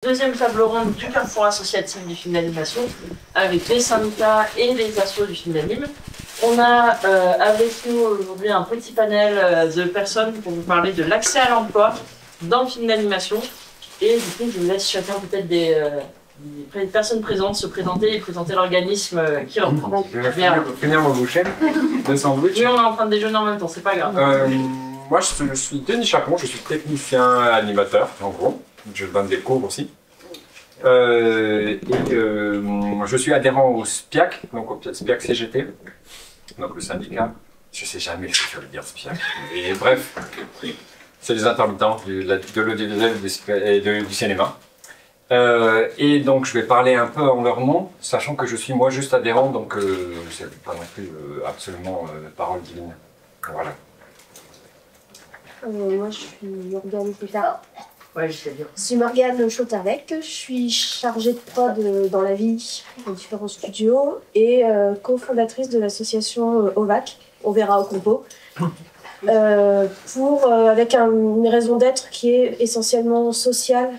deuxième table ronde du Carrefour associatif du film d'animation avec les syndicats et les assos du film d'anime. On a avec nous aujourd'hui un petit panel de personnes pour vous parler de l'accès à l'emploi dans le film d'animation. Et du coup, je vous laisse chacun peut-être des personnes présentes se présenter et présenter l'organisme qui reprend. Je vais finir mon boucher de sandwich. Oui, on est en train de déjeuner en même temps, c'est pas grave. Moi, je suis Denis Chapon, je suis technicien animateur, en gros. Je donne des cours aussi. Je suis adhérent au SPIAC, donc au SPIAC CGT, donc le syndicat. Je sais jamais ce que ça veut dire SPIAC. Et bref, c'est les intermittents de l'audiovisuel et du cinéma. Et donc je vais parler un peu en leur nom, sachant que je suis moi juste adhérent, donc c'est pas non plus absolument parole divine. Voilà. Moi je suis Morgane Pétard. Ouais, je sais bien. Je suis Morgane Chautarec, je suis chargée de prod dans la vie dans différents studios et cofondatrice de l'association OVAC, on verra au compo. Avec une raison d'être qui est essentiellement sociale,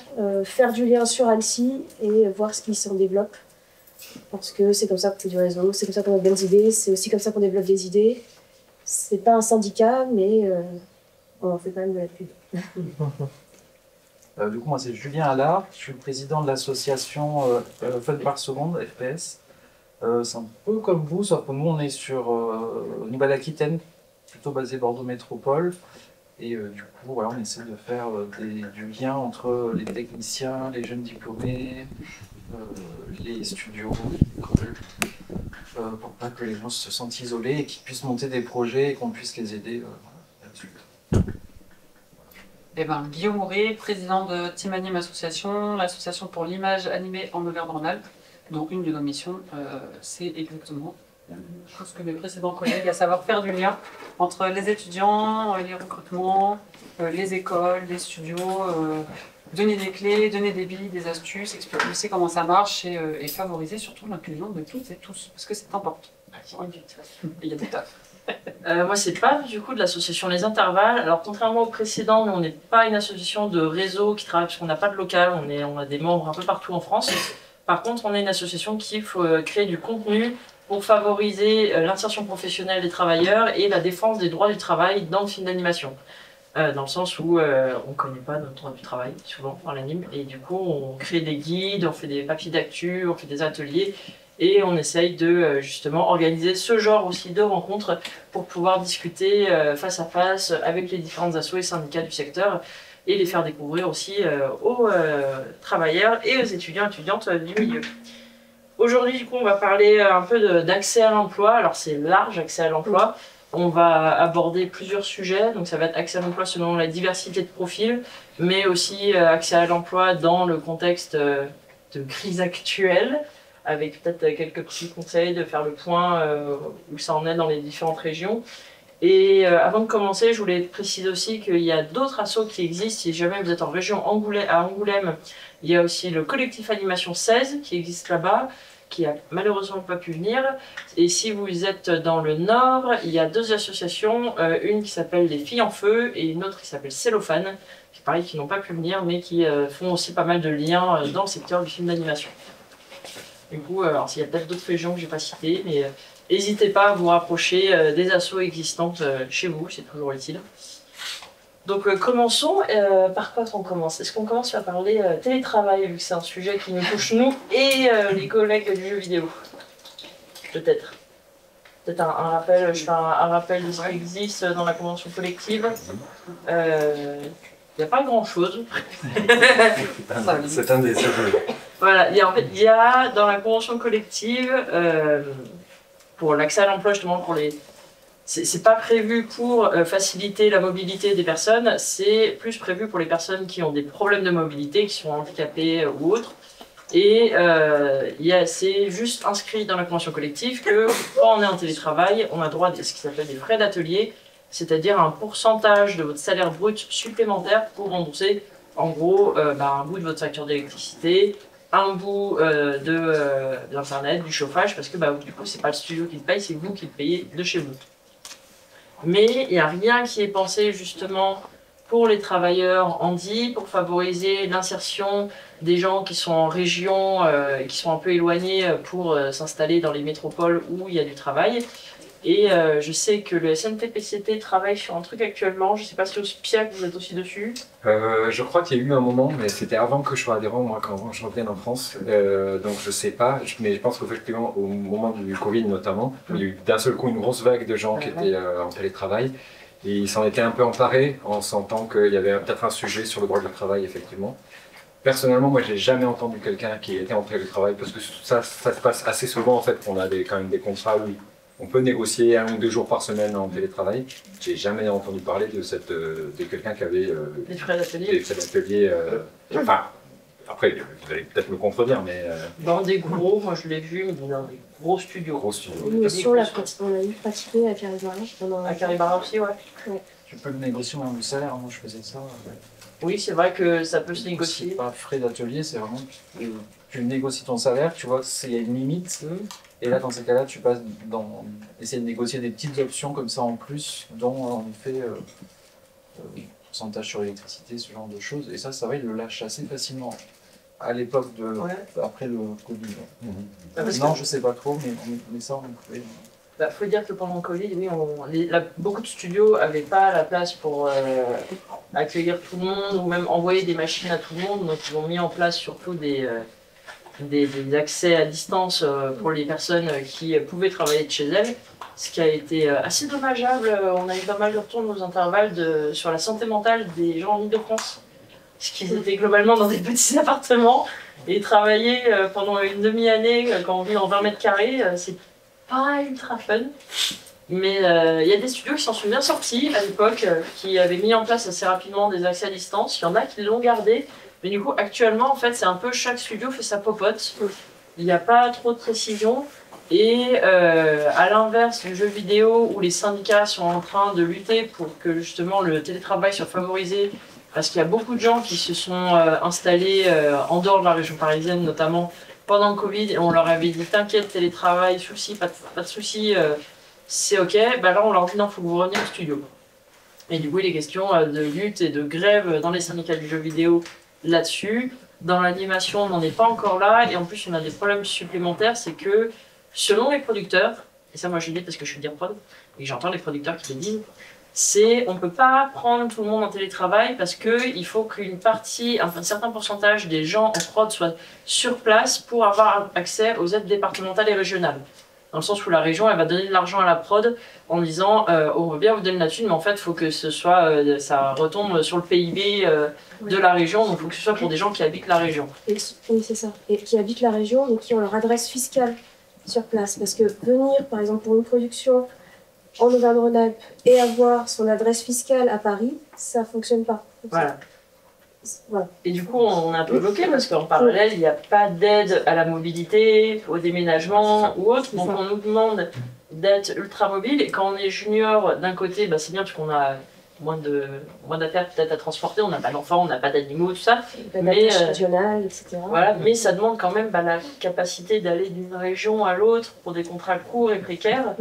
faire du lien sur Annecy et voir ce qui s'en développe. Parce que c'est comme ça qu'on fait du réseau, c'est comme ça qu'on a de bonnes idées, c'est aussi comme ça qu'on développe des idées. C'est pas un syndicat, mais on en fait quand même de la pub. Du coup, moi c'est Julien Allard, je suis le président de l'association Fun par Seconde, FPS. C'est un peu comme vous, sauf que nous on est sur Nouvelle-Aquitaine, plutôt basé Bordeaux Métropole. Et du coup, voilà, on essaie de faire du lien entre les techniciens, les jeunes diplômés, les studios, les écoles, pour pas que les gens se sentent isolés et qu'ils puissent monter des projets et qu'on puisse les aider là-dessus. Eh ben, Guillaume Auré, président de Team Anime Association, l'association pour l'image animée en Auvergne-Rhône-Alpes, dont une de nos missions, c'est exactement je pense que mes précédents collègues, à savoir faire du lien entre les étudiants, les recrutements, les écoles, les studios, donner des clés, donner des billes, des astuces, expliquer comment ça marche et favoriser surtout l'inclusion de toutes et tous, parce que c'est important. Il y a des taf. Moi, c'est pas du coup de l'association Les Intervalles. Alors, contrairement au précédent, nous, on n'est pas une association de réseau qui travaille parce qu'on n'a pas de local, on a des membres un peu partout en France. Par contre, on est une association qui crée du contenu pour favoriser l'insertion professionnelle des travailleurs et la défense des droits du travail dans le film d'animation. Dans le sens où on ne connaît pas notre droit du travail, souvent, dans l'anime, et du coup, on crée des guides, on fait des papiers d'actu, on fait des ateliers, et on essaye de justement organiser ce genre aussi de rencontres pour pouvoir discuter face à face avec les différentes assos et syndicats du secteur, et les faire découvrir aussi aux travailleurs et aux étudiants et étudiantes du milieu. Aujourd'hui, du coup, on va parler un peu d'accès à l'emploi. Alors, c'est large, accès à l'emploi. On va aborder plusieurs sujets. Donc, ça va être accès à l'emploi selon la diversité de profils, mais aussi accès à l'emploi dans le contexte de crise actuelle, avec peut-être quelques petits conseils de faire le point où ça en est dans les différentes régions. Et avant de commencer, je voulais préciser aussi qu'il y a d'autres assos qui existent. Si jamais vous êtes en région à Angoulême, il y a aussi le collectif Animation 16 qui existe là-bas, qui a malheureusement pas pu venir. Et si vous êtes dans le Nord, il y a deux associations, une qui s'appelle Les Filles en Feu et une autre qui s'appelle Cellophane, qui pareil, qui n'ont pas pu venir, mais qui font aussi pas mal de liens dans le secteur du film d'animation. Du coup, alors s'il y a peut-être d'autres régions que j'ai pas citées, mais n'hésitez pas à vous rapprocher des assos existantes chez vous, c'est toujours utile. Donc commençons, par quoi on commence? Est-ce qu'on commence à parler télétravail, vu que c'est un sujet qui nous touche nous et les collègues du jeu vidéo? Peut-être. Peut-être un rappel, je fais un rappel de ce qui existe dans la convention collective. Il n'y a pas grand-chose. C'est un des seuls. Voilà, il y a dans la convention collective, pour l'accès à l'emploi justement, pour les... C'est pas prévu pour faciliter la mobilité des personnes, c'est plus prévu pour les personnes qui ont des problèmes de mobilité, qui sont handicapées ou autres. Et c'est juste inscrit dans la convention collective que quand on est en télétravail, on a droit à ce qui s'appelle des frais d'atelier, c'est-à-dire un pourcentage de votre salaire brut supplémentaire pour rembourser en gros un bout de votre facture d'électricité, un bout de l'internet, du chauffage, parce que du coup c'est pas le studio qui le paye, c'est vous qui le payez de chez vous. Mais il n'y a rien qui est pensé justement pour les travailleurs handi, pour favoriser l'insertion des gens qui sont en région, qui sont un peu éloignés pour s'installer dans les métropoles où il y a du travail. Et je sais que le SNT-PCT travaille sur un truc actuellement, je ne sais pas si au SPIAC vous êtes aussi dessus. Je crois qu'il y a eu un moment, mais c'était avant que je sois adhérent, moi, quand je revienne en France. Donc je sais pas, mais je pense qu'effectivement, au moment du Covid notamment, il y a eu d'un seul coup une grosse vague de gens qui étaient en télétravail. Et ils s'en étaient un peu emparés en sentant qu'il y avait peut-être un sujet sur le droit du travail, effectivement. Personnellement, moi, j'ai jamais entendu quelqu'un qui était en télétravail, parce que ça se passe assez souvent, en fait, qu'on a quand même des contrats où on peut négocier 1 ou 2 jours par semaine en télétravail. J'ai jamais entendu parler de quelqu'un qui avait des frais d'atelier. des frais d'atelier. Enfin, après, vous allez peut-être me contredire, mais Dans des gros, moi je l'ai vu, mais dans des gros studios. gros studio. Nous aussi, on l'a eu pratiqué à Caribara pendant À Caribara aussi, ouais. Tu peux le négocier en du salaire, moi je faisais ça. Oui, c'est vrai que ça peut se négocier. C'est pas frais d'atelier, c'est vraiment tu négocies ton salaire, tu vois qu'il y a une limite. Et là, dans ces cas-là, tu passes dans essayer de négocier des petites options comme ça en plus, dont en effet pourcentage sur l'électricité, ce genre de choses. Et ça va, il le lâche assez facilement. À l'époque après le Covid. Non, je sais pas trop, mais ça on pouvait. Faut dire que pendant le Covid, oui, beaucoup de studios n'avaient pas la place pour accueillir tout le monde ou même envoyer des machines à tout le monde. Donc ils ont mis en place surtout des accès à distance pour les personnes qui pouvaient travailler de chez elles. Ce qui a été assez dommageable. On a eu pas mal de retours aux intervalles sur la santé mentale des gens en Ile-de-France. Parce qu'ils étaient globalement dans des petits appartements et travailler pendant une demi-année quand on vit en 20 mètres carrés, c'est pas ultra fun. Mais il y a des studios qui s'en sont bien sortis à l'époque, qui avaient mis en place assez rapidement des accès à distance. Il y en a qui l'ont gardé. Mais du coup, actuellement, en fait, c'est un peu chaque studio fait sa popote. Il n'y a pas trop de précision. Et à l'inverse du jeu vidéo, où les syndicats sont en train de lutter pour que justement le télétravail soit favorisé, parce qu'il y a beaucoup de gens qui se sont installés en dehors de la région parisienne, notamment pendant le Covid, et on leur avait dit t'inquiète, télétravail, souci, pas de souci, c'est ok. Bah là, on leur dit non, il faut que vous reveniez au studio. Et du coup, il est question de lutte et de grève dans les syndicats du jeu vidéo là-dessus. Dans l'animation, on n'en est pas encore là, et en plus, on a des problèmes supplémentaires, c'est que selon les producteurs, et ça moi je le dis parce que je suis dire prod, et j'entends les producteurs qui le disent, on ne peut pas prendre tout le monde en télétravail parce qu'il faut un certain pourcentage des gens en prod soient sur place pour avoir accès aux aides départementales et régionales. Dans le sens où la région, elle va donner de l'argent à la prod en disant on veut bien vous donner la thune, mais en fait, il faut que ça retombe sur le PIB de la région, donc il faut que ce soit pour des gens qui habitent la région. Oui, c'est ça. Et qui habitent la région, mais qui ont leur adresse fiscale sur place. Parce que venir, par exemple, pour une production en Auvergne-Rhône-Alpes et avoir son adresse fiscale à Paris, ça ne fonctionne pas. Voilà. Et du coup, on est un peu bloqué parce qu'en parallèle, il n'y a pas d'aide à la mobilité, au déménagement ou autre. Donc on nous demande d'être ultra mobile. Et quand on est junior, d'un côté, c'est bien parce qu'on a moins d'affaires peut-être à transporter, on n'a pas d'enfants, on n'a pas d'animaux, tout ça. Mais régionale, etc. Voilà, mais ça demande quand même la capacité d'aller d'une région à l'autre pour des contrats courts et précaires.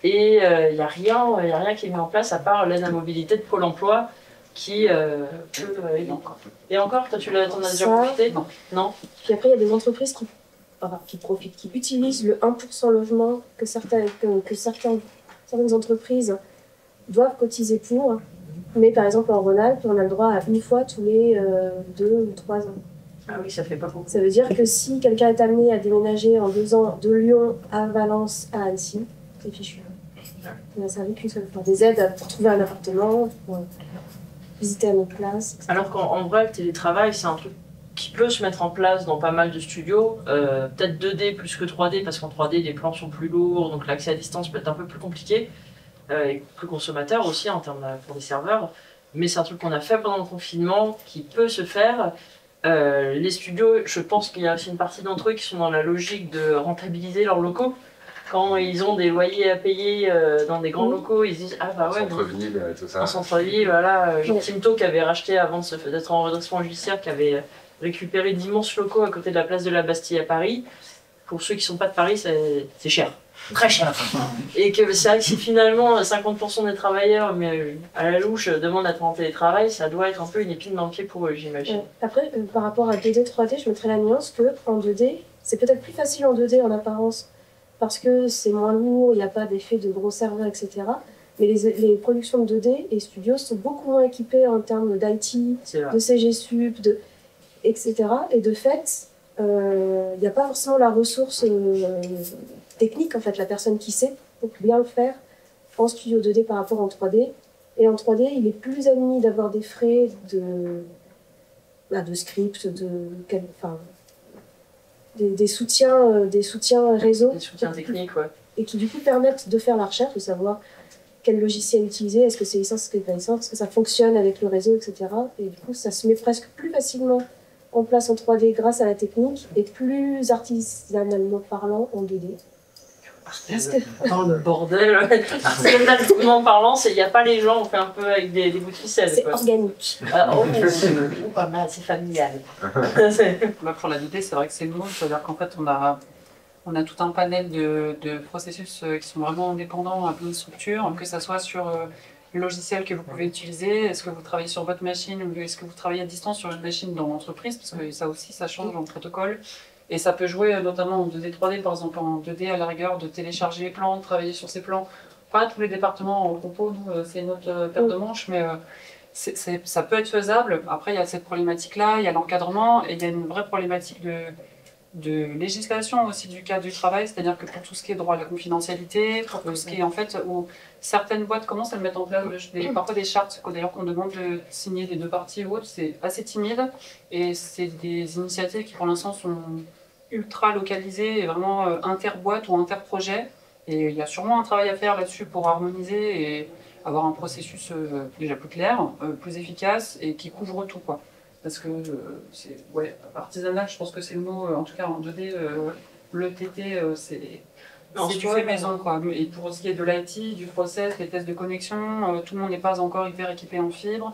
Et il n'y a rien qui est mis en place à part l'aide à mobilité de Pôle emploi qui peut aider encore. Et encore, toi t'en as déjà profité? Non. Puis après, il y a des entreprises qui profitent, qui utilisent le 1% logement que certaines entreprises doivent cotiser pour. Mais par exemple, en Rhône-Alpes, on a le droit à une fois tous les 2 ou 3 ans. Ah oui, ça fait pas beaucoup. Ça veut dire que si quelqu'un est amené à déménager en 2 ans de Lyon à Valence à Annecy, c'est fichu. On a servi qu'une seule fois. Des aides pour trouver un appartement, pour visiter à notre place, etc. Alors qu'en vrai, le télétravail, c'est un truc qui peut se mettre en place dans pas mal de studios. Peut-être 2D plus que 3D, parce qu'en 3D, les plans sont plus lourds, donc l'accès à distance peut être un peu plus compliqué. Et plus consommateur aussi en termes pour des serveurs. Mais c'est un truc qu'on a fait pendant le confinement, qui peut se faire. Les studios, je pense qu'il y a aussi une partie d'entre eux qui sont dans la logique de rentabiliser leurs locaux. Quand ils ont des loyers à payer dans des grands locaux, ils se disent ah bah ouais, Centre-ville, tout ça. En centre-ville, voilà. Genre Timto qui avait racheté avant d'être en redressement judiciaire, qui avait récupéré d'immenses locaux à côté de la place de la Bastille à Paris. pour ceux qui sont pas de Paris, c'est cher. Très cher. Et que c'est vrai que si finalement 50% des travailleurs, mais à la louche, demandent à être en télétravail, ça doit être un peu une épine dans le pied pour eux, j'imagine. Après, par rapport à 2D, 3D, je mettrais la nuance que en 2D, c'est peut-être plus facile en 2D en apparence, parce que c'est moins lourd, il n'y a pas d'effet de gros serveurs, etc. Mais les productions de 2D et studios sont beaucoup moins équipées en termes d'IT, de CGSUP, etc. Et de fait, il n'y a pas forcément la ressource technique, en fait, la personne qui sait pour bien le faire en studio 2D par rapport en 3D. Et en 3D, il est plus admis d'avoir des frais de script, des soutiens réseau. Des soutiens techniques, ouais. Et qui du coup permettent de faire la recherche, de savoir quel logiciel utiliser, est-ce que c'est licence, est-ce que c'est pas licence, est-ce que ça fonctionne avec le réseau, etc. Et du coup, ça se met presque plus facilement en place en 3D grâce à la technique et plus artisanalement parlant en 2D. Dans le bordel, artisanalement parlant, il n'y a pas les gens, on fait un peu avec des bouts de ficelle. C'est organique. Pas mal, c'est familial. Pour la 2D, c'est vrai que c'est le mot, c'est-à-dire qu'en fait, on a tout un panel de processus qui sont vraiment indépendants à plein de structures, que ce soit sur le logiciel que vous pouvez utiliser, est-ce que vous travaillez sur votre machine ou est-ce que vous travaillez à distance sur une machine dans l'entreprise, parce que ça aussi, ça change dans le protocole. Et ça peut jouer notamment en 2D, 3D, par exemple en 2D à la rigueur, de télécharger les plans, de travailler sur ces plans. Pas tous les départements en propos, c'est une autre paire de manches, mais ça peut être faisable. Après, il y a cette problématique-là, il y a l'encadrement et il y a une vraie problématique de législation aussi du cadre du travail, c'est-à-dire que pour tout ce qui est droit à la confidentialité, pour tout ce qui est en fait où certaines boîtes commencent à mettre en place parfois des chartes, d'ailleurs qu'on demande de signer des deux parties ou autres, c'est assez timide et c'est des initiatives qui pour l'instant sont ultra localisées et vraiment interboîtes ou interprojets et il y a sûrement un travail à faire là-dessus pour harmoniser et avoir un processus déjà plus clair, plus efficace et qui couvre tout quoi. Parce que c'est artisanal, je pense que c'est le mot, en tout cas en 2D, le TT, c'est du fait maison. Quoi. Et pour ce qui est de l'IT, du process, les tests de connexion, tout le monde n'est pas encore hyper équipé en fibre.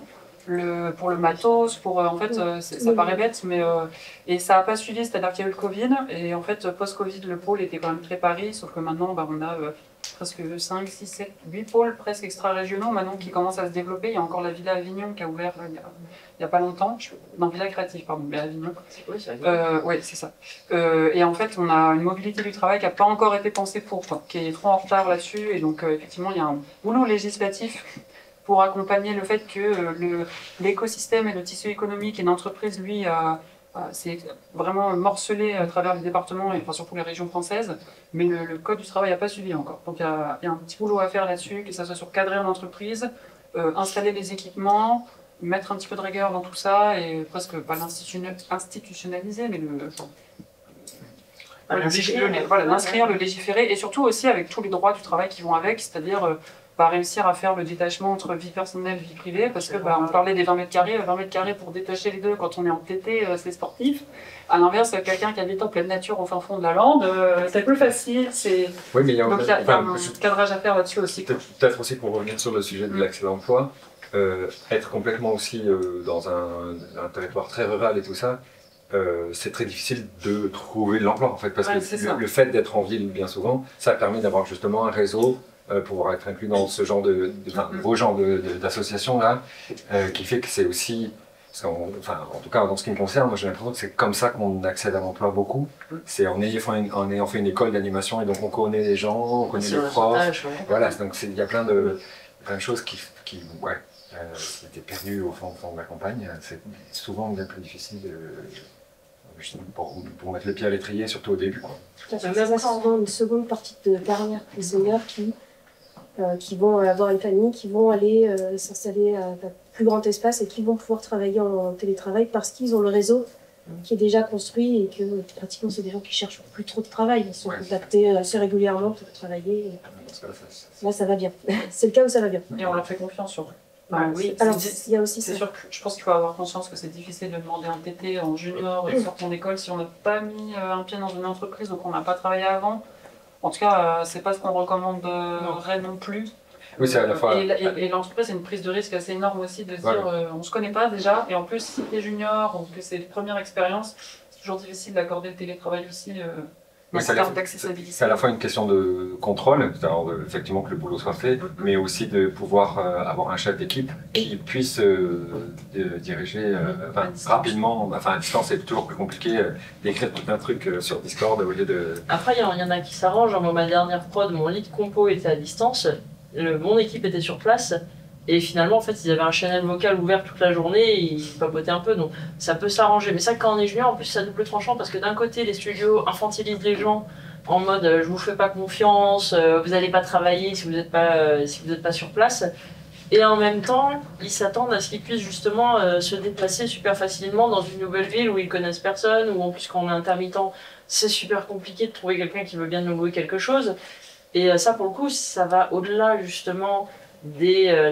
Pour le matos, en fait, ça paraît bête, mais et ça n'a pas suivi, c'est-à-dire qu'il y a eu le Covid, et en fait, post-Covid, le pôle était quand même très Paris, sauf que maintenant, on a presque 5, 6, 7, 8 pôles presque extra-régionaux maintenant qui commencent à se développer. Il y a encore la Villa Avignon qui a ouvert il n'y a pas longtemps. Non, Villa Créative, pardon, mais Avignon. Oui, c'est ça. Et en fait, on a une mobilité du travail qui n'a pas encore été pensée qui est trop en retard là-dessus. Et donc, effectivement, il y a un boulot législatif pour accompagner le fait que l'écosystème et le tissu économique et l'entreprise, lui, c'est vraiment morcelé à travers les départements et surtout les régions françaises, mais le code du travail n'a pas suivi encore. Donc il y a un petit boulot à faire là-dessus, que ça soit sur cadrer une entreprise, installer les équipements, mettre un petit peu de rigueur dans tout ça et presque pas l'institutionnaliser, mais l'inscrire, le légiférer et surtout aussi avec tous les droits du travail qui vont avec, c'est-à-dire réussir à faire le détachement entre vie personnelle et vie privée, parce que on parlait des 20 mètres carrés pour détacher les deux quand on est en TT, c'est sportif. À l'inverse, quelqu'un qui habite en pleine nature au fin fond de la lande, c'est plus facile. Oui, mais donc il y a un cadrage à faire là-dessus aussi. Peut-être aussi pour revenir sur le sujet de l'accès à l'emploi, être complètement aussi dans un territoire très rural et tout ça, c'est très difficile de trouver de l'emploi en fait, parce que le fait d'être en ville bien souvent, ça permet d'avoir justement un réseau pour être inclus dans ce genre vos genres d'associations là, qui fait que c'est aussi, en tout cas dans ce qui me concerne, moi j'ai l'impression que c'est comme ça qu'on accède à l'emploi beaucoup. C'est en ayant fait une école d'animation et donc on connaît les gens, on connaît les profs. Voilà, donc il y a plein de choses qui étaient perdues au fond de la campagne. C'est souvent bien plus difficile pour mettre le pied à l'étrier, surtout au début. C'est souvent une seconde partie de carrière des seniors qui vont avoir une famille, qui vont aller s'installer à un plus grand espace et qui vont pouvoir travailler en télétravail parce qu'ils ont le réseau qui est déjà construit et que pratiquement c'est des gens qui cherchent plus trop de travail. Ils sont contactés assez régulièrement pour travailler. Là, ça va bien. C'est le cas où ça va bien. Et on leur fait confiance sur eux. Oui, alors il y a aussi c'est sûr que je pense qu'il faut avoir conscience que c'est difficile de demander un TT en junior et sortant d'école si on n'a pas mis un pied dans une entreprise ou qu'on n'a pas travaillé avant. En tout cas, c'est pas ce qu'on recommanderait non plus. Oui, c'est à la fois. Et l'entreprise, c'est une prise de risque assez énorme aussi de se dire on se connaît pas déjà, et en plus, si tu es junior ou que c'est une première expérience, c'est toujours difficile d'accorder le télétravail aussi Mais c'est en à termes la- d'accessibilité. c'est à la fois une question de contrôle, c'est-à-dire effectivement que le boulot soit fait, mais aussi de pouvoir avoir un chef d'équipe qui puisse diriger À distance. rapidement. Enfin, à distance, c'est toujours plus compliqué d'écrire tout un truc sur Discord au lieu de. Après, il y en a qui s'arrangent. Dans ma dernière prod, mon lead compo était à distance, mon équipe était sur place, et finalement, en fait, ils avaient un channel vocal ouvert toute la journée, et ils papotaient un peu, donc ça peut s'arranger. Mais ça, quand on est junior, en plus, c'est à double tranchant, parce que d'un côté, les studios infantilisent les gens en mode je vous fais pas confiance, vous allez pas travailler si vous êtes pas sur place. Et en même temps, ils s'attendent à ce qu'ils puissent justement se déplacer super facilement dans une nouvelle ville où ils connaissent personne, ou en plus quand on est intermittent, c'est super compliqué de trouver quelqu'un qui veut bien nous louer quelque chose. Et ça, pour le coup, ça va au-delà justement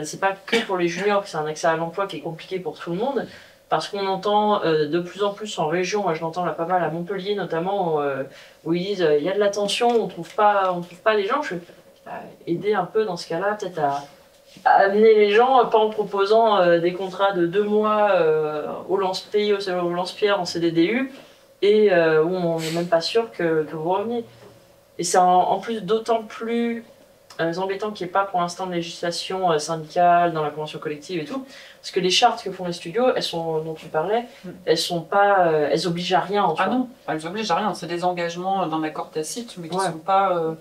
c'est pas que pour les juniors que c'est un accès à l'emploi qui est compliqué pour tout le monde, parce qu'on entend de plus en plus en région, moi je l'entends là pas mal à Montpellier notamment, où ils disent il y a de la tension, on trouve pas les gens. Je vais aider un peu dans ce cas-là, peut-être à amener les gens, pas en proposant des contrats de 2 mois au lance-pays, au lance-pierre en CDDU, et où on n'est même pas sûr que vous reveniez. Et c'est en plus d'autant plus embêtant qu'il n'y ait pas pour l'instant de législation syndicale dans la convention collective et tout, parce que les chartes que font les studios, dont tu parlais, elles sont pas, elles obligent à rien. Ah non, elles obligent à rien, c'est des engagements d'un accord tacite, mais qui ne sont pas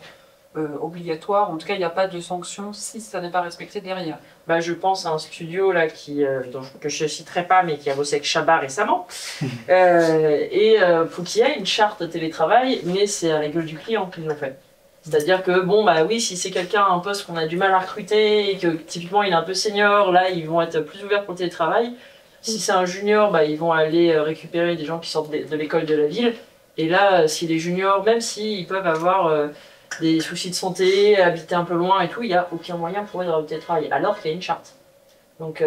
obligatoires. En tout cas, il n'y a pas de sanction si ça n'est pas respecté derrière. Bah, je pense à un studio là que je ne citerai pas, mais qui a bossé avec Chabat récemment, pour qu'il y ait une charte télétravail, mais c'est à la gueule du client qu'ils l'ont fait. C'est-à-dire que, bon, bah oui, si c'est quelqu'un à un poste qu'on a du mal à recruter et que typiquement il est un peu senior, là ils vont être plus ouverts pour le télétravail. Si c'est un junior, bah, ils vont aller récupérer des gens qui sortent de l'école de la ville. Et là, si les juniors, même s'ils peuvent avoir des soucis de santé, habiter un peu loin et tout, il n'y a aucun moyen pour eux de télétravailler, alors qu'il y a une charte. Donc,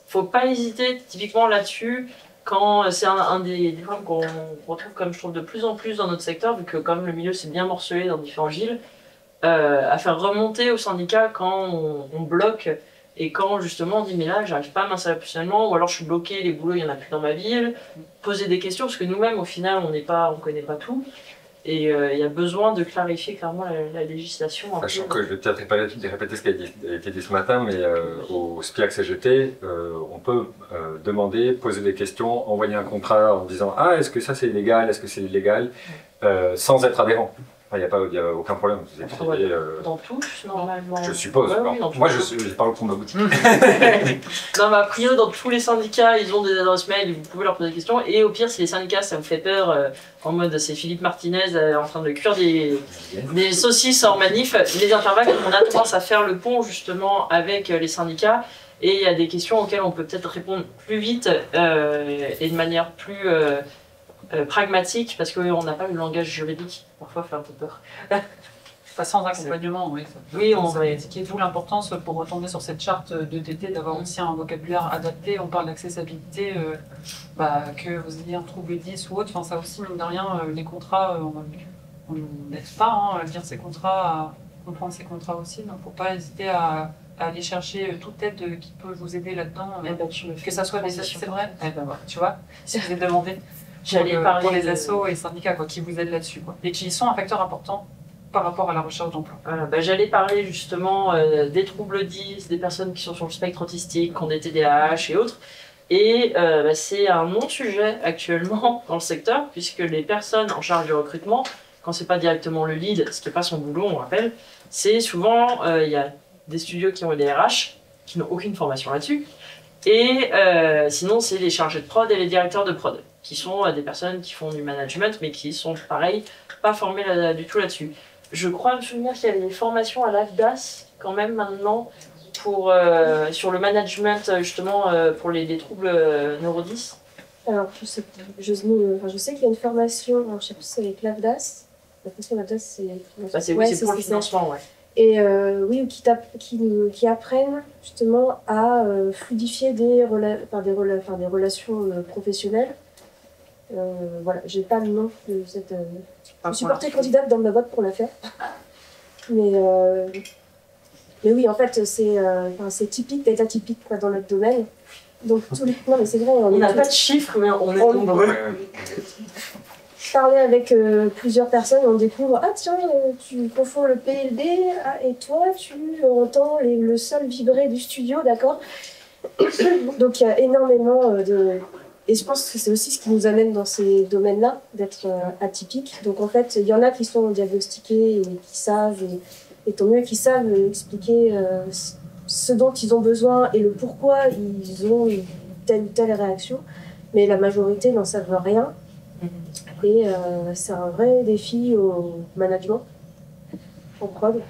faut pas hésiter typiquement là-dessus. Quand c'est un des problèmes qu'on retrouve, comme je trouve, de plus en plus dans notre secteur, vu que comme le milieu s'est bien morcelé dans différentes villes, à faire remonter au syndicat quand on bloque et quand justement on dit mais là j'arrive pas à m'installer professionnellement, ou alors je suis bloqué, les boulots il y en a plus dans ma ville, poser des questions, parce que nous-mêmes au final on connaît pas tout, et il y a besoin de clarifier clairement la législation. Sachant que je vais peut-être répéter ce qui a été dit ce matin, mais au SPIAC CGT, on peut demander, poser des questions, envoyer un contrat en disant ah est-ce que ça c'est illégal, est-ce que c'est illégal, sans être adhérent. Il n'y a aucun problème. Vous écrivez, dans tous, normalement. Je suppose. Ouais, oui, moi, je parle pour ma boutique. Non, mais a priori, dans tous les syndicats, ils ont des adresses mail, vous pouvez leur poser des questions. Et au pire, si les syndicats, ça vous fait peur, en mode c'est Philippe Martinez en train de cuire des saucisses en manif, les intervacs, on a tendance à faire le pont justement avec les syndicats. Et il y a des questions auxquelles on peut peut-être répondre plus vite et de manière plus pragmatique, parce qu'on n'a pas le langage juridique. Parfois, fait un peu peur. Pas sans accompagnement, oui. Oui, on va va indiquer, d'où l'importance pour retomber sur cette charte de TT d'avoir aussi un vocabulaire adapté. On parle d'accessibilité, que vous ayez trouvé 10 ou autre. Enfin, ça aussi, mine de rien, les contrats, on n'aide pas à lire ces contrats, à comprendre ces contrats aussi. Donc, il ne faut pas hésiter à aller chercher toute aide qui peut vous aider là-dedans. Que ça soit des... C'est vrai. Tu vois, si vous êtes demandé. Pour les assos et syndicats qui vous aident là-dessus, et qui sont un facteur important par rapport à la recherche d'emploi. Voilà, j'allais parler justement des troubles 10, des personnes qui sont sur le spectre autistique, qui ont des TDAH et autres. Et c'est un non-sujet actuellement dans le secteur, puisque les personnes en charge du recrutement, quand c'est pas directement le lead, ce qui n'est pas son boulot, on rappelle, c'est souvent, il y a des studios qui ont des RH, qui n'ont aucune formation là-dessus. Et sinon, c'est les chargés de prod et les directeurs de prod, qui sont des personnes qui font du management, mais qui sont, pareil, pas formées du tout là-dessus. Je crois me souvenir qu'il y a des formations à l'AFDAS, quand même, maintenant, sur le management, justement, pour les troubles neuro 10. Alors, je sais qu'il y a une formation, alors, je ne sais plus si c'est avec l'AFDAS. La formation l'AFDAS, c'est... c'est pour le financement, ouais. Et oui, qui apprennent justement à fluidifier des relations professionnelles. Voilà, j'ai pas le nom de cette. Je suis portée candidate dans ma boîte pour la faire. Mais oui, en fait, c'est typique d'être atypique dans notre domaine. Donc tous les. Non, mais c'est vrai. On n'a pas de chiffres, mais on est nombreux. parler avec plusieurs personnes, on découvre ah tiens, tu confonds le P et le D, ah, et toi tu entends le sol vibrer du studio, d'accord. Donc il y a énormément de... Et je pense que c'est aussi ce qui nous amène dans ces domaines-là, d'être atypiques. Donc en fait, il y en a qui sont diagnostiqués et qui savent, et tant mieux qu'ils savent expliquer ce dont ils ont besoin et le pourquoi ils ont telle ou telle réaction. Mais la majorité n'en savent rien. Et c'est un vrai défi au management, en prod.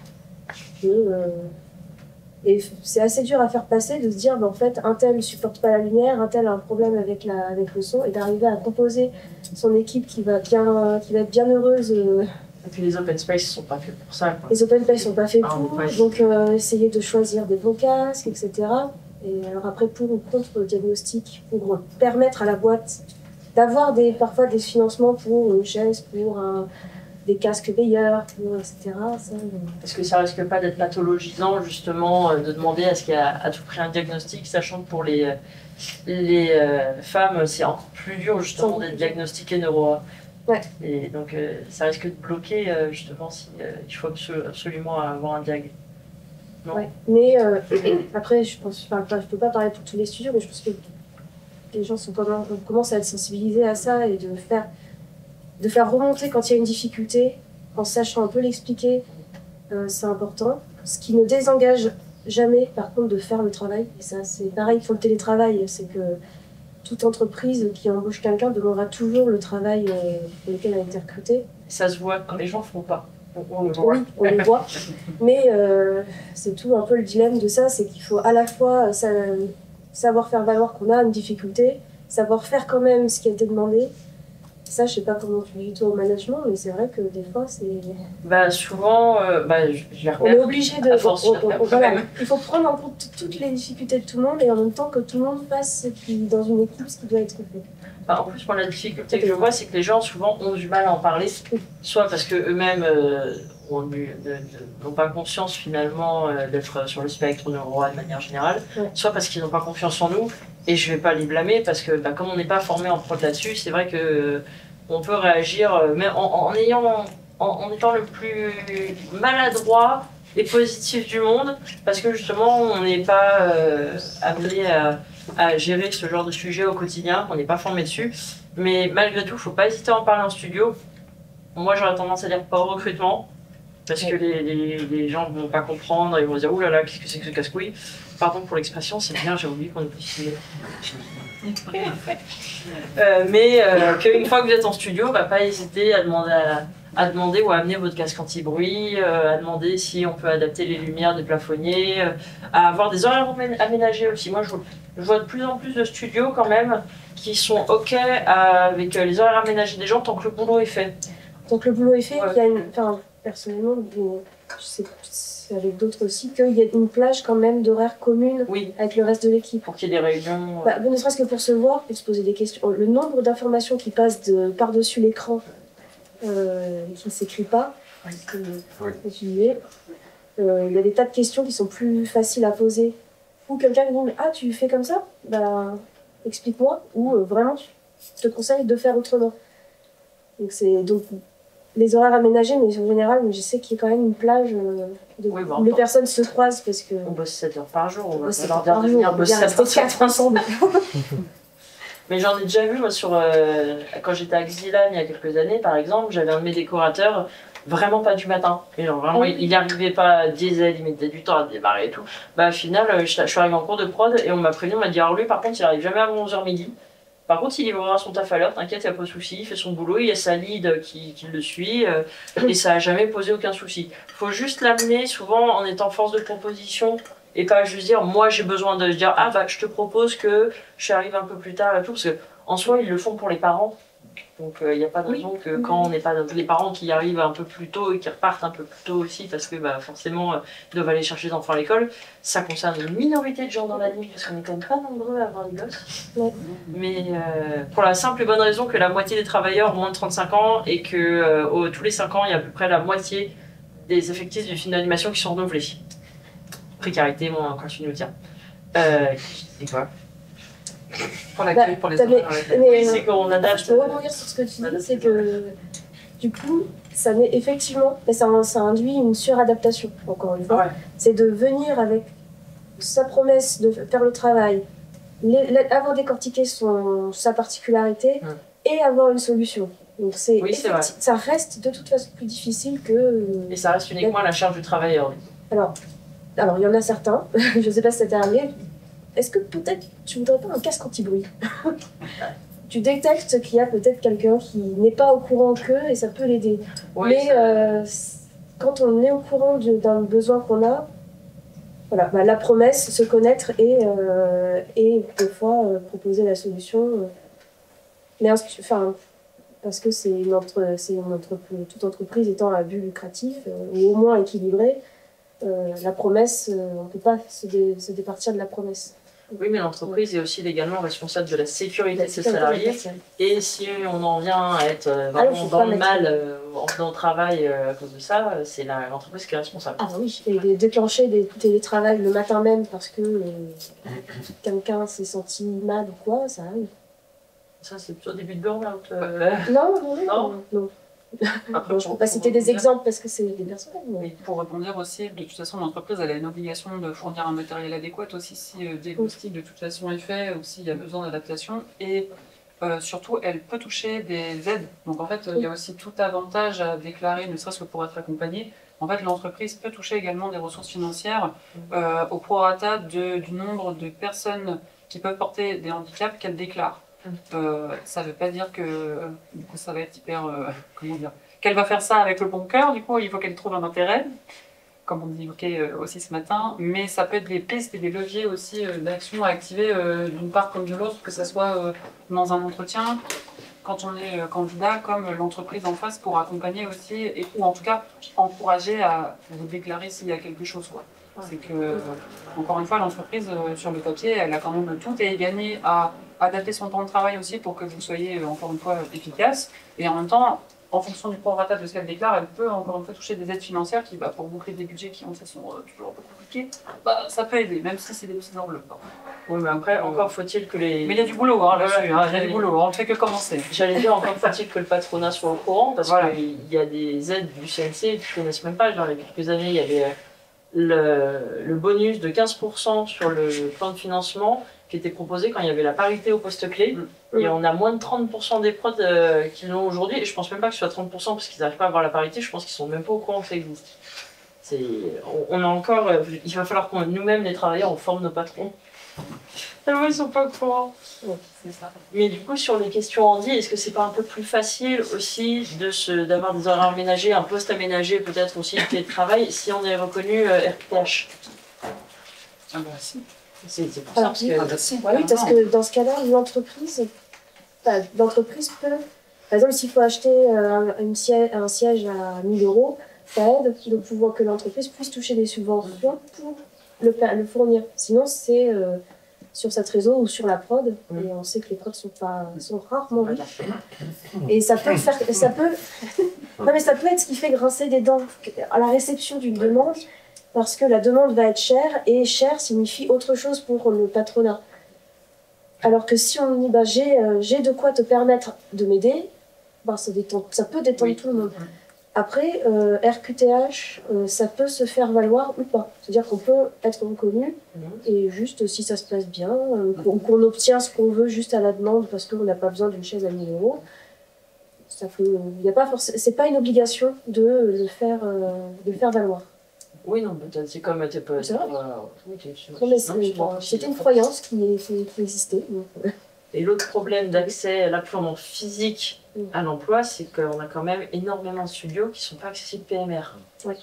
Et c'est assez dur à faire passer de se dire, en fait, un tel ne supporte pas la lumière, un tel a un problème avec le son, et d'arriver à composer son équipe qui va être bien heureuse. Et puis les open space sont pas faits pour ça, quoi. Les open space sont pas faits pour, ouais. donc essayer de choisir des bons casques, etc. Et alors après, pour ou contre le diagnostic, pour permettre à la boîte d'avoir parfois des financements pour une chaise, pour des casques meilleurs, etc. Parce que ça risque pas d'être pathologisant, justement, de demander à ce qu'il y a à tout prix un diagnostic, sachant que pour les femmes, c'est encore plus dur, justement, d'être diagnostiquées neuro. Ouais. Et donc, ça risque de bloquer, justement, si il faut absolument avoir un diag. Non. Ouais. Mais après, je peux pas parler pour tous les studios, mais je pense que les gens commencent à être sensibilisés à ça et de faire remonter quand il y a une difficulté, en sachant un peu l'expliquer, c'est important. Ce qui ne désengage jamais, par contre, de faire le travail. Et ça, c'est pareil pour le télétravail, c'est que toute entreprise qui embauche quelqu'un demandera toujours le travail pour lequel elle a été recrutée. Ça se voit quand les gens font pas. On le voit. Oui, on le voit. Mais c'est tout un peu le dilemme de ça, c'est qu'il faut à la fois savoir faire valoir qu'on a une difficulté, savoir faire quand même ce qui a été demandé. Ça, je sais pas comment tu vis toi au management, mais c'est vrai que des fois, c'est... Bah souvent, je on est obligé de... Voilà. Il faut prendre en compte toutes les difficultés de tout le monde et en même temps que tout le monde fasse dans une équipe ce qui doit être fait. En plus, moi, la difficulté que je vois, c'est que les gens, souvent, ont du mal à en parler, soit parce qu'eux-mêmes n'ont pas conscience, finalement, d'être sur le spectre neuro de manière générale, soit parce qu'ils n'ont pas confiance en nous, et je vais pas les blâmer, parce que comme on n'est pas formé en prod là-dessus, c'est vrai que on peut réagir, mais en étant le plus maladroit et positif du monde, parce que justement, on n'est pas amené à gérer ce genre de sujet au quotidien, on n'est pas formé dessus. Mais malgré tout, il ne faut pas hésiter à en parler en studio. Moi, j'aurais tendance à dire pas au recrutement, parce que les gens ne vont pas comprendre, ils vont dire « Ouh là là, qu'est-ce que c'est que ce casse-couille ?» Pardon pour l'expression, c'est bien, j'ai oublié qu'on était filmé. Mais qu'une fois que vous êtes en studio, pas hésiter à demander ou à amener votre casque anti-bruit, à demander si on peut adapter les lumières des plafonniers, à avoir des horaires aménagés aussi. Moi, je vois de plus en plus de studios quand même qui sont OK avec les horaires aménagés des gens tant que le boulot est fait. Donc le boulot est fait, il y a personnellement, je sais avec d'autres aussi, qu'il y a une plage quand même d'horaires communes avec le reste de l'équipe. Pour qu'il y ait des réunions. Ne serait-ce que pour se voir et se poser des questions. Le nombre d'informations qui passent par-dessus l'écran qui ne s'écrit pas, il y a des tas de questions qui sont plus faciles à poser. Ou quelqu'un qui dit « Ah, tu fais comme ça ? Explique-moi. » Ou vraiment, je te conseille de faire autrement. Donc les horaires aménagés, mais en général, je sais qu'il y a quand même une plage où les personnes se croisent parce que... On bosse 7 heures par jour, on va bosse leur dire de venir bosser 4 ensemble. Mais j'en ai déjà vu, moi, quand j'étais à Xilan il y a quelques années, par exemple, j'avais un de mes décorateurs vraiment pas du matin. Et genre, vraiment, il n'arrivait pas à diesel, il mettait du temps à démarrer et tout. Au final, je suis arrivé en cours de prod et on m'a prévenu, on m'a dit, alors lui, par contre, il n'arrive jamais avant 11h midi. Par contre, il livrera son taf à l'heure, t'inquiète, il n'y a pas de souci, il fait son boulot, il y a sa lead qui le suit, et ça n'a jamais posé aucun souci. Il faut juste l'amener, souvent en étant force de proposition, et pas juste dire, moi j'ai besoin de dire, je te propose que je arrive un peu plus tard et tout, parce qu'en soi, ils le font pour les parents. Donc il n'y a pas de raison que quand on n'est pas les parents qui arrivent un peu plus tôt et qui repartent un peu plus tôt aussi parce que forcément ils doivent aller chercher les enfants à l'école, ça concerne une minorité de gens dans la nuit parce qu'on n'est quand même pas nombreux à avoir des gosses. Mais pour la simple et bonne raison que la moitié des travailleurs ont moins de 35 ans et que tous les 5 ans il y a à peu près la moitié des effectifs du film d'animation qui sont renouvelés. Précarité, on continue de le dire. C'est quoi ? Pour l'accueil, pour les Bah, enfants. Oui, c'est qu'on je adapte. peux rebondir sur ce que tu dis, c'est que du coup, ça n'est effectivement, ça induit une suradaptation, encore une fois. Ouais. C'est de venir avec sa promesse de faire le travail, avoir décortiqué sa particularité et avoir une solution. Donc Oui, c'est vrai. ça reste de toute façon plus difficile que... Et ça reste uniquement à la charge du travailleur. Alors, il y en a certains, je ne sais pas si ça t'est arrivé, est-ce que peut-être tu voudrais pas un casque anti-bruit? Tu détectes qu'il y a peut-être quelqu'un qui n'est pas au courant qu'eux et ça peut l'aider. Oui, Mais quand on est au courant d'un besoin qu'on a, voilà, bah, la promesse, se connaître et quelquefois proposer la solution. Mais enfin, parce que toute entreprise étant à but lucratif ou au moins équilibrée, la promesse, on ne peut pas se départir de la promesse. Oui, mais l'entreprise est aussi légalement responsable de la sécurité de ses salariés. Et si on en vient à être vraiment dans le mal en faisant le travail à cause de ça, c'est l'entreprise qui est responsable. Ah oui, et déclencher des télétravail le matin même parce que quelqu'un s'est senti mal ou quoi, ça arrive. Ça, c'est plutôt début de burn-out. Non. Après, Je ne peux pas citer des exemples parce que c'est des personnes. Mais pour rebondir aussi, de toute façon, l'entreprise elle a une obligation de fournir un matériel adéquat aussi si le diagnostic de toute façon est fait ou s'il y a besoin d'adaptation. Et surtout, elle peut toucher des aides. Donc en fait, il y a aussi tout avantage à déclarer, ne serait-ce que pour être accompagné. En fait, l'entreprise peut toucher également des ressources financières au prorata du nombre de personnes qui peuvent porter des handicaps qu'elle déclare. Ça ne veut pas dire que du coup, ça va être hyper... comment dire, qu'elle va faire ça avec le bon cœur, du coup il faut qu'elle trouve un intérêt, comme on évoquait aussi ce matin, mais ça peut être des pistes et des leviers aussi d'action à activer d'une part comme de l'autre, que ce soit dans un entretien, quand on est candidat, comme l'entreprise en face pour accompagner aussi, ou en tout cas encourager à vous déclarer s'il y a quelque chose. Quoi. C'est que, encore une fois, l'entreprise sur le papier, elle a quand même tout à y gagner à adapter son temps de travail aussi pour que vous soyez encore une fois efficace, et en même temps, en fonction du prorata de ce qu'elle déclare, elle peut encore une fois toucher des aides financières qui, pour boucler des budgets qui, en fait, sont toujours un peu compliqués, ça peut aider, même si c'est des petites enveloppes. Oui, mais après, encore faut-il que les... Mais il y a du boulot là-dessus, il y a du boulot, on ne fait que commencer. J'allais dire, encore faut-il que le patronat soit au courant, parce qu'il y a des aides du CNC que je ne connaissais même pas. Genre, il y a quelques années, il y avait le bonus de 15% sur le plan de financement qui était proposé quand il y avait la parité au poste clé. Et on a moins de 30% des prods qui l'ont aujourd'hui. Et je pense même pas que ce soit 30% parce qu'ils n'arrivent pas à avoir la parité. Je pense qu'ils sont même pas au courant que ça existe. On a encore... il va falloir qu'on nous-mêmes, les travailleurs, on forme nos patrons. Tellement ils sont pas au courant. C'est ça. Mais du coup, sur les questions handi, est-ce que c'est pas un peu plus facile aussi d'avoir des horaires aménagés, un poste aménagé, peut-être aussi le télétravail, si on est reconnu RQTH? Ah bah si. C'est pour ça, parce que... Oui, parce que dans ce cas-là, l'entreprise peut... Par exemple, s'il faut acheter un siège à 1 000 €, ça aide de pouvoir que l'entreprise puisse toucher des subventions pour le fournir. Sinon, c'est sur cette réseau ou sur la prod, et on sait que les prods sont rarement riches. Et ça peut faire... non, mais ça peut être ce qui fait grincer des dents à la réception d'une demande, parce que la demande va être chère, et cher signifie autre chose pour le patronat. Alors que si on dit j'ai de quoi te permettre de m'aider, ça peut détendre tout le monde. Après, RQTH, ça peut se faire valoir ou pas. C'est-à-dire qu'on peut être reconnu, et juste si ça se passe bien, qu'on obtient ce qu'on veut juste à la demande parce qu'on n'a pas besoin d'une chaise à 1 000 €, c'est pas une obligation de le faire valoir. Oui, non, c'est comme... C'est vrai. C'était une croyance qui existait. Et l'autre problème d'accès, là, purement physique à l'emploi, c'est qu'on a quand même énormément de studios qui ne sont pas accessibles PMR. Oui.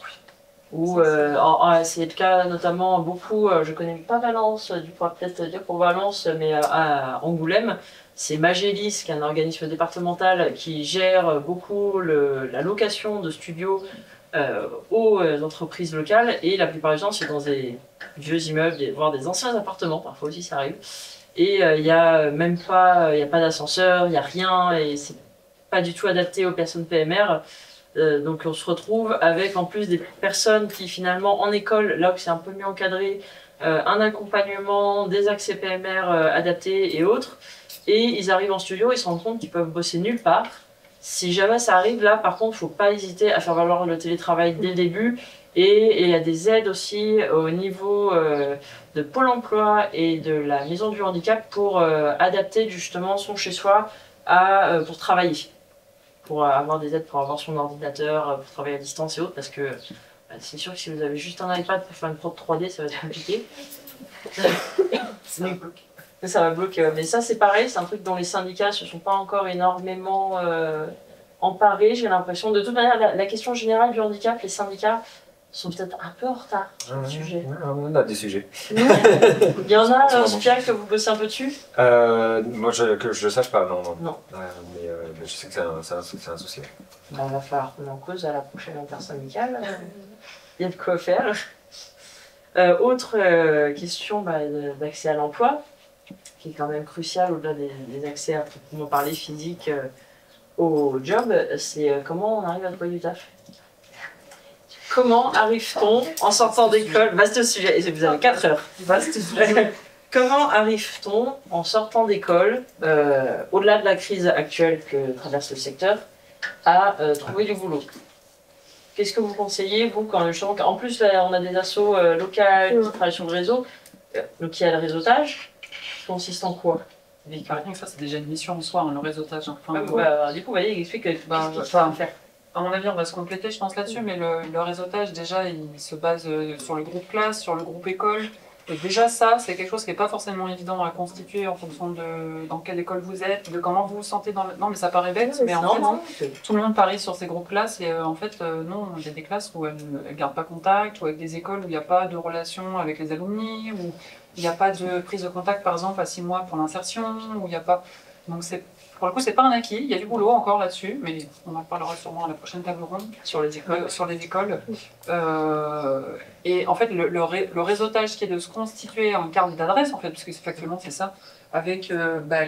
C'est le cas notamment beaucoup, je connais pas Valence, du coup, peut-être dire pour Valence, mais à Angoulême, c'est Magélis, qui est un organisme départemental qui gère beaucoup la location de studios aux entreprises locales, et la plupart du temps c'est dans des vieux immeubles, voire des anciens appartements, parfois aussi ça arrive, et il n'y a même pas, d'ascenseur, il n'y a rien, et c'est pas du tout adapté aux personnes PMR. Donc on se retrouve avec en plus des personnes qui finalement en école, là où c'est un peu mieux encadré, un accompagnement, des accès PMR adaptés et autres. Et ils arrivent en studio, ils se rendent compte qu'ils peuvent bosser nulle part. Si jamais ça arrive, là, par contre, il ne faut pas hésiter à faire valoir le télétravail dès le début. Et il y a des aides aussi au niveau de Pôle emploi et de la maison du handicap pour adapter justement son chez-soi pour travailler. Pour avoir des aides pour avoir son ordinateur, pour travailler à distance et autres, parce que c'est sûr que si vous avez juste un iPad pour faire une prod 3D, ça va être compliqué. Ça va bloquer. Mais ça, c'est pareil, c'est un truc dont les syndicats ne se sont pas encore énormément emparés, j'ai l'impression. De toute manière, la question générale du handicap, les syndicats sont peut-être un peu en retard sur le sujet. On a des sujets. Il y en a, Spiak, que vous bossez un peu dessus? Moi, que je ne sache pas, non. Non. Mais je sais que c'est un souci. Bah, va falloir qu'on en cause à la prochaine intersyndicale. Il y a de quoi faire. Autre question d'accès à l'emploi, qui est quand même crucial au-delà des accès à proprement parler physique au job, c'est comment on arrive à trouver du taf. Comment arrive-t-on en sortant d'école, vaste sujet, et vous avez 4 heures, vaste sujet. Comment arrive-t-on en sortant d'école, au-delà de la crise actuelle que traverse le secteur, à trouver du boulot? Qu'est-ce que vous conseillez, vous, quand justement, en plus là, on a des assos locales qui travaillent sur le réseau, donc il y a le réseautage, qui consiste en quoi? Ça, c'est déjà une mission en soi, hein, le réseautage. Enfin, du coup, voyez, il explique ce qu'il faut faire. À mon avis, on va se compléter, je pense, là-dessus, mais le réseautage, déjà, il se base sur le groupe classe, sur le groupe école. Et déjà, ça, c'est quelque chose qui n'est pas forcément évident à constituer en fonction de dans quelle école vous êtes, de comment vous vous sentez dans le... Non, mais ça paraît bête, mais en fait, tout le monde parie sur ces groupes classes, et en fait, non, il y a des classes où elles ne gardent pas contact, ou avec des écoles où il n'y a pas de relation avec les alumni, où il n'y a pas de prise de contact, par exemple, à 6 mois pour l'insertion, où il n'y a pas... Donc, pour le coup, c'est pas un acquis, il y a du boulot encore là-dessus, mais on en parlera sûrement à la prochaine table ronde. Sur les écoles. Et en fait, le réseautage qui est de se constituer en carte d'adresse, en fait, parce que factuellement c'est ça, avec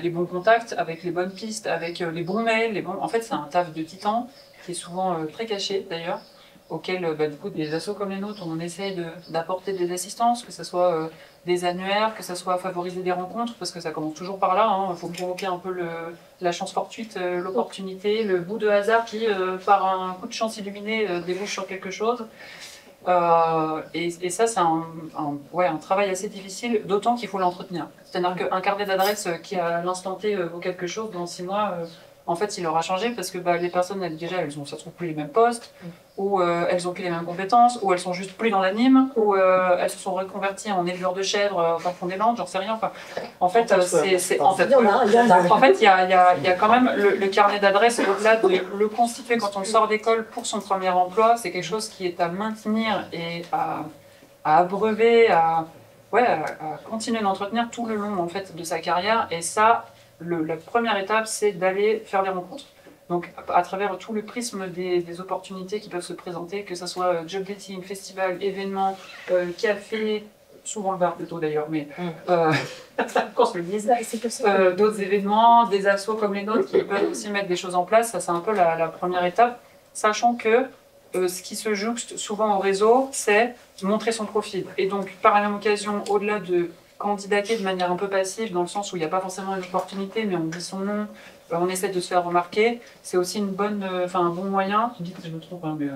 les bons contacts, avec les bonnes pistes, avec les bons mails, En fait, c'est un taf de titan qui est souvent très caché d'ailleurs, auquel du coup, des assos comme les nôtres, on essaye d'apporter des assistances, que ce soit des annuaires, que ce soit favoriser des rencontres, parce que ça commence toujours par là, il faut provoquer un peu la chance fortuite, l'opportunité, le bout de hasard qui, par un coup de chance illuminé, débouche sur quelque chose. Et ça, c'est un travail assez difficile, d'autant qu'il faut l'entretenir. C'est-à-dire qu'un carnet d'adresse qui, à l'instant T, vaut quelque chose, dans 6 mois, en fait, il aura changé parce que les personnes, elles ont, ça se trouve, plus les mêmes postes, ou elles ont plus les mêmes compétences, ou elles sont juste plus dans l'anime, ou elles se sont reconverties en éleveurs de chèvres au fond des Landes, j'en sais rien. Enfin, en fait, il y a quand même le carnet d'adresse, au-delà de le constituer quand on sort d'école pour son premier emploi, c'est quelque chose qui est à maintenir et à abreuver, à continuer d'entretenir tout le long en fait, de sa carrière. Et ça, la première étape, c'est d'aller faire des rencontres. Donc, à travers tout le prisme des opportunités qui peuvent se présenter, que ce soit job dating, festival, événements, café, souvent le bar plutôt d'ailleurs, mais qu'on se le dise, d'autres événements, des assos comme les nôtres qui peuvent aussi mettre des choses en place, ça c'est un peu la première étape, sachant que ce qui se jouxte souvent au réseau, c'est montrer son profil. Et donc, par la même occasion, au-delà de candidater de manière un peu passive, dans le sens où il n'y a pas forcément une opportunité, mais on dit son nom, on essaie de se faire remarquer, c'est aussi un bon moyen, je dis que je me trompe, mais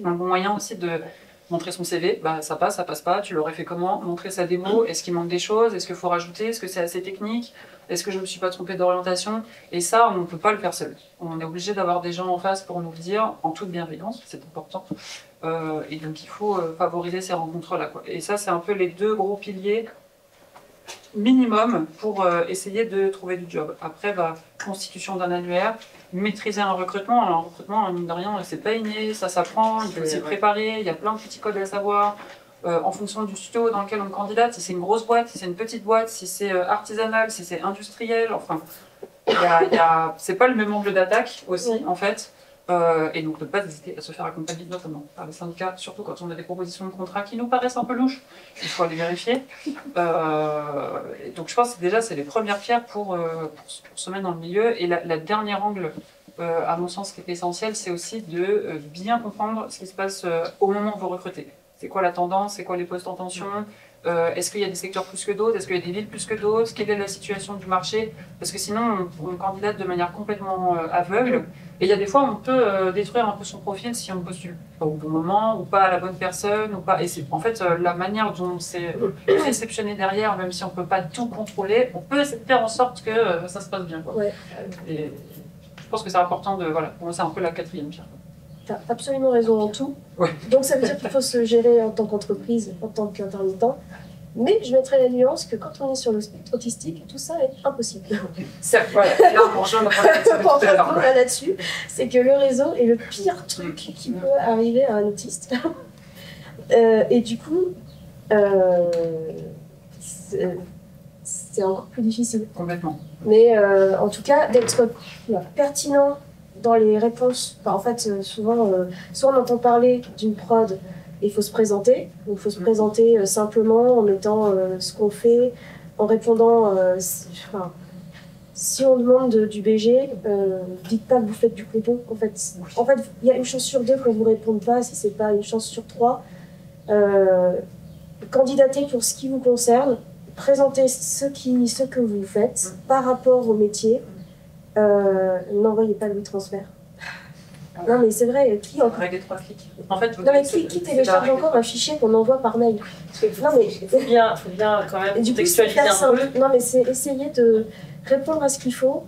un bon moyen aussi de montrer son CV, ça passe pas, tu l'aurais fait comment, montrer sa démo, est-ce qu'il manque des choses, est-ce qu'il faut rajouter, est-ce que c'est assez technique, est-ce que je ne me suis pas trompée d'orientation, et ça, on ne peut pas le faire seul. On est obligé d'avoir des gens en face pour nous le dire, en toute bienveillance, c'est important, et donc il faut favoriser ces rencontres-là, quoi. Et ça, c'est un peu les deux gros piliers minimum pour essayer de trouver du job. Après, constitution d'un annuaire, maîtriser un recrutement. Alors, un recrutement, mine de rien, c'est pas inné, ça s'apprend, il faut s'y préparer, il y a plein de petits codes à savoir. En fonction du studio dans lequel on candidate, si c'est une grosse boîte, si c'est une petite boîte, si c'est artisanal, si c'est industriel, enfin, c'est pas le même angle d'attaque aussi, en fait. Et donc ne pas hésiter à se faire accompagner notamment par les syndicats, surtout quand on a des propositions de contrat qui nous paraissent un peu louches, il faut aller vérifier. Et donc je pense que déjà c'est les premières pierres pour se mettre dans le milieu. Et la dernière angle, à mon sens, qui est essentiel, c'est aussi de bien comprendre ce qui se passe au moment où vous recrutez. C'est quoi la tendance, c'est quoi les postes en tension, Est-ce qu'il y a des secteurs plus que d'autres? Est-ce qu'il y a des villes plus que d'autres? Quelle est la situation du marché? Parce que sinon, on candidate de manière complètement aveugle. Et il y a des fois, on peut détruire un peu son profil si on postule pas au bon moment, ou pas à la bonne personne, ou pas. Et c'est en fait la manière dont c'est réceptionné derrière, même si on peut pas tout contrôler, on peut essayer de faire en sorte que ça se passe bien, quoi. Ouais. Et je pense que c'est important de, voilà, pour moi c'est un peu la quatrième pierre. T'as absolument raison en tout. Ouais. Donc ça veut dire qu'il faut se gérer en tant qu'entreprise, en tant qu'intermittent. Mais je mettrai la nuance que quand on est sur le spectre autistique, tout ça est impossible. Voilà, là on rejoint le problème tout à l'heure. Là-dessus, c'est que le réseau est le pire truc qui peut arriver à un autiste. Et du coup, c'est encore plus difficile. Complètement. Mais en tout cas, d'être pertinent dans les réponses. Enfin, en fait, souvent, soit on entend parler d'une prod, et il faut se présenter. Donc, il faut se présenter simplement en mettant ce qu'on fait, en répondant. Si on demande du BG, dites pas que vous faites du coton. En fait, il y a une chance sur 2 qu'on vous réponde pas, si c'est pas une chance sur 3. Candidatez pour ce qui vous concerne, présentez ce que vous faites par rapport au métier. N'envoyez pas le transfert. Non mais c'est vrai, qui Avec les 3 clics. En fait, non mais qui télécharge encore un fichier qu'on envoie par mail? Non mais faut bien quand même contextualiser un peu. Non mais c'est essayer de répondre à ce qu'il faut.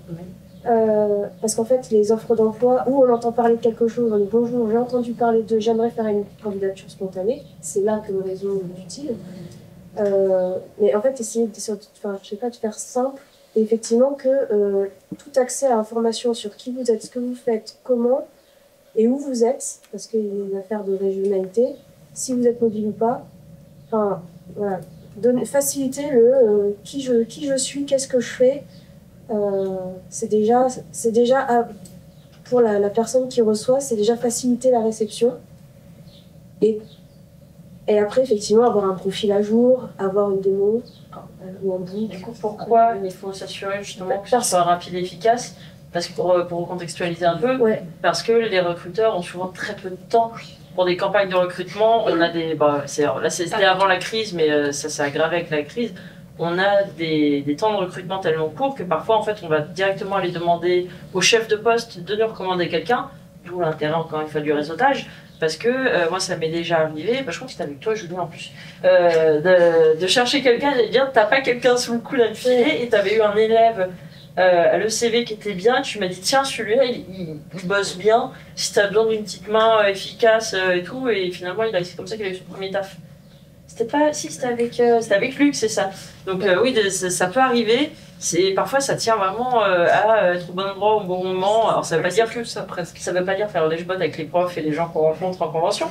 Parce qu'en fait, les offres d'emploi où on entend parler de quelque chose, on dit bonjour, j'ai entendu parler de j'aimerais faire une candidature spontanée, c'est là que le réseau est utile. Mais en fait, essayer je sais pas, de faire simple, et effectivement que tout accès à l'information sur qui vous êtes, ce que vous faites, comment et où vous êtes, parce qu'il y a une affaire de régionalité, si vous êtes mobile ou pas, enfin voilà, faciliter le qui je suis, qu'est-ce que je fais. C'est déjà pour la personne qui reçoit, c'est déjà faciliter la réception. Et après, effectivement, avoir un profil à jour, avoir une démo ou un book. Du coup, pourquoi il faut s'assurer justement que ce soit rapide et efficace? Parce que pour contextualiser un peu, parce que les recruteurs ont souvent très peu de temps pour des campagnes de recrutement. On a des, là c'était avant la crise, mais ça s'est aggravé avec la crise. On a des temps de recrutement tellement courts que parfois, en fait, on va directement aller demander au chef de poste de nous recommander quelqu'un, d'où l'intérêt, encore une fois, du réseautage, parce que moi, ça m'est déjà arrivé, je crois que c'était avec toi, Julien, en plus, de chercher quelqu'un et de dire, t'as pas quelqu'un sous le coude à me filer, et t'avais eu un élève à l'ECV qui était bien, tu m'as dit, tiens, celui-là, il bosse bien, si t'as besoin d'une petite main efficace et tout, et finalement, c'est comme ça qu'il a eu son premier taf. C'était avec Luc, c'est ça. Donc oui, ça peut arriver. Parfois, ça tient vraiment à être au bon endroit au bon moment. Alors ça veut pas dire que ça presque. Ça veut pas dire faire les bottes avec les profs et les gens qu'on rencontre en convention.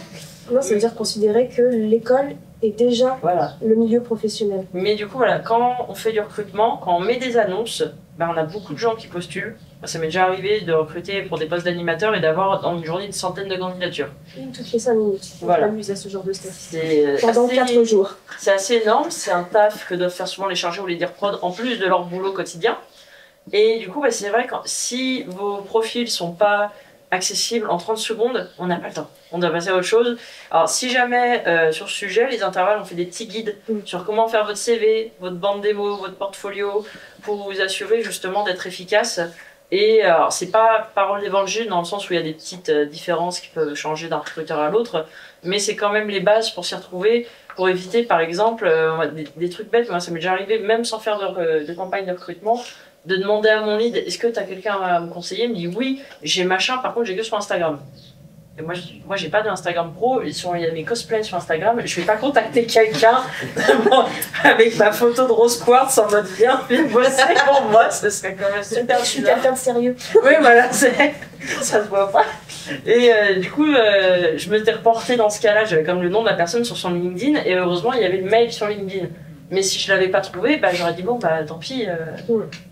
Non, ça veut dire considérer que l'école est déjà le milieu professionnel. Mais du coup, voilà, quand on fait du recrutement, quand on met des annonces, on a beaucoup de gens qui postulent. Ça m'est déjà arrivé de recruter pour des postes d'animateur et d'avoir dans une journée une centaine de candidatures. Toutes les 5 minutes. Voilà. On m'amuse à ce genre de stuff. Pendant 4 jours. C'est assez énorme, c'est un taf que doivent faire souvent les chargés ou les dire prod en plus de leur boulot quotidien. Et du coup, c'est vrai que si vos profils sont pas accessibles en 30 secondes, on n'a pas le temps. On doit passer à autre chose. Alors si jamais sur ce sujet, les intervalles, on fait des petits guides sur comment faire votre CV, votre bande démo, votre portfolio, pour vous assurer justement d'être efficace. Et alors c'est pas parole d'évangile dans le sens où il y a des petites différences qui peuvent changer d'un recruteur à l'autre, mais c'est quand même les bases pour s'y retrouver, pour éviter par exemple des trucs bêtes. Moi ça m'est déjà arrivé, même sans faire de campagne de recrutement, de demander à mon lead, est-ce que tu as quelqu'un à me conseiller? Il me dit oui, j'ai machin, par contre j'ai que sur Instagram. Et moi j'ai pas d'Instagram pro, il y a mes cosplays sur Instagram, je vais pas contacter quelqu'un avec ma photo de rose quartz en mode bien bosser pour moi, ce serait quand même super. Je suis quelqu'un de sérieux. Oui voilà, ça se voit pas. Et du coup je me suis reportée dans ce cas-là, j'avais comme le nom de la personne sur son LinkedIn et heureusement il y avait le mail sur LinkedIn. Mais si je l'avais pas trouvé, j'aurais dit bon tant pis,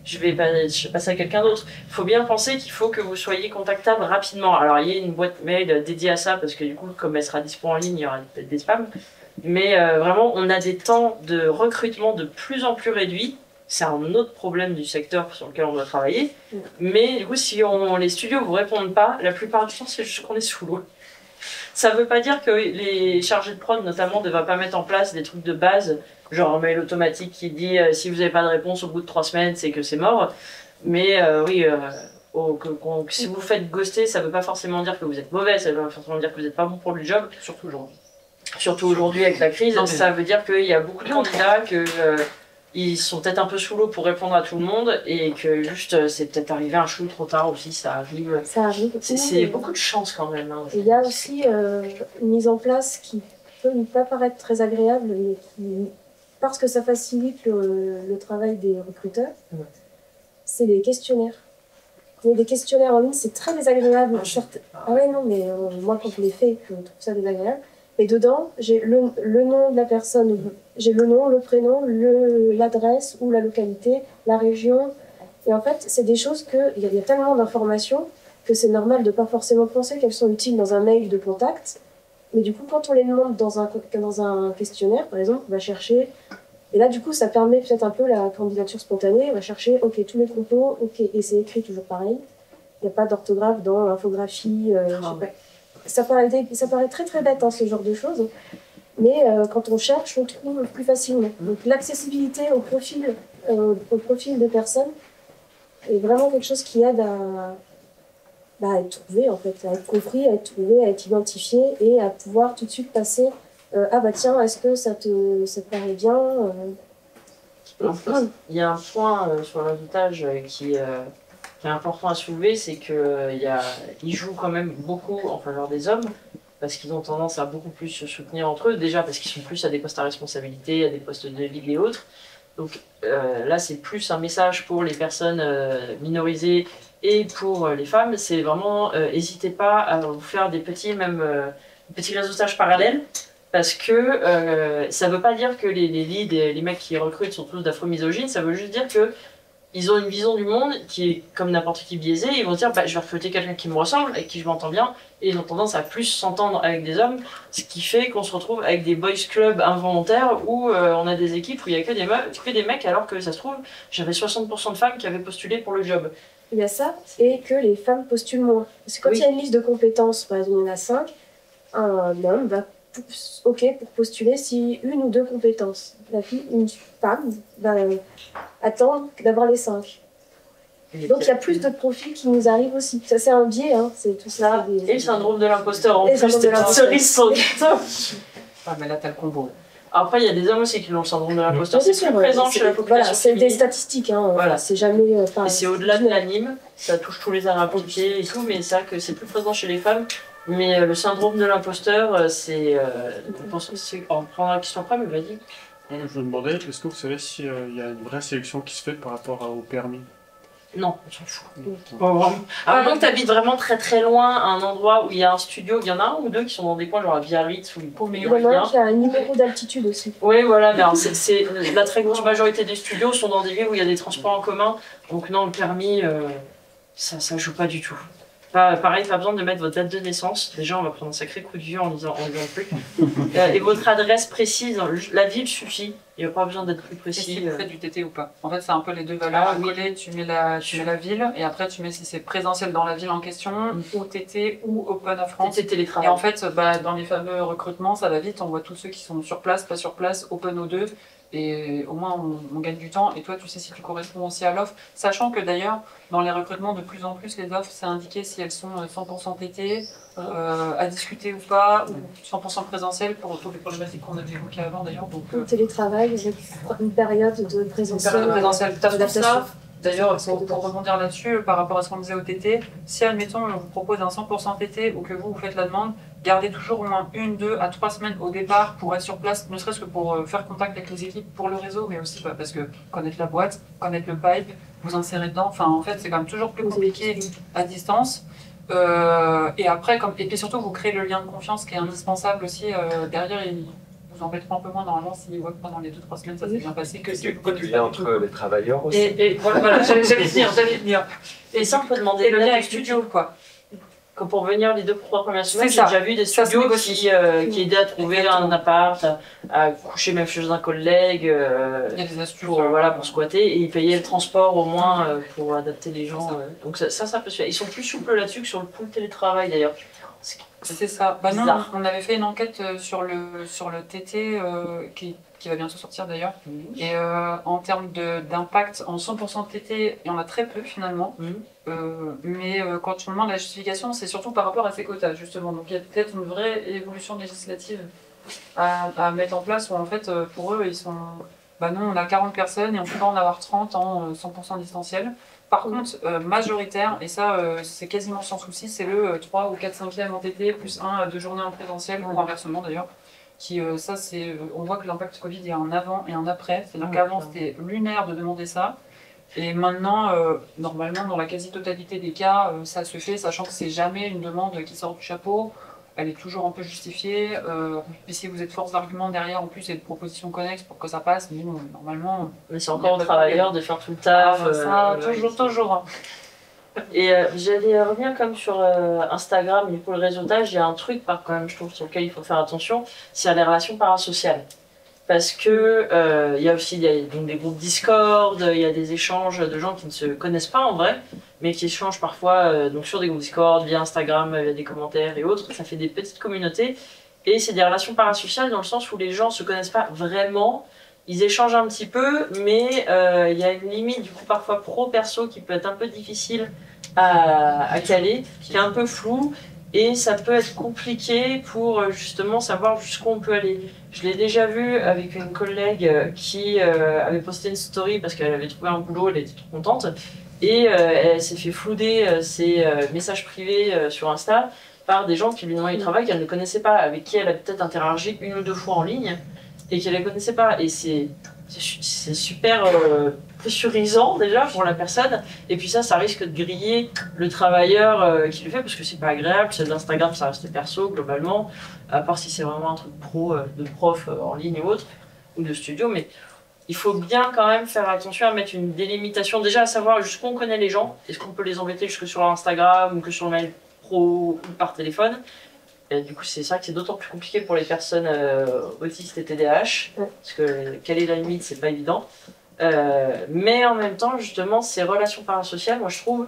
je vais passer à quelqu'un d'autre. Il faut bien penser qu'il faut que vous soyez contactable rapidement. Alors il y a une boîte mail dédiée à ça parce que du coup comme elle sera dispo en ligne, il y aura peut-être des spams. Mais vraiment on a des temps de recrutement de plus en plus réduits. C'est un autre problème du secteur sur lequel on doit travailler. Mais du coup si les studios vous répondent pas, la plupart du temps c'est juste qu'on est sous l'eau. Ça veut pas dire que les chargés de prod notamment ne devraient pas mettre en place des trucs de base genre un mail automatique qui dit si vous n'avez pas de réponse au bout de 3 semaines, c'est que c'est mort. Mais oui, si vous faites ghoster, ça ne veut pas forcément dire que vous êtes mauvais, ça veut pas forcément dire que vous n'êtes pas bon pour le job. Surtout aujourd'hui. Surtout aujourd'hui avec la crise, ça veut dire qu'il y a beaucoup de candidats ils sont peut-être un peu sous l'eau pour répondre à tout le monde et que juste c'est peut-être arrivé un chou trop tard aussi, ça arrive. Ça arrive. C'est beaucoup de chance quand même. Hein. Il y a aussi une mise en place qui peut ne pas paraître très agréable, mais parce que ça facilite le travail des recruteurs, c'est les questionnaires. Il y a des questionnaires en ligne, c'est très désagréable. Ah ouais, non, mais moi quand je l'ai fait, je trouve ça désagréable. Et dedans, j'ai le nom de la personne, j'ai le nom, le prénom, l'adresse ou la localité, la région. Et en fait, c'est des choses il y a tellement d'informations que c'est normal de ne pas forcément penser qu'elles sont utiles dans un mail de contact. Mais du coup, quand on les demande dans un questionnaire, par exemple, on va chercher... Et là, du coup, ça permet peut-être un peu la candidature spontanée. On va chercher, ok, tous les compos, ok, et c'est écrit toujours pareil. Il n'y a pas d'orthographe dans l'infographie, je sais pas. Ça paraît très très bête, hein, ce genre de choses, mais quand on cherche, on trouve plus facilement. Donc l'accessibilité au profil des personnes est vraiment quelque chose qui aide à être trouvé, en fait, à être compris, à être trouvé, à être identifié et à pouvoir tout de suite passer ah bah tiens, est-ce que ça te paraît bien Il y a un point sur l'héritage qui est important à soulever, c'est qu'ils jouent quand même beaucoup en faveur des hommes, parce qu'ils ont tendance à beaucoup plus se soutenir entre eux, déjà parce qu'ils sont plus à des postes à responsabilité, à des postes de lead et autres. Donc là, c'est plus un message pour les personnes minorisées et pour les femmes. C'est vraiment, n'hésitez pas à vous faire des petits réseautages parallèles, parce que ça veut pas dire que les leads et les mecs qui recrutent sont tous d'afro-misogynes, ça veut juste dire que ils ont une vision du monde qui est comme n'importe qui biaisée. Ils vont se dire je vais recruter quelqu'un qui me ressemble, avec qui je m'entends bien, et ils ont tendance à plus s'entendre avec des hommes, ce qui fait qu'on se retrouve avec des boys clubs involontaires où on a des équipes où il n'y a que des mecs, alors que ça se trouve, j'avais 60% de femmes qui avaient postulé pour le job. Il y a ça, et que les femmes postulent moins. Parce que quand il y a une liste de compétences, par exemple il y en a 5, un homme va pour postuler si 1 ou 2 compétences. Une femme va attendre d'avoir les 5. Donc il y a plus de profils qui nous arrivent aussi. Ça c'est un biais, hein. C'est tout ça. Et le syndrome de l'imposteur en plus, c'est une cerise sur le gâteau. Ah mais là t'as le combo. Après il y a des hommes aussi qui ont le syndrome de l'imposteur, c'est plus présent chez la population. Voilà, c'est des statistiques, hein. Voilà. C'est jamais... et c'est au-delà de l'anime, ça touche tous les arabes-pompiers et tout, mais c'est vrai que c'est plus présent chez les femmes. Mais le syndrome de l'imposteur, c'est... On prend la question après, mais vas-y. Je me demandais, est-ce que vous savez s'il y a une vraie sélection qui se fait par rapport au permis? Non, on s'en fout. À moins que tu habites vraiment très très loin, à un endroit où il y a un studio, il y en a 1 ou 2 qui sont dans des coins genre à Biarritz ou il y en a un qui a un numéro d'altitude aussi. Oui, voilà, mais la très grosse majorité des studios sont dans des villes où il y a des transports en commun, donc non, le permis, ça joue pas du tout. Pareil, pas besoin de mettre votre date de naissance. Déjà, on va prendre un sacré coup de vieux en disant plus. Et votre adresse précise, la ville suffit. Il n'y a pas besoin d'être plus précis. Et si vous faites du TT ou pas. En fait, c'est un peu les deux valeurs. À coller, tu mets la ville, et après, tu mets si c'est présentiel dans la ville en question, ou TT, ou Open à France. TT télétravail. Et en fait, dans les fameux recrutements, ça va vite. On voit tous ceux qui sont sur place, pas sur place, Open aux deux. Et au moins on gagne du temps, et toi tu sais si tu corresponds aussi à l'offre, sachant que d'ailleurs dans les recrutements de plus en plus les offres c'est indiqué si elles sont 100% TT, à discuter ou pas, ou 100% présentiel pour toutes les problématiques qu'on avait évoquées avant d'ailleurs. Donc télétravail avec une période de présentiel. D'ailleurs, pour rebondir là-dessus, par rapport à ce qu'on disait au TT, si admettons on vous propose un 100% TT ou que vous faites la demande, gardez toujours au moins 1, 2 à 3 semaines au départ pour être sur place, ne serait-ce que pour faire contact avec les équipes pour le réseau, mais aussi parce que connaître la boîte, connaître le pipe, vous insérer dedans, enfin en fait c'est quand même toujours plus compliqué à distance. Et après, et puis surtout vous créez le lien de confiance qui est indispensable aussi derrière. Vous embêterez un peu moins normalement s'ils voient que pendant les 2-3 semaines ça s'est bien passé que si vous connaissez lien entre les travailleurs aussi. Et voilà, j'allais venir. Et ça on peut demander le lien avec studio quoi. Comme pour venir les 2-3 premières semaines, j'ai déjà vu des studios qui aidaient à trouver un appart, à coucher même chez un collègue, il y a des astuces pour squatter, et ils payaient le transport au moins pour adapter les gens. Donc ça peut se faire. Ils sont plus souples là-dessus que sur le pool télétravail d'ailleurs. C'est ça. Bah, nous, Bizarre. on avait fait une enquête sur le TT qui va bientôt sortir d'ailleurs. Et en termes d'impact en 100% de TT, il y en a très peu finalement. Mais quand on demande la justification, c'est surtout par rapport à ces quotas justement. Donc il y a peut-être une vraie évolution législative à mettre en place où en fait pour eux, ils sont. Bah, nous, on a 40 personnes et on peut pas en avoir 30 en 100% distanciel. Par contre, majoritaire, et ça c'est quasiment sans souci, c'est le 3 ou 4 5e en TT, plus 1 à 2 journées en présentiel, ou inversement d'ailleurs. Qui, ça, on voit que l'impact Covid, il y a un avant et un après. C'est-à-dire qu'avant, c'était lunaire de demander ça. Et maintenant, normalement, dans la quasi-totalité des cas, ça se fait, sachant que c'est jamais une demande qui sort du chapeau. Elle est toujours un peu justifiée. Puis si vous êtes force d'argument derrière, en plus, il y a des propositions connexes pour que ça passe. Mais nous, normalement. Mais c'est encore aux travailleurs de faire tout le taf. Toujours. Et j'allais revenir comme sur Instagram, du coup le réseautage, il y a un truc quand même je trouve sur lequel il faut faire attention, c'est les relations parasociales. Parce que il y a aussi donc des groupes Discord, il y a des échanges de gens qui ne se connaissent pas en vrai, mais qui échangent parfois donc sur des groupes Discord, via Instagram, via des commentaires et autres, ça fait des petites communautés. Et c'est des relations parasociales dans le sens où les gens ne se connaissent pas vraiment, ils échangent un petit peu, mais il y a une limite du coup parfois pro-perso qui peut être un peu difficile à caler, qui est un peu floue, et ça peut être compliqué pour justement savoir jusqu'où on peut aller. Je l'ai déjà vu avec une collègue qui avait posté une story parce qu'elle avait trouvé un boulot, elle était trop contente, et elle s'est fait flouder ses messages privés sur Insta par des gens qui lui demandaient du travail qu'elle ne connaissait pas, avec qui elle a peut-être interagi 1 ou 2 fois en ligne, et qu'elle ne les connaissait pas. Et c'est super pressurisant déjà pour la personne. Et puis ça risque de griller le travailleur qui le fait, parce que c'est pas agréable. Celle d'Instagram, ça reste perso globalement, à part si c'est vraiment un truc pro, de prof en ligne ou autre, ou de studio. Mais il faut bien quand même faire attention à mettre une délimitation, déjà à savoir jusqu'où on connaît les gens. Est-ce qu'on peut les embêter jusque sur Instagram ou que sur le mail pro ou par téléphone? Et du coup, c'est ça que c'est d'autant plus compliqué pour les personnes autistes et TDAH, parce que quelle est la limite, c'est pas évident. Mais en même temps, justement, ces relations parasociales, moi je trouve,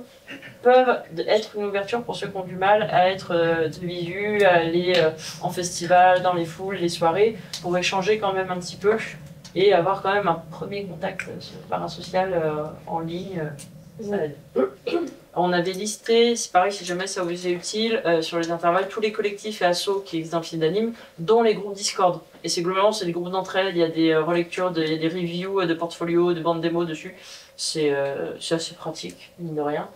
peuvent être une ouverture pour ceux qui ont du mal à être de visu, à aller en festival, dans les foules, les soirées, pour échanger quand même un petit peu et avoir quand même un premier contact parasocial en ligne. Ça aide. On avait listé, c'est pareil si jamais ça vous est utile, sur les intervalles, tous les collectifs et assos qui existent dans le film d'anime, dont les groupes Discord. Et c'est globalement, c'est des groupes d'entraide, il y a des relectures, il y a des reviews de portfolios, de bandes démos dessus. C'est assez pratique, mine de rien.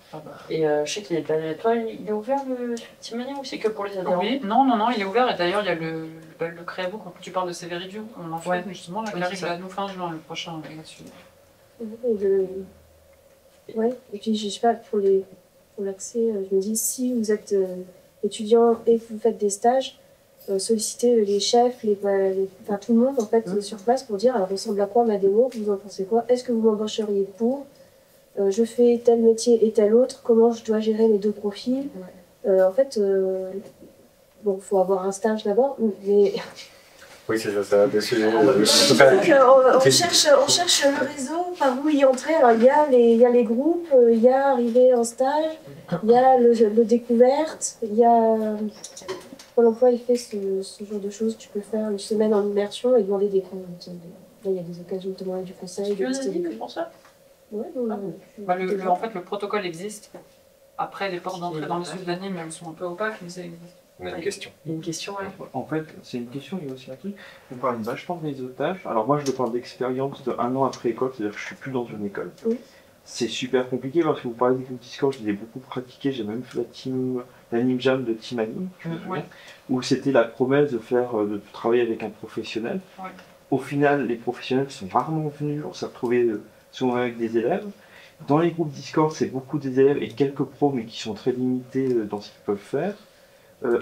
Et je sais qu'il est toi, il est ouvert le Team Anime ou c'est que pour les adhérents? Oui, non, il est ouvert. Et d'ailleurs, il y a le Créavo, quand tu parles de ces reviews, on en fait justement, la Clarisse va nous fin juin, le prochain là-dessus. Ouais, et puis je sais pas, pour l'accès, je me dis, si vous êtes étudiant et que vous faites des stages, sollicitez les chefs, enfin tout le monde en fait sur place pour dire, elle ressemble à quoi ma démo, vous en pensez quoi, est-ce que vous m'embaucheriez pour, je fais tel métier et tel autre, comment je dois gérer les 2 profils. En fait, bon, faut avoir un stage d'abord, mais... Oui, c'est ça, des sujets. on cherche le réseau, par où y entrer. Alors, il y a les groupes, il y a arriver en stage, il y a le découverte, il y a... Pôle emploi, il fait ce genre de choses. Tu peux faire une semaine en immersion et demander des cours. Là, il y a des occasions de demander du conseil. Tu veux des pour ça? Ouais, en fait, le protocole existe. Après, les portes d'entrée dans les suites d'anime, elles sont un peu opaques, mais ça existe. On a une question. Il y a une question, ouais. En fait, c'est une question, il y a aussi un truc. Vous parlez vachement de réseautage. Alors moi, je parle d'expérience de 1 an après école, c'est-à-dire que je suis plus dans une école. Oui. C'est super compliqué parce que vous parlez des groupes Discord, je les ai beaucoup pratiqués, j'ai même fait l'anime jam de Team Anime, où c'était la promesse de travailler avec un professionnel. Ouais. Au final, les professionnels sont rarement venus, on s'est retrouvés souvent avec des élèves. Dans les groupes Discord, c'est beaucoup des élèves et quelques pros, mais qui sont très limités dans ce qu'ils peuvent faire.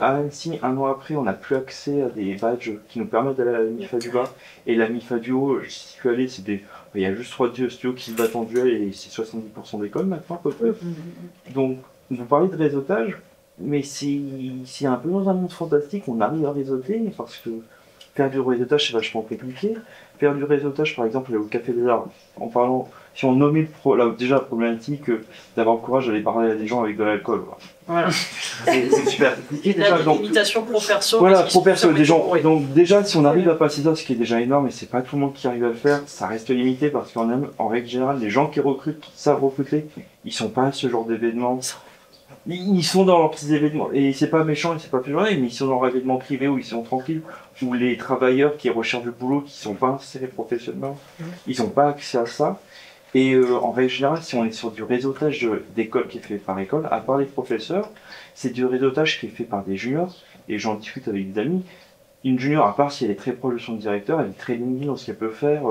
À Annecy, 1 an après, on n'a plus accès à des badges qui nous permettent d'aller à la MIFA du bas. Et la MIFA du haut, j'y suis allé, il y a juste 3 studios qui se battent en duel et c'est 70% d'école maintenant à peu près. Donc, vous parlez de réseautage, mais c'est un peu dans un monde fantastique, on arrive à réseauter parce que faire du réseautage, c'est vachement compliqué. Faire du réseautage, par exemple, au Café des Arts, en parlant, si on nommait déjà la problématique d'avoir le courage d'aller parler à des gens avec de l'alcool. Voilà. C'est super compliqué déjà. La limitation pro-perso. Voilà, pro-perso, des gens. Donc déjà, si on arrive à passer ça, ce qui est déjà énorme, et c'est pas tout le monde qui arrive à le faire, ça reste limité parce qu'en règle générale, les gens qui recrutent, qui savent recruter, ils sont pas à ce genre d'événements. Ils sont dans leurs petits événements, et c'est pas méchant et c'est pas péjoratif, mais ils sont dans leur événement privé où ils sont tranquilles, où les travailleurs qui recherchent du boulot, qui sont pas insérés professionnellement, ils ont pas accès à ça. Et en règle générale, si on est sur du réseautage d'école qui est fait par école, à part les professeurs, c'est du réseautage qui est fait par des juniors, et j'en discute avec des amis. Une junior, à part si elle est très proche de son directeur, elle est très limitée dans ce qu'elle peut faire,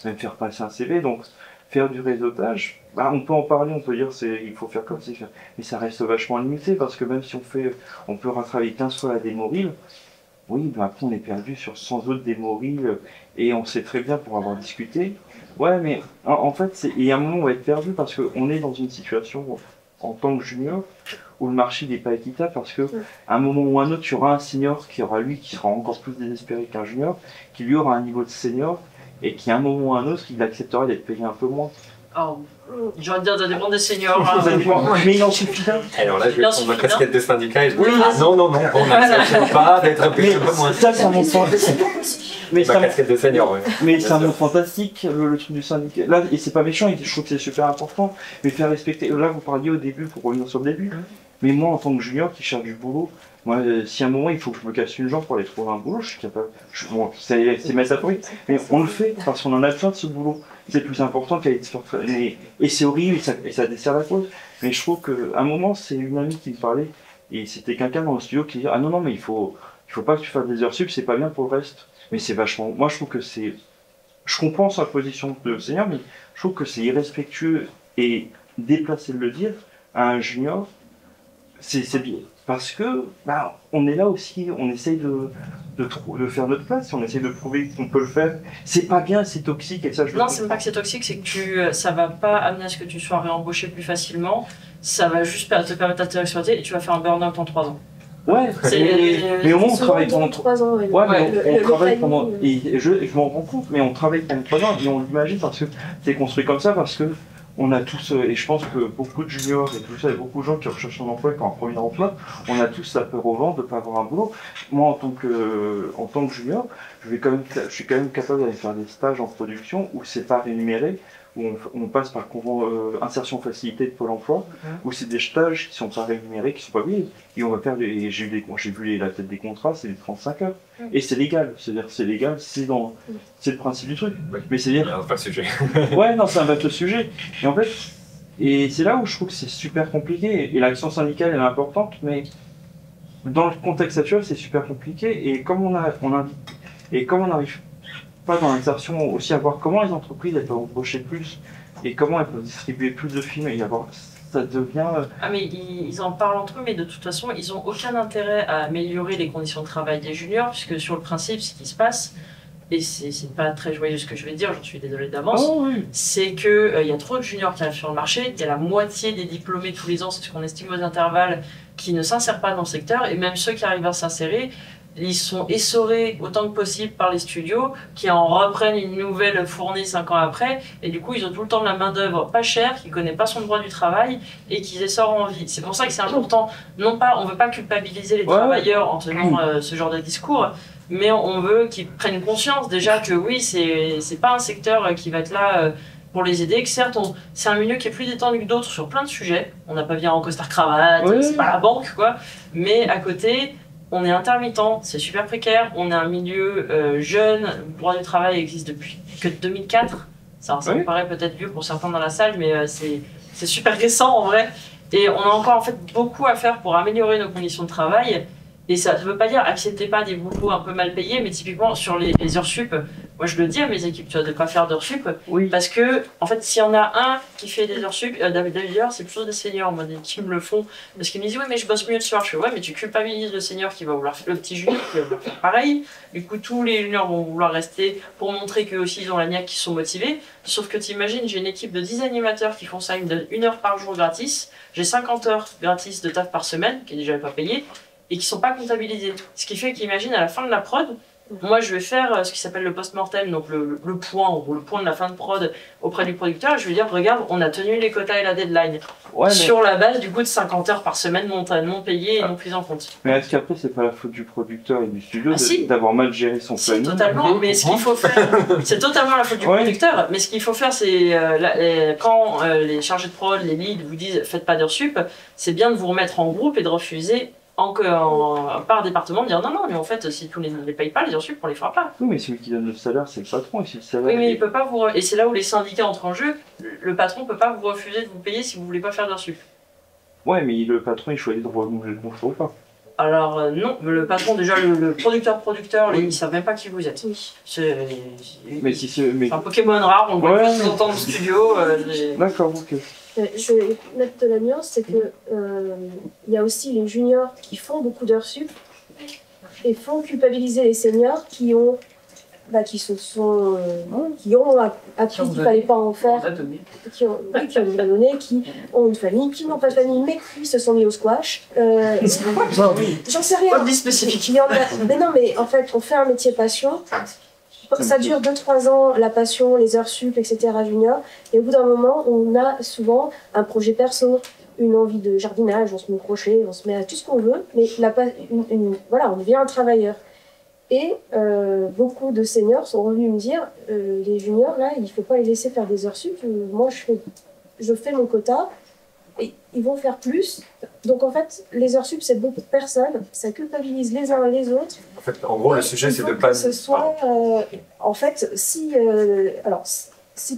même faire passer un CV, donc faire du réseautage, bah, on peut en parler, on peut dire il faut faire comme c'est faire, mais ça reste vachement limité, parce que même si on peut rattraper 15 fois la démo reel, oui, bah après on est perdu sur 100 autres démo reel, et on sait très bien pour avoir discuté. Ouais, mais en fait, il y a un moment où on va être perdu parce qu'on est dans une situation en tant que junior où le marché n'est pas équitable parce que à un moment ou à un autre, il y aura un senior qui sera encore plus désespéré qu'un junior, qui lui aura un niveau de senior et qui à un moment ou à un autre, il acceptera d'être payé un peu moins. Oh, j'ai envie de dire, ça dépend des seniors. Mais il en suffit d'un. Alors là, je vais prendre ma casquette de syndicat et je dis Oui. non, on n'accepte pas d'être payé un peu moins. Ça, c'est un monde fantastique. Mais Ma casquette de senior, oui. Mais c'est un monde fantastique, le truc du syndicat. Là, et c'est pas méchant, je trouve que c'est super important. Mais faire respecter. Là, vous parliez au début, pour revenir sur le début. Mais moi, en tant que junior qui cherche du boulot, moi, si à un moment il faut que je me casse une jambe pour aller trouver un boulot, je suis capable. Bon, c'est métaphorique, mais on le fait parce qu'on en a besoin de ce boulot. C'est plus important qu'aller se faire traîner. Et c'est horrible et ça dessert la cause. Mais je trouve qu'à un moment, c'est une amie qui me parlait, et c'était quelqu'un dans le studio qui disait ah non, mais il faut pas que tu fasses des heures sup, c'est pas bien pour le reste. Mais c'est vachement. Moi, je trouve que c'est. Je comprends sa position de senior, mais je trouve que c'est irrespectueux et déplacé de le dire à un junior. C'est bien. Parce que bah, on est là aussi, on essaye de faire notre place, on essaye de prouver qu'on peut le faire. C'est pas bien, c'est toxique et ça je. Non, c'est pas que c'est toxique, c'est que ça va pas amener à ce que tu sois réembauché plus facilement. Ça va juste te permettre de t'exploiter et tu vas faire un burn-out en 3 ans. Ouais, mais au moins on travaille pendant 3 ans. Ouais, mais on travaille pendant. Et je m'en rends compte, mais on travaille pendant 3 ans et on l'imagine parce que c'est construit comme ça, parce que on a tous, et je pense que beaucoup de juniors et tout ça, et beaucoup de gens qui recherchent un emploi, qui ont un premier emploi, on a tous la peur au ventre de ne pas avoir un boulot. Moi, en tant que junior, je suis quand même capable d'aller faire des stages en production où c'est pas rémunéré, où on passe par insertion facilitée de Pôle emploi, où c'est des stages qui sont pas rémunérés, qui sont pas payés. Et on va faire j'ai vu la tête des contrats, c'est des 35 heures. Et c'est légal, c'est-à-dire c'est légal, c'est le principe du truc. Mais c'est-à-dire. C'est un vaste sujet. Ouais, non, c'est un vaste sujet. Et en fait, c'est là où je trouve que c'est super compliqué. Et l'action syndicale elle est importante, mais dans le contexte actuel, c'est super compliqué. Et comme on n'arrive pas dans l'insertion aussi à voir comment les entreprises elles peuvent embaucher plus et comment elles peuvent distribuer plus de films et avoir. Ça devient. Ah, mais ils en parlent entre eux, mais de toute façon, ils n'ont aucun intérêt à améliorer les conditions de travail des juniors, puisque sur le principe, ce qui se passe, et c'est pas très joyeux ce que je vais dire, j'en suis désolée d'avance, c'est qu'il y a trop de juniors qui arrivent sur le marché, il y a la moitié des diplômés tous les ans, c'est ce qu'on estime aux intervalles, qui ne s'insèrent pas dans le secteur, et même ceux qui arrivent à s'insérer, ils sont essorés autant que possible par les studios qui en reprennent une nouvelle fournée 5 ans après et du coup ils ont tout le temps de la main d'œuvre pas chère, qui connaît pas son droit du travail et qui sort en vie. C'est pour ça que c'est important, non pas, on veut pas culpabiliser les travailleurs en tenant ce genre de discours, mais on veut qu'ils prennent conscience déjà que oui, c'est pas un secteur qui va être là pour les aider, que certes c'est un milieu qui est plus détendu que d'autres sur plein de sujets, on n'a pas bien en costard-cravate, c'est pas la banque quoi, mais à côté on est intermittent, c'est super précaire, on est un milieu jeune, le droit du travail existe depuis que 2004, ça me paraît peut-être vieux pour certains dans la salle, mais c'est super récent en vrai, et on a encore en fait beaucoup à faire pour améliorer nos conditions de travail, et ça ne veut pas dire acceptez pas des boulots un peu mal payés, mais typiquement sur les heures sup, moi je le dis à mes équipes, tu vois, de ne pas faire d'heures sup, parce que en fait s'il y en a un qui fait des heures sup, d'ailleurs c'est plutôt des seniors, moi, qui me le font, parce qu'ils me disent ouais mais je bosse mieux le soir, je fais ouais mais tu culpabilises le senior qui va vouloir faire le petit junior qui va vouloir faire pareil, du coup tous les juniors vont vouloir rester pour montrer qu'eux aussi ils ont la niaque, qui sont motivés, sauf que t'imagines, j'ai une équipe de 10 animateurs qui font ça, ils me donnent 1 heure par jour gratis, j'ai 50 heures gratis de taf par semaine, qui est déjà pas payé, et qui sont pas comptabilisés. Ce qui fait qu'imagine à la fin de la prod, Moi, je vais faire ce qui s'appelle le post-mortem, donc le point, ou le point de la fin de prod auprès du producteur. Et je vais dire, regarde, on a tenu les quotas et la deadline. Ouais, mais, Sur la base, du coup, de 50 heures par semaine non payées et non prises en compte. mais est-ce qu'après, c'est pas la faute du producteur et du studio Ah, si. d'avoir mal géré son Si, planning? totalement, mais ce qu'il faut faire, c'est totalement la faute du Ouais. producteur, mais ce qu'il faut faire, c'est quand les chargés de prod, les leads vous disent faites pas d'heures sup, c'est bien de vous remettre en groupe et de refuser par département, de dire non, mais en fait, si tu ne les payes pas, les heures sup, on les fera pas. Oui, mais celui qui donne le salaire, c'est le patron. Et si le salaire Oui, mais est- il peut pas vous. Et c'est là où les syndicats entrent en jeu, le patron peut pas vous refuser de vous payer si vous voulez pas faire d'heures sup. Ouais, mais le patron, il choisit de renouveler le contrat ou pas. Alors non, le patron, déjà, le producteur, ils savent même pas qui vous êtes. C'est Mais si c'est. Mais... un Pokémon rare, on le voit Ouais. plus de temps en studio. D'accord, ok. Je vais mettre de la nuance, c'est que il y a aussi les juniors qui font beaucoup d'heures sup et font culpabiliser les seniors qui ont qui ont appris qu'il fallait pas en faire, qui ont abandonné, qui ont une famille, qui n'ont pas de famille, mais qui se sont mis au squash. J'en sais rien. Pas de spécifique. Il y en a- Mais non, mais en fait, on fait un métier passion. Ça dure 2-3 ans, la passion, les heures sup, etc. junior. Et au bout d'un moment, on a souvent un projet perso, une envie de jardinage, on se met au crochet, on se met à tout ce qu'on veut, mais voilà, on devient un travailleur. Et beaucoup de seniors sont revenus me dire, les juniors, là, il ne faut pas les laisser faire des heures sup. Moi, je fais mon quota, et ils vont faire plus. Donc en fait, les heures sup, c'est bon pour personne, ça culpabilise les uns et les autres. En fait, en gros, le sujet, Il c'est faut de que pas. ce soit, en fait, si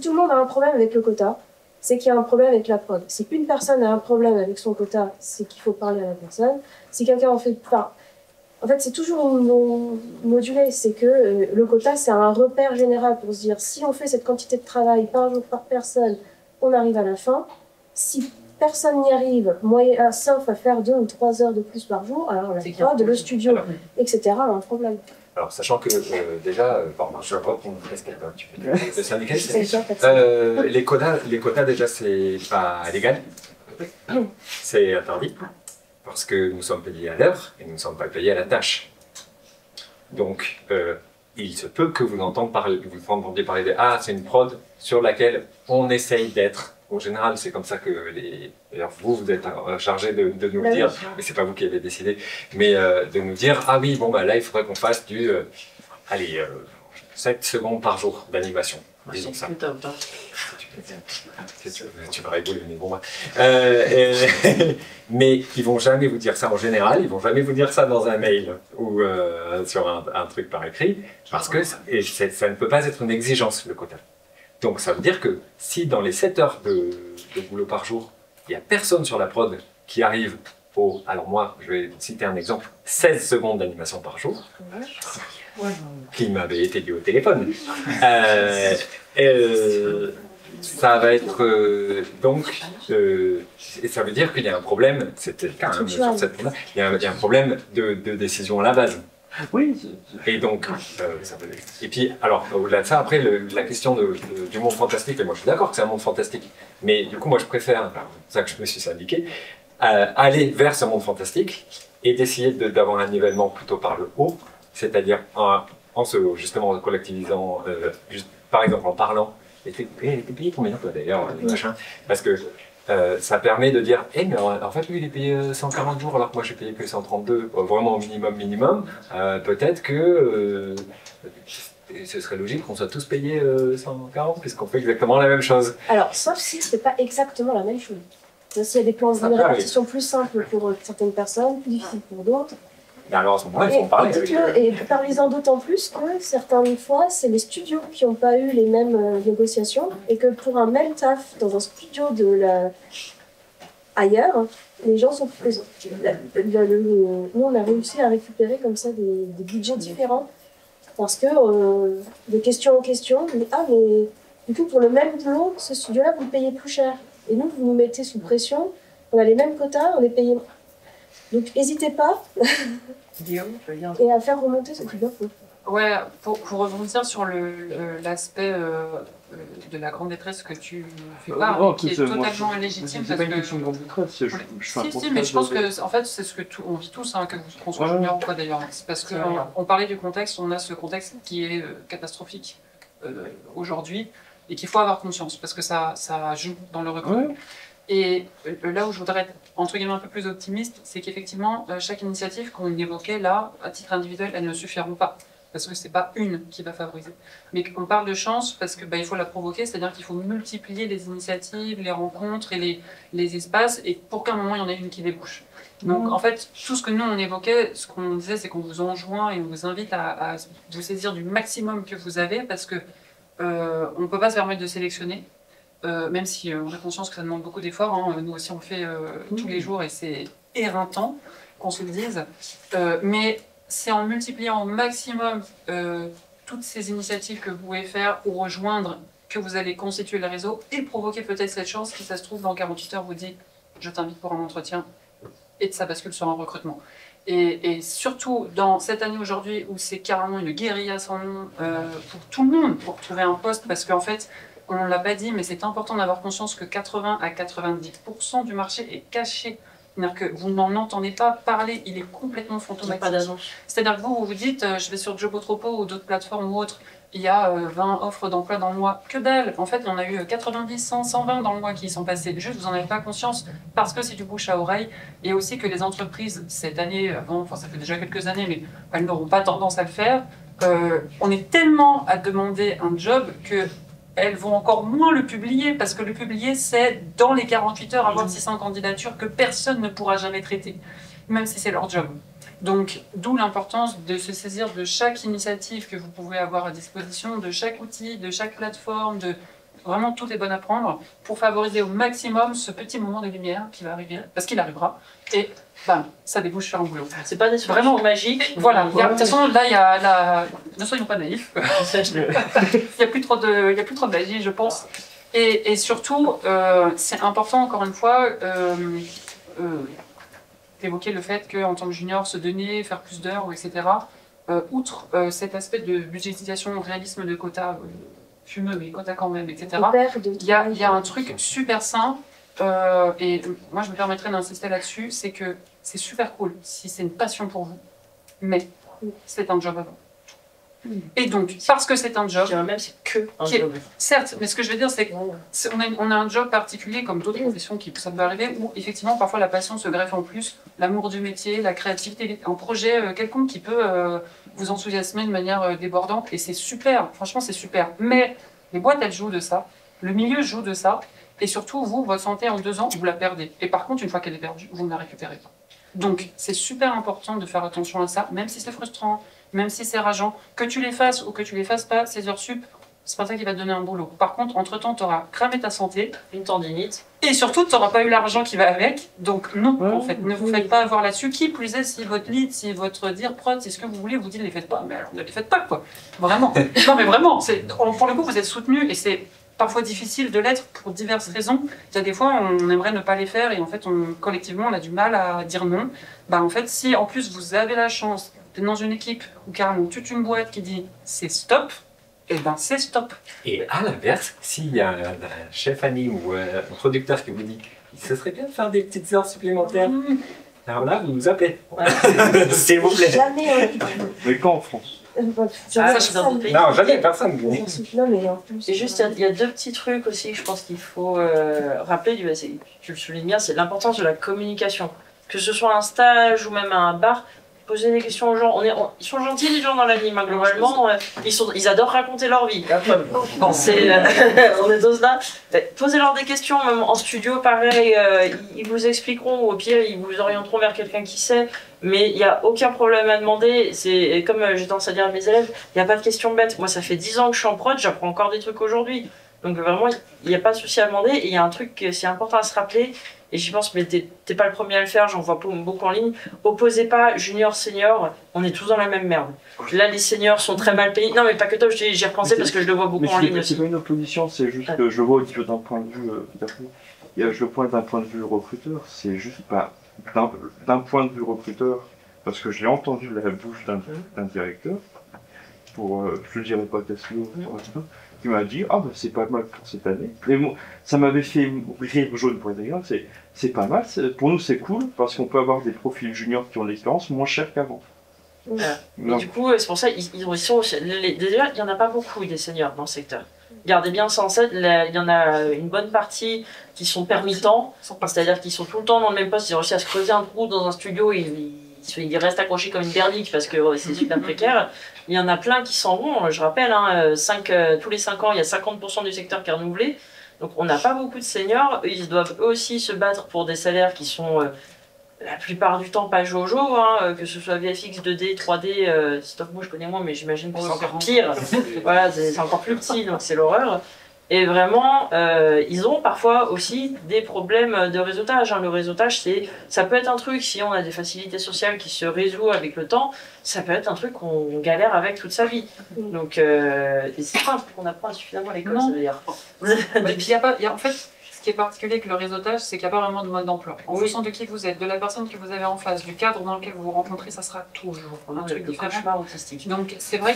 tout le monde a un problème avec le quota, c'est qu'il y a un problème avec la prod. Si une personne a un problème avec son quota, c'est qu'il faut parler à la personne. Si quelqu'un en fait pas, en fait, c'est toujours modulé. C'est que le quota, c'est un repère général pour se dire si on fait cette quantité de travail par jour par personne, on arrive à la fin. Si personne n'y arrive, sauf à faire 2 ou 3 heures de plus par jour, alors la prod, le studio, etc., a un problème. Alors, sachant que déjà, pardon, je reprends mon casquette un petit peu de syndicaliste. C'est ça, Les quotas, déjà, c'est pas légal. C'est interdit. Parce que nous sommes payés à l'heure et nous ne sommes pas payés à la tâche. Donc, il se peut que vous entendiez parler de c'est une prod sur laquelle on essaye d'être. En général, c'est comme ça que d'ailleurs, vous êtes chargé de nous le dire, mais c'est pas vous qui avez décidé, mais de nous dire oui, bon, là, il faudrait qu'on fasse 7 secondes par jour d'animation. Disons ça. Tu vas rigoler, mais bon. Mais ils vont jamais vous dire ça en général, ils vont jamais vous dire ça dans un mail ou sur un truc par écrit, parce que ça ne peut pas être une exigence, le quota. Donc ça veut dire que si dans les 7 heures de boulot par jour, il n'y a personne sur la prod qui arrive alors moi, je vais citer un exemple, 16 secondes d'animation par jour, qui m'avait été dit au téléphone. Ça va être et ça veut dire qu'il y a un problème, c'était le cas sur cette prod-là, il y a un problème de décision à la base. Oui. Et donc, et puis, alors, au-delà de ça, après, la question du monde fantastique, et moi je suis d'accord que c'est un monde fantastique, mais du coup, moi je préfère, c'est ça que je me suis syndiqué, aller vers ce monde fantastique et d'essayer d'avoir un nivellement plutôt par le haut, c'est-à-dire justement en collectivisant, par exemple en parlant, et t'es payé combien toi d'ailleurs, machin, parce que ça permet de dire, mais en fait lui il est payé 140 jours alors que moi je suis payé que 132, vraiment au minimum, peut-être que ce serait logique qu'on soit tous payés 140 puisqu'on fait exactement la même chose. Alors, sauf si c'est pas exactement la même chose. S'il y a des plans de répartition plus simples pour certaines personnes, plus difficiles pour d'autres. Mais alors à ce moment-là, il faut en parler. Et parlez-en d'autant plus que certaines fois, c'est les studios qui n'ont pas eu les mêmes négociations et que pour un même taf dans un studio ailleurs, les gens sont présents. Nous, on a réussi à récupérer comme ça des budgets différents parce que de question en question, mais du coup, pour le même boulot, ce studio-là, vous le payez plus cher. Et nous, vous nous mettez sous pression, on a les mêmes quotas, on est payé. Donc, n'hésitez pas et à faire remonter ce type d'infos. Ouais, pour rebondir sur l'aspect de la grande détresse que tu fais part, qui est totalement légitime. C'est pas une question de grande détresse, je fais un Si, mais je pense que en fait c'est ce que on vit tous, hein, qu'on soit junior ou quoi d'ailleurs. C'est parce qu'on parlait du contexte, on a ce contexte qui est catastrophique aujourd'hui et qu'il faut avoir conscience parce que ça joue dans le recrutement. Et là où je voudrais être entre guillemets un peu plus optimiste, c'est qu'effectivement chaque initiative qu'on évoquait là, à titre individuel, elles ne suffiront pas. Parce que c'est pas une qui va favoriser. Mais on parle de chance parce que il faut la provoquer, c'est-à-dire qu'il faut multiplier les initiatives, les rencontres et les espaces, et pour qu'à un moment il y en ait une qui débouche. Donc en fait, tout ce que nous on évoquait, ce qu'on disait, c'est qu'on vous enjoint et on vous invite à vous saisir du maximum que vous avez, parce que on ne peut pas se permettre de sélectionner, même si on a conscience que ça demande beaucoup d'efforts. Hein. Nous aussi on le fait tous les jours et c'est éreintant, qu'on se le dise. Mais c'est en multipliant au maximum toutes ces initiatives que vous pouvez faire ou rejoindre que vous allez constituer le réseau et provoquer peut-être cette chance qui, ça se trouve, dans 48 heures vous dit « je t'invite pour un entretien » et ça bascule sur un recrutement. Et surtout, dans cette année aujourd'hui où c'est carrément une guérilla sans nom pour tout le monde, pour trouver un poste, parce qu'en fait, on ne l'a pas dit, mais c'est important d'avoir conscience que 80 à 90% du marché est caché. C'est-à-dire que vous n'en entendez pas parler, il est complètement fantomatique. Pas d'annonce. C'est-à-dire que vous vous dites, je vais sur Jobotropo ou d'autres plateformes ou autres, il y a 20 offres d'emploi dans le mois. Que dalle! En fait, il y en a eu 90, 100, 120 dans le mois qui y sont passés. Juste, vous n'en avez pas conscience parce que c'est du bouche à oreille. Et aussi que les entreprises, cette année, enfin ça fait déjà quelques années, mais elles n'auront pas tendance à le faire. On est tellement à demander un job que elles vont encore moins le publier, parce que le publier, c'est dans les 48 heures avoir 600 candidatures que personne ne pourra jamais traiter, même si c'est leur job. Donc, d'où l'importance de se saisir de chaque initiative que vous pouvez avoir à disposition, de chaque outil, de chaque plateforme, de vraiment tout est bon à prendre pour favoriser au maximum ce petit moment de lumière qui va arriver, parce qu'il arrivera, et bam, ça débouche sur un boulot. C'est pas des solutions vraiment magiques. Voilà, de toute façon, là, il y a la... Ne soyons pas naïfs. Il n'y a plus trop de magie, je pense. Et surtout, c'est important, encore une fois, d'évoquer le fait qu'en tant que junior, se donner, faire plus d'heures, etc. Outre cet aspect de budgétisation, réalisme de quotas, fumeux, mais quotas quand même, etc. Il y a un truc super simple, et moi je me permettrais d'insister là-dessus, c'est que c'est super cool si c'est une passion pour vous, mais c'est un job avant. Et donc, parce que c'est un job, je dirais même c'est que un job. Certes, mais ce que je veux dire, c'est qu'on a un job particulier, comme d'autres professions qui ça peut arriver, où effectivement parfois la passion se greffe en plus, l'amour du métier, la créativité, un projet quelconque qui peut vous enthousiasmer de manière débordante, et c'est super, franchement c'est super. Mais les boîtes elles jouent de ça, le milieu joue de ça, et surtout vous, votre santé en 2 ans, vous la perdez. Et par contre, une fois qu'elle est perdue, vous ne la récupérez pas. Donc c'est super important de faire attention à ça, même si c'est frustrant, même si c'est rageant, que tu les fasses ou que tu les fasses pas, ces heures sup, c'est pas ça qui va te donner un boulot. Par contre, entre-temps, tu auras cramé ta santé, une tendinite, et surtout, tu n'auras pas eu l'argent qui va avec. Donc non, en fait, ne vous faites pas avoir là-dessus. Qui plus est, si votre lead, si votre dire prod, si ce que vous voulez, vous dites ne les faites pas, mais alors ne les faites pas, quoi. Vraiment. Non, mais vraiment, pour le coup, vous êtes soutenu, et c'est parfois difficile de l'être pour diverses raisons. Il y a des fois, on aimerait ne pas les faire, et en fait, collectivement, on a du mal à dire non. Bah, en fait, si en plus vous avez la chance d'être dans une équipe ou carrément toute une boîte qui dit c'est stop, et ben c'est stop. Et à l'inverse, s'il y a un chef anime ou un producteur qui vous dit ce serait bien de faire des petites heures supplémentaires, alors là, vous nous appelez. S'il vous plaît. Jamais. Mais quand en France? Non, jamais personne. Non, mais en plus. Et juste, il y a 2 petits trucs aussi que je pense qu'il faut rappeler, tu le soulignes bien, c'est l'importance de la communication. Que ce soit un stage ou même un bar, poser des questions aux gens. Ils sont gentils les gens dans la vie, hein, globalement. Ils adorent raconter leur vie. On est tous là. Posez-leur des questions, même en studio, pareil. Ils vous expliqueront, ou au pire, ils vous orienteront vers quelqu'un qui sait. Mais il n'y a aucun problème à demander. C'est comme j'ai tendance à dire à mes élèves, il n'y a pas de questions bêtes. Moi, ça fait 10 ans que je suis en prod, j'apprends encore des trucs aujourd'hui. Donc vraiment, il n'y a pas de souci à demander. Et il y a un truc que c'est important à se rappeler. Et j'y pense, mais t'es pas le premier à le faire, j'en vois beaucoup en ligne. Opposez pas junior, senior, on est tous dans la même merde. Là, les seniors sont très mal payés. Non, mais pas que toi, j'y ai repensé parce que je le vois beaucoup en ligne aussi. C'est pas une opposition, c'est juste que je vois au niveau d'un point de vue, je point d'un point de vue recruteur, c'est juste pas d'un point de vue recruteur, parce que j'ai entendu la bouche d'un directeur, je ne dirais pas Tesla, qui m'a dit ah ben c'est pas mal pour cette année. Mais bon, ça m'avait fait rire jaune pour être exact, c'est pas mal, pour nous c'est cool parce qu'on peut avoir des profils juniors qui ont de l'expérience moins cher qu'avant. Et du coup, c'est pour ça ils sont déjà il y en a pas beaucoup des seniors dans le secteur. Gardez bien ça en tête, il y en a une bonne partie qui sont permittents, c'est-à-dire qu'ils sont tout le temps dans le même poste, ils ont réussi à se creuser un trou dans un studio, ils restent accrochés comme une bernique parce que c'est super précaire. Il y en a plein qui s'en vont, je rappelle, hein, tous les 5 ans, il y a 50% du secteur qui est renouvelé. Donc on n'a pas beaucoup de seniors, ils doivent eux aussi se battre pour des salaires qui sont la plupart du temps pas jojo, hein, que ce soit VFX, 2D, 3D, stop moi je connais moins mais j'imagine que c'est encore pire. Voilà, c'est encore plus petit donc c'est l'horreur. Et vraiment, ils ont parfois aussi des problèmes de réseautage. Hein. Le réseautage, ça peut être un truc, si on a des facilités sociales qui se résout avec le temps, ça peut être un truc qu'on galère avec toute sa vie. Donc, et c'est pas un truc qu'on apprend suffisamment à l'école, ça veut dire. Et puis, en fait, ce qui est particulier avec le réseautage, c'est qu'il n'y a pas vraiment de mode d'emploi. En fonction de qui vous êtes, de la personne que vous avez en face, du cadre dans lequel vous vous rencontrez, ça sera toujours un truc différent. Autistique. Donc, c'est vrai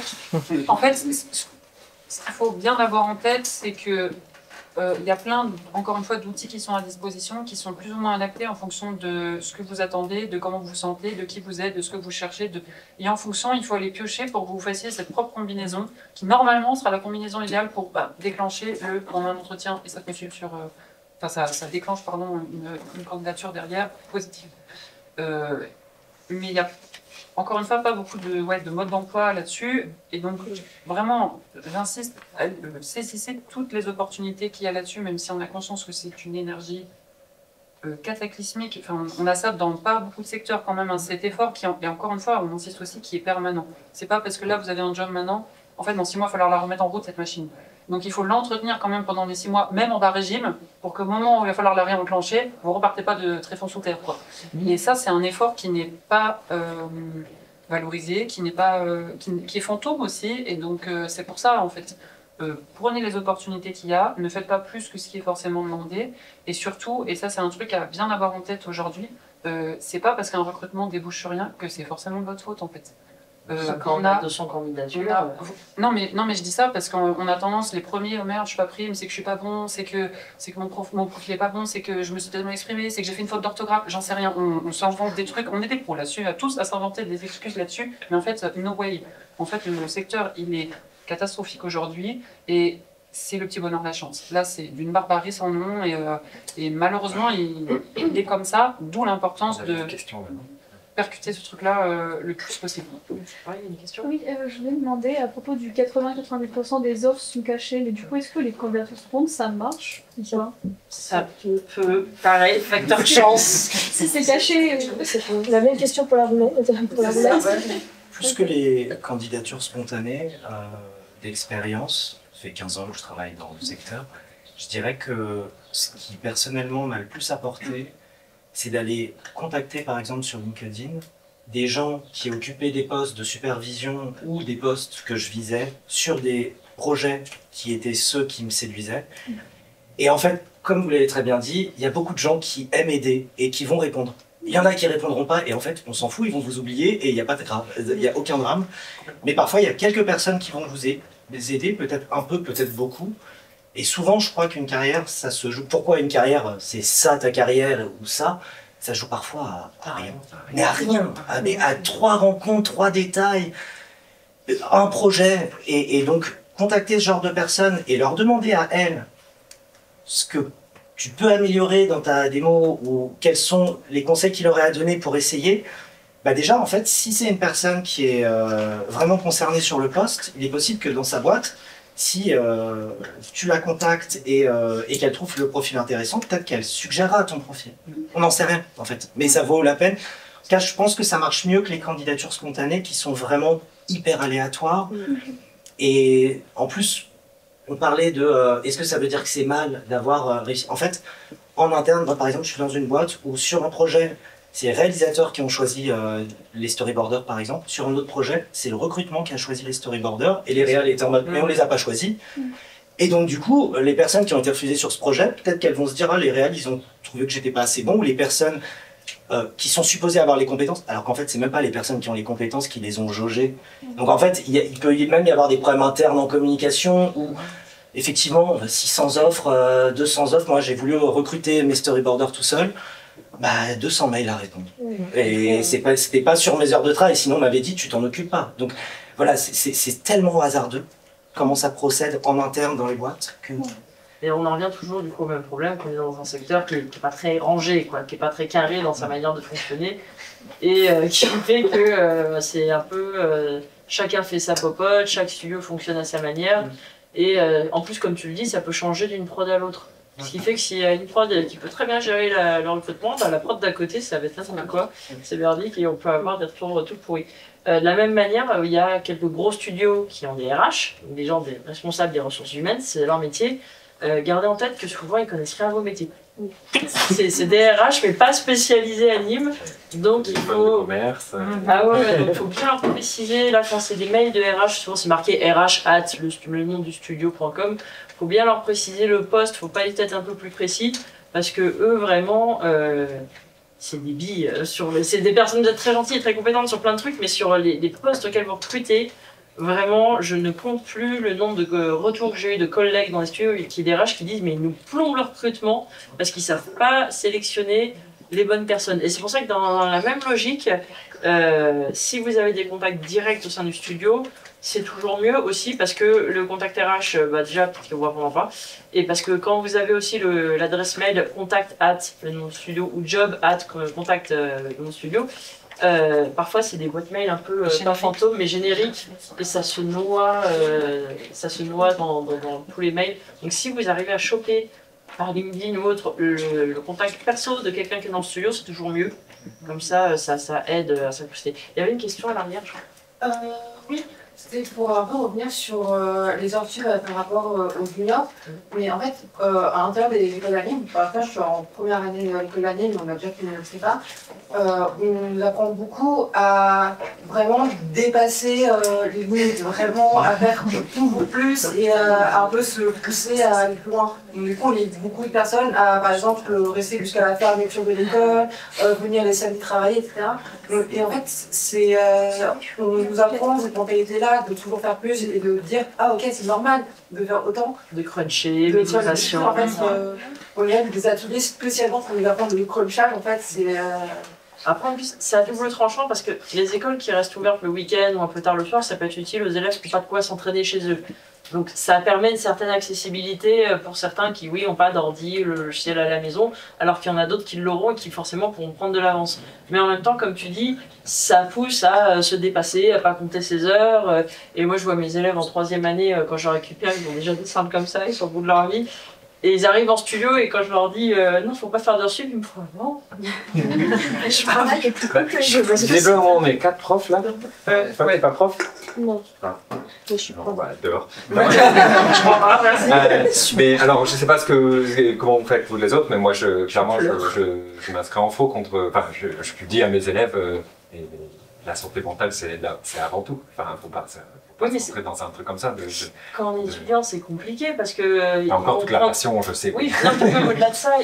qu'en fait, ce qu'il faut bien avoir en tête, c'est que il y a plein, encore une fois, d'outils qui sont à disposition, qui sont plus ou moins adaptés en fonction de ce que vous attendez, de comment vous vous sentez, de qui vous êtes, de ce que vous cherchez. Et en fonction, il faut aller piocher pour que vous fassiez cette propre combinaison, qui normalement sera la combinaison idéale pour déclencher un entretien et ça peut suivre sur... ça déclenche pardon, une candidature derrière positive. Mais il y a encore une fois pas beaucoup de mode d'emploi là-dessus. Et donc vraiment, j'insiste, saisissez toutes les opportunités qu'il y a là-dessus, même si on a conscience que c'est une énergie cataclysmique. Enfin, on a ça dans pas beaucoup de secteurs quand même, hein, cet effort et encore une fois, on insiste aussi, qui est permanent. C'est pas parce que là vous avez un job maintenant, en fait dans 6 mois il va falloir la remettre en route cette machine. Donc il faut l'entretenir quand même pendant les 6 mois, même en bas régime, pour qu'au moment où il va falloir la réenclencher, vous ne repartez pas de tréfonds sous terre, quoi. Et ça, c'est un effort qui n'est pas valorisé, qui est fantôme aussi. Et donc c'est pour ça, en fait, prenez les opportunités qu'il y a, ne faites pas plus que ce qui est forcément demandé. Et surtout, et ça c'est un truc à bien avoir en tête aujourd'hui, c'est pas parce qu'un recrutement débouche sur rien que c'est forcément de votre faute, en fait. Quand on a 200 candidatures. Non mais je dis ça parce qu'on a tendance, les premiers, oh merde, je suis pas pris, mais c'est que je suis pas bon, c'est que mon profil est pas bon, c'est que je me suis tellement exprimé, c'est que j'ai fait une faute d'orthographe, j'en sais rien. On s'invente des trucs, on est des pros là-dessus, tous à s'inventer des excuses là-dessus, mais en fait, no way. En fait, le secteur, il est catastrophique aujourd'hui et c'est le petit bonheur de la chance. Là, c'est d'une barbarie sans nom et malheureusement, il est comme ça, d'où l'importance de percuter ce truc-là le plus possible. Il y a une question. Oui, je voulais demander à propos du 80-90% des offres sont cachées, mais du coup, est-ce que les candidatures spontanées, ça marche ou pas? Ça peut, pareil, facteur chance. Si c'est caché... La même question pour la roulette. Plus que les candidatures spontanées d'expérience, ça fait 15 ans que je travaille dans le secteur, je dirais que ce qui personnellement m'a le plus apporté, c'est d'aller contacter par exemple sur LinkedIn des gens qui occupaient des postes de supervision ou des postes que je visais sur des projets qui étaient ceux qui me séduisaient. Et en fait, comme vous l'avez très bien dit, il y a beaucoup de gens qui aiment aider et qui vont répondre. Il y en a qui répondront pas et en fait, on s'en fout, ils vont vous oublier et il n'y a pas de grave, il n'y a aucun drame. Mais parfois, il y a quelques personnes qui vont vous aider, peut-être un peu, peut-être beaucoup. Et souvent, je crois qu'une carrière, ça se joue. Pourquoi une carrière? C'est ça ta carrière ou ça? Ça joue parfois à rien. Mais à rien. Mais à 3 rencontres, 3 détails, un projet. Et donc, contacter ce genre de personnes et leur demander à elles ce que tu peux améliorer dans ta démo ou quels sont les conseils qu'il aurait à donner pour essayer. Bah déjà, en fait, si c'est une personne qui est vraiment concernée sur le poste, il est possible que dans sa boîte, si tu la contactes et qu'elle trouve le profil intéressant, peut-être qu'elle suggérera ton profil. On n'en sait rien, en fait. Mais ça vaut la peine. En tout cas, je pense que ça marche mieux que les candidatures spontanées qui sont vraiment hyper aléatoires. Et en plus, on parlait de est-ce que ça veut dire que c'est mal d'avoir réussi. En fait, en interne, moi, par exemple, je suis dans une boîte où sur un projet, c'est les réalisateurs qui ont choisi les storyboarders, par exemple. Sur un autre projet, c'est le recrutement qui a choisi les storyboarders et les réals étaient en mode mais on les a pas choisis. Et donc du coup, les personnes qui ont été refusées sur ce projet, peut-être qu'elles vont se dire ah, les réals, ils ont trouvé que j'étais pas assez bon, ou les personnes qui sont supposées avoir les compétences, alors qu'en fait, c'est même pas les personnes qui ont les compétences qui les ont jaugées. Donc en fait, il peut même y avoir des problèmes internes en communication où effectivement, 600 offres, 200 offres. Moi, j'ai voulu recruter mes storyboarders tout seul. 200 mails à répondre. Et c'était pas sur mes heures de travail, sinon on m'avait dit tu t'en occupes pas. Donc voilà, c'est tellement hasardeux comment ça procède en interne dans les boîtes que... Et on en revient toujours du coup au même problème qu'on est dans un secteur qui est pas très rangé, quoi, qui est pas très carré dans sa manière de fonctionner et qui fait que c'est un peu chacun fait sa popote, chaque studio fonctionne à sa manière et en plus comme tu le dis ça peut changer d'une prod à l'autre. Ce qui fait que s'il y a une prod qui peut très bien gérer le recrutement, la prod d'à côté ça va être n'importe quoi, c'est merdique et on peut avoir des retours tout pourris. De la même manière, il y a quelques gros studios qui ont des RH, des gens, des responsables des ressources humaines, c'est leur métier. Gardez en tête que souvent ils connaissent rien à vos métiers. C'est des RH mais pas spécialisés à Nîmes, donc il faut. Commerce. Ah ouais, donc il faut bien leur préciser. Là, quand c'est des mails de RH, souvent c'est marqué RH@ le nom du studio.com. Il faut bien leur préciser le poste, faut pas être un peu plus précis parce que eux vraiment. C'est des billes, c'est des personnes très gentilles et très compétentes sur plein de trucs, mais sur les postes auxquels vous recrutez, vraiment, je ne compte plus le nombre de retours que j'ai eu de collègues dans les studios qui DRH qui disent mais ils nous plombent le recrutement parce qu'ils savent pas sélectionner les bonnes personnes. Et c'est pour ça que dans la même logique, si vous avez des contacts directs au sein du studio, c'est toujours mieux aussi parce que le contact RH, déjà parce que vous répondez pas, et parce que quand vous avez aussi l'adresse mail contact@ le nom du studio ou job@ contact le nom du studio, parfois c'est des boîtes mail un peu pas fantômes mais génériques et ça se noie dans tous les mails. Donc si vous arrivez à choper par LinkedIn ou autre le contact perso de quelqu'un qui est dans le studio, c'est toujours mieux. Comme ça aide à s'incruster. Il y avait une question à l'arrière, je crois. Oui. C'était pour un peu revenir sur les heures sup par rapport aux juniors. Mais en fait, à l'intérieur des écoles d'anime, je suis en première année de l'école d'anime, on a déjà fait une prépa, on nous apprend beaucoup à vraiment dépasser les limites, vraiment à faire toujours plus et à un peu se pousser à aller plus loin. Donc, du coup, on aide beaucoup de personnes à, par exemple, rester jusqu'à la fermeture de l'école, venir les samedis travailler, etc. Et en fait, on nous apprend cette mentalité-là de toujours faire plus et de dire ah ok c'est normal de faire autant, de cruncher, de motivation. En fait, on a des ateliers spécialement pour nous apprendre le crunchage. En fait, c'est après en plus c'est à double tranchant parce que les écoles qui restent ouvertes le week-end ou un peu tard le soir, ça peut être utile aux élèves qui n'ont pas de quoi s'entraîner chez eux. Donc ça permet une certaine accessibilité pour certains qui, oui, n'ont pas d'ordi, le logiciel à la maison, alors qu'il y en a d'autres qui l'auront et qui forcément pourront prendre de l'avance. Mais en même temps, comme tu dis, ça pousse à se dépasser, à pas compter ses heures. Et moi, je vois mes élèves en 3e année, quand je récupère, ils ont déjà des simples comme ça, ils sont au bout de leur vie. Et ils arrivent en studio et quand je leur dis non, faut pas faire d'heures sup, ils me font non. Visiblement, on est 4 profs là. Ouais, pas prof. Non. Ah. Je suis pas. Dehors. Mais alors, je sais pas comment vous faites vous les autres, mais moi, clairement, je m'inscris en faux contre. Enfin, je dis à mes élèves, la santé mentale, c'est avant tout. Enfin, faut pas rentrer dans un truc comme ça. Quand on est étudiant, c'est compliqué parce que. Encore toute la passion, je sais. Oui, au-delà de ça,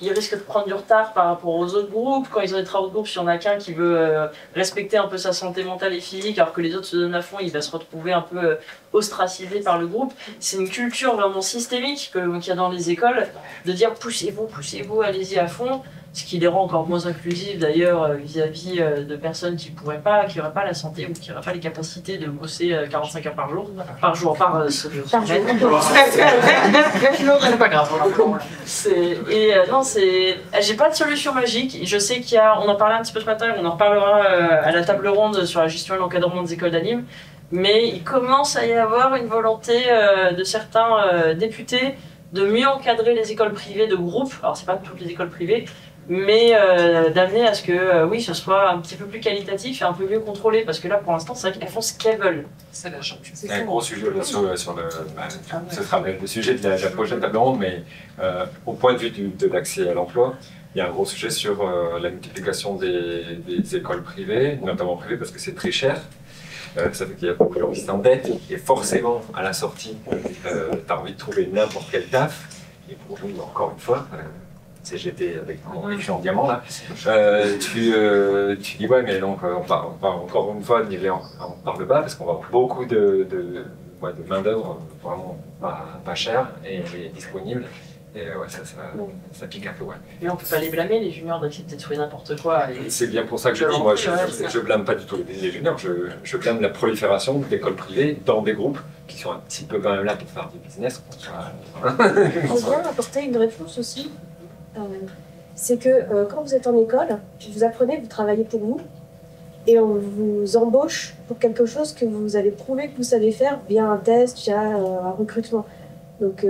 ils risquent de prendre du retard par rapport aux autres groupes. Quand ils ont des travaux de groupe, s'il y en a qu'un qui veut respecter un peu sa santé mentale et physique, alors que les autres se donnent à fond, il va se retrouver un peu ostracisé par le groupe. C'est une culture vraiment systémique qu'il y a dans les écoles, de dire poussez-vous, allez-y à fond. Ce qui les rend encore moins inclusifs d'ailleurs vis-à-vis de personnes qui n'auraient pas la santé ou qui n'auraient pas les capacités de bosser 45 heures par semaine. C'est pas grave. J'ai pas de solution magique. Je sais on en parlait un petit peu ce matin, on en reparlera à la table ronde sur la gestion et l'encadrement des écoles d'anime, mais il commence à y avoir une volonté de certains députés de mieux encadrer les écoles privées de groupe. Alors c'est pas toutes les écoles privées, mais d'amener à ce que oui, ce soit un petit peu plus qualitatif et un peu mieux contrôlé, parce que là pour l'instant c'est vrai qu'elles font ce qu'elles veulent. C'est la chance. C'est un gros sujet sur le ce sera le sujet de la prochaine table ronde, mais au point de vue de l'accès à l'emploi, il y a un gros sujet sur la multiplication des écoles privées, notamment privées parce que c'est très cher. Ça fait qu'il y a beaucoup de gens qui s'endettent et forcément à la sortie, tu as envie de trouver n'importe quel taf. Et pour nous, encore une fois, CGT avec écrit en diamant là, tu dis ouais mais donc on va encore une fois niveler en par le bas parce qu'on va avoir beaucoup de de main-d'œuvre vraiment pas chère et disponible. Et ouais, ça pique un peu, ouais. Mais on peut pas les blâmer, les juniors, d'accepter de trouver n'importe quoi. C'est bien pour ça que je dis, moi, je blâme pas du tout les juniors, je blâme la prolifération d'écoles privées dans des groupes qui sont un petit peu quand même là pour faire du business. Je veux bien apporter une réponse aussi. C'est que quand vous êtes en école, vous apprenez, vous travaillez pour vous, et on vous embauche pour quelque chose que vous avez prouvé que vous savez faire via un test, via un recrutement. Donc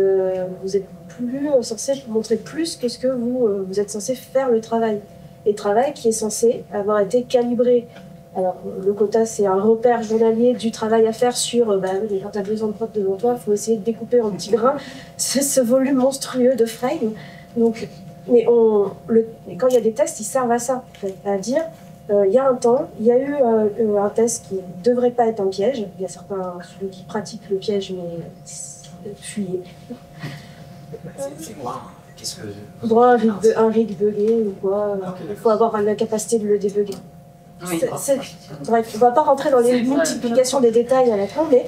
vous êtes plus censé montrer plus que ce que vous êtes censé faire le travail. Et travail qui est censé avoir été calibré. Alors le quota, c'est un repère journalier du travail à faire sur, quand tu as 2 ans de prod devant toi, il faut essayer de découper en petits grains ce volume monstrueux de frame. Donc, mais quand il y a des tests, ils servent à ça, à dire, il y a un temps, il y a eu un test qui ne devrait pas être un piège. Il y a certains celui qui pratiquent le piège, mais fuyez. C'est quoi? Qu'est-ce que... Un rig buggé ou quoi. Il faut avoir la capacité de le débugger. Oui. Bref, on ne va pas rentrer dans les multiplications des détails à la fin, mais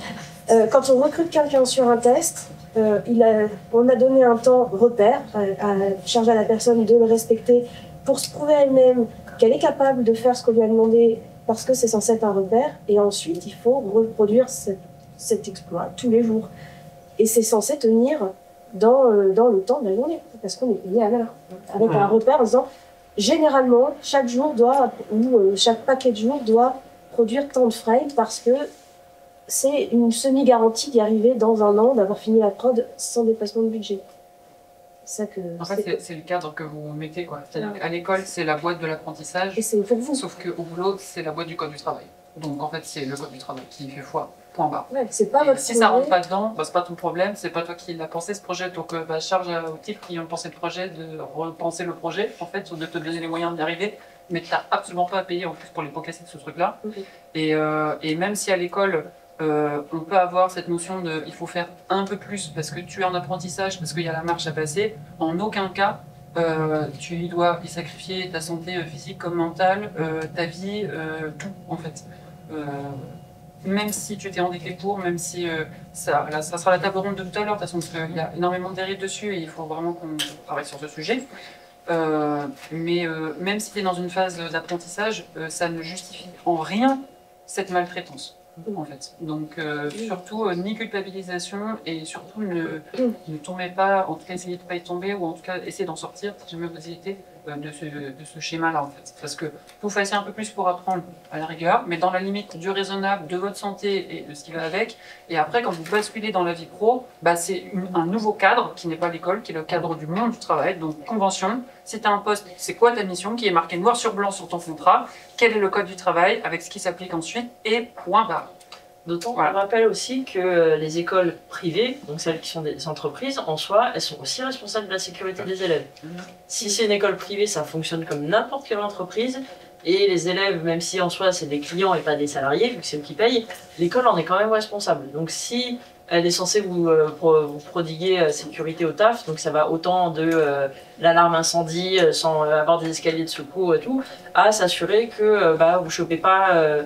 quand on recrute quelqu'un sur un test, on a donné un temps repère, à charge à la personne de le respecter pour se prouver à elle-même qu'elle est capable de faire ce qu'on lui a demandé parce que c'est censé être un repère, et ensuite il faut reproduire cet exploit tous les jours. Et c'est censé tenir dans le temps de la journée, parce qu'on est payé à l'heure. Avec un repère en disant, généralement, chaque jour chaque paquet de jours doit produire tant de frames, parce que c'est une semi-garantie d'y arriver dans un an, d'avoir fini la prod sans dépassement de budget. C'est ça que... En fait, c'est le cadre que vous mettez, quoi. C'est-à-dire qu'à l'école, c'est la boîte de l'apprentissage. Et c'est pour vous. Sauf qu'au boulot, c'est la boîte du code du travail. Donc en fait, c'est le code du travail qui fait foi. Point barre. Ouais, c'est pas votre si ça rentre pas dedans, c'est pas ton problème, c'est pas toi qui l'as pensé ce projet, donc charge aux types qui ont pensé le projet de repenser le projet, en fait, ou de te donner les moyens d'y arriver, mais t'as absolument pas à payer en plus pour les pots cassés de ce truc-là. Okay. Et même si à l'école, on peut avoir cette notion de il faut faire un peu plus parce que tu es en apprentissage, parce qu'il y a la marche à passer, en aucun cas tu dois y sacrifier ta santé physique comme mentale, ta vie, tout en fait. Même si tu t'es endetté pour, même si ça sera la table ronde de tout à l'heure, de toute façon, parce qu'il y a énormément de dérives dessus et il faut vraiment qu'on travaille sur ce sujet. Mais même si tu es dans une phase d'apprentissage, ça ne justifie en rien cette maltraitance, en fait. Donc surtout, ni culpabilisation et surtout ne tombez pas, en tout cas essayez de ne pas y tomber ou en tout cas essayez d'en sortir si jamais vous y étiez. De ce schéma-là, en fait. Parce que vous fassiez un peu plus pour apprendre à la rigueur, mais dans la limite du raisonnable, de votre santé et de ce qui va avec. Et après, quand vous basculez dans la vie pro, c'est un nouveau cadre qui n'est pas l'école, qui est le cadre du monde du travail. Donc, convention, si tu as un poste, c'est quoi ta mission qui est marquée noir sur blanc sur ton contrat, quel est le code du travail avec ce qui s'applique ensuite, et point barre. D'autant qu'on rappelle aussi que les écoles privées, donc celles qui sont des entreprises, en soi, elles sont aussi responsables de la sécurité des élèves. Si c'est une école privée, ça fonctionne comme n'importe quelle entreprise, et les élèves, même si en soi c'est des clients et pas des salariés, vu que c'est eux qui payent, l'école en est quand même responsable. Donc si elle est censée vous prodiguer sécurité au taf, donc ça va autant de l'alarme incendie, sans avoir des escaliers de secours et tout, à s'assurer que vous ne chopez pas...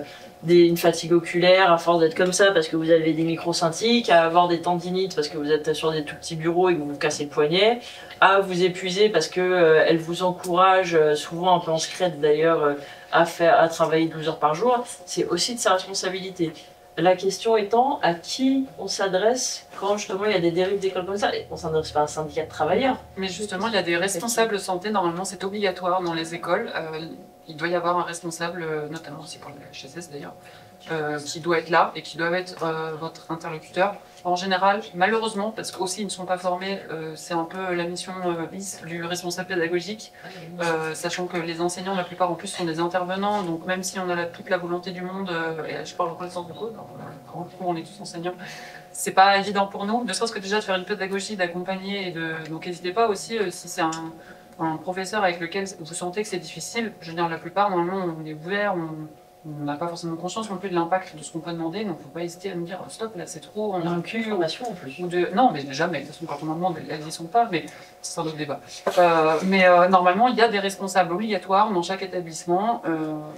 une fatigue oculaire à force d'être comme ça parce que vous avez des micro-scintiques, à avoir des tendinites parce que vous êtes sur des tout petits bureaux et que vous vous cassez le poignet, à vous épuiser parce que elle vous encourage, souvent un peu en secret d'ailleurs, à travailler 12 heures par jour. C'est aussi de sa responsabilité. La question étant à qui on s'adresse quand justement il y a des dérives d'école comme ça. Et on s'adresse pas à un syndicat de travailleurs. Mais justement, il y a des responsables santé, normalement c'est obligatoire dans les écoles. Il doit y avoir un responsable, notamment aussi pour le HSS d'ailleurs, qui doit être là et qui doit être votre interlocuteur. En général, malheureusement, parce qu'aussi ils ne sont pas formés, c'est un peu la mission bis du responsable pédagogique, sachant que les enseignants, la plupart en plus, sont des intervenants, donc même si on a toute la volonté du monde, et je parle en connaissance de cause, on est tous enseignants, c'est pas évident pour nous, ne serait-ce que déjà de faire une pédagogie, d'accompagner, donc n'hésitez pas aussi, si c'est un professeur avec lequel vous sentez que c'est difficile, je veux dire la plupart, normalement, on est ouvert, on n'a pas forcément conscience non plus de l'impact de ce qu'on peut demander, donc il ne faut pas hésiter à nous dire stop, là c'est trop, on a un cul. Formation en plus. Non, mais jamais, de toute façon, quand on en demande, elles n'y sont pas, mais c'est un autre débat. Normalement, il y a des responsables obligatoires dans chaque établissement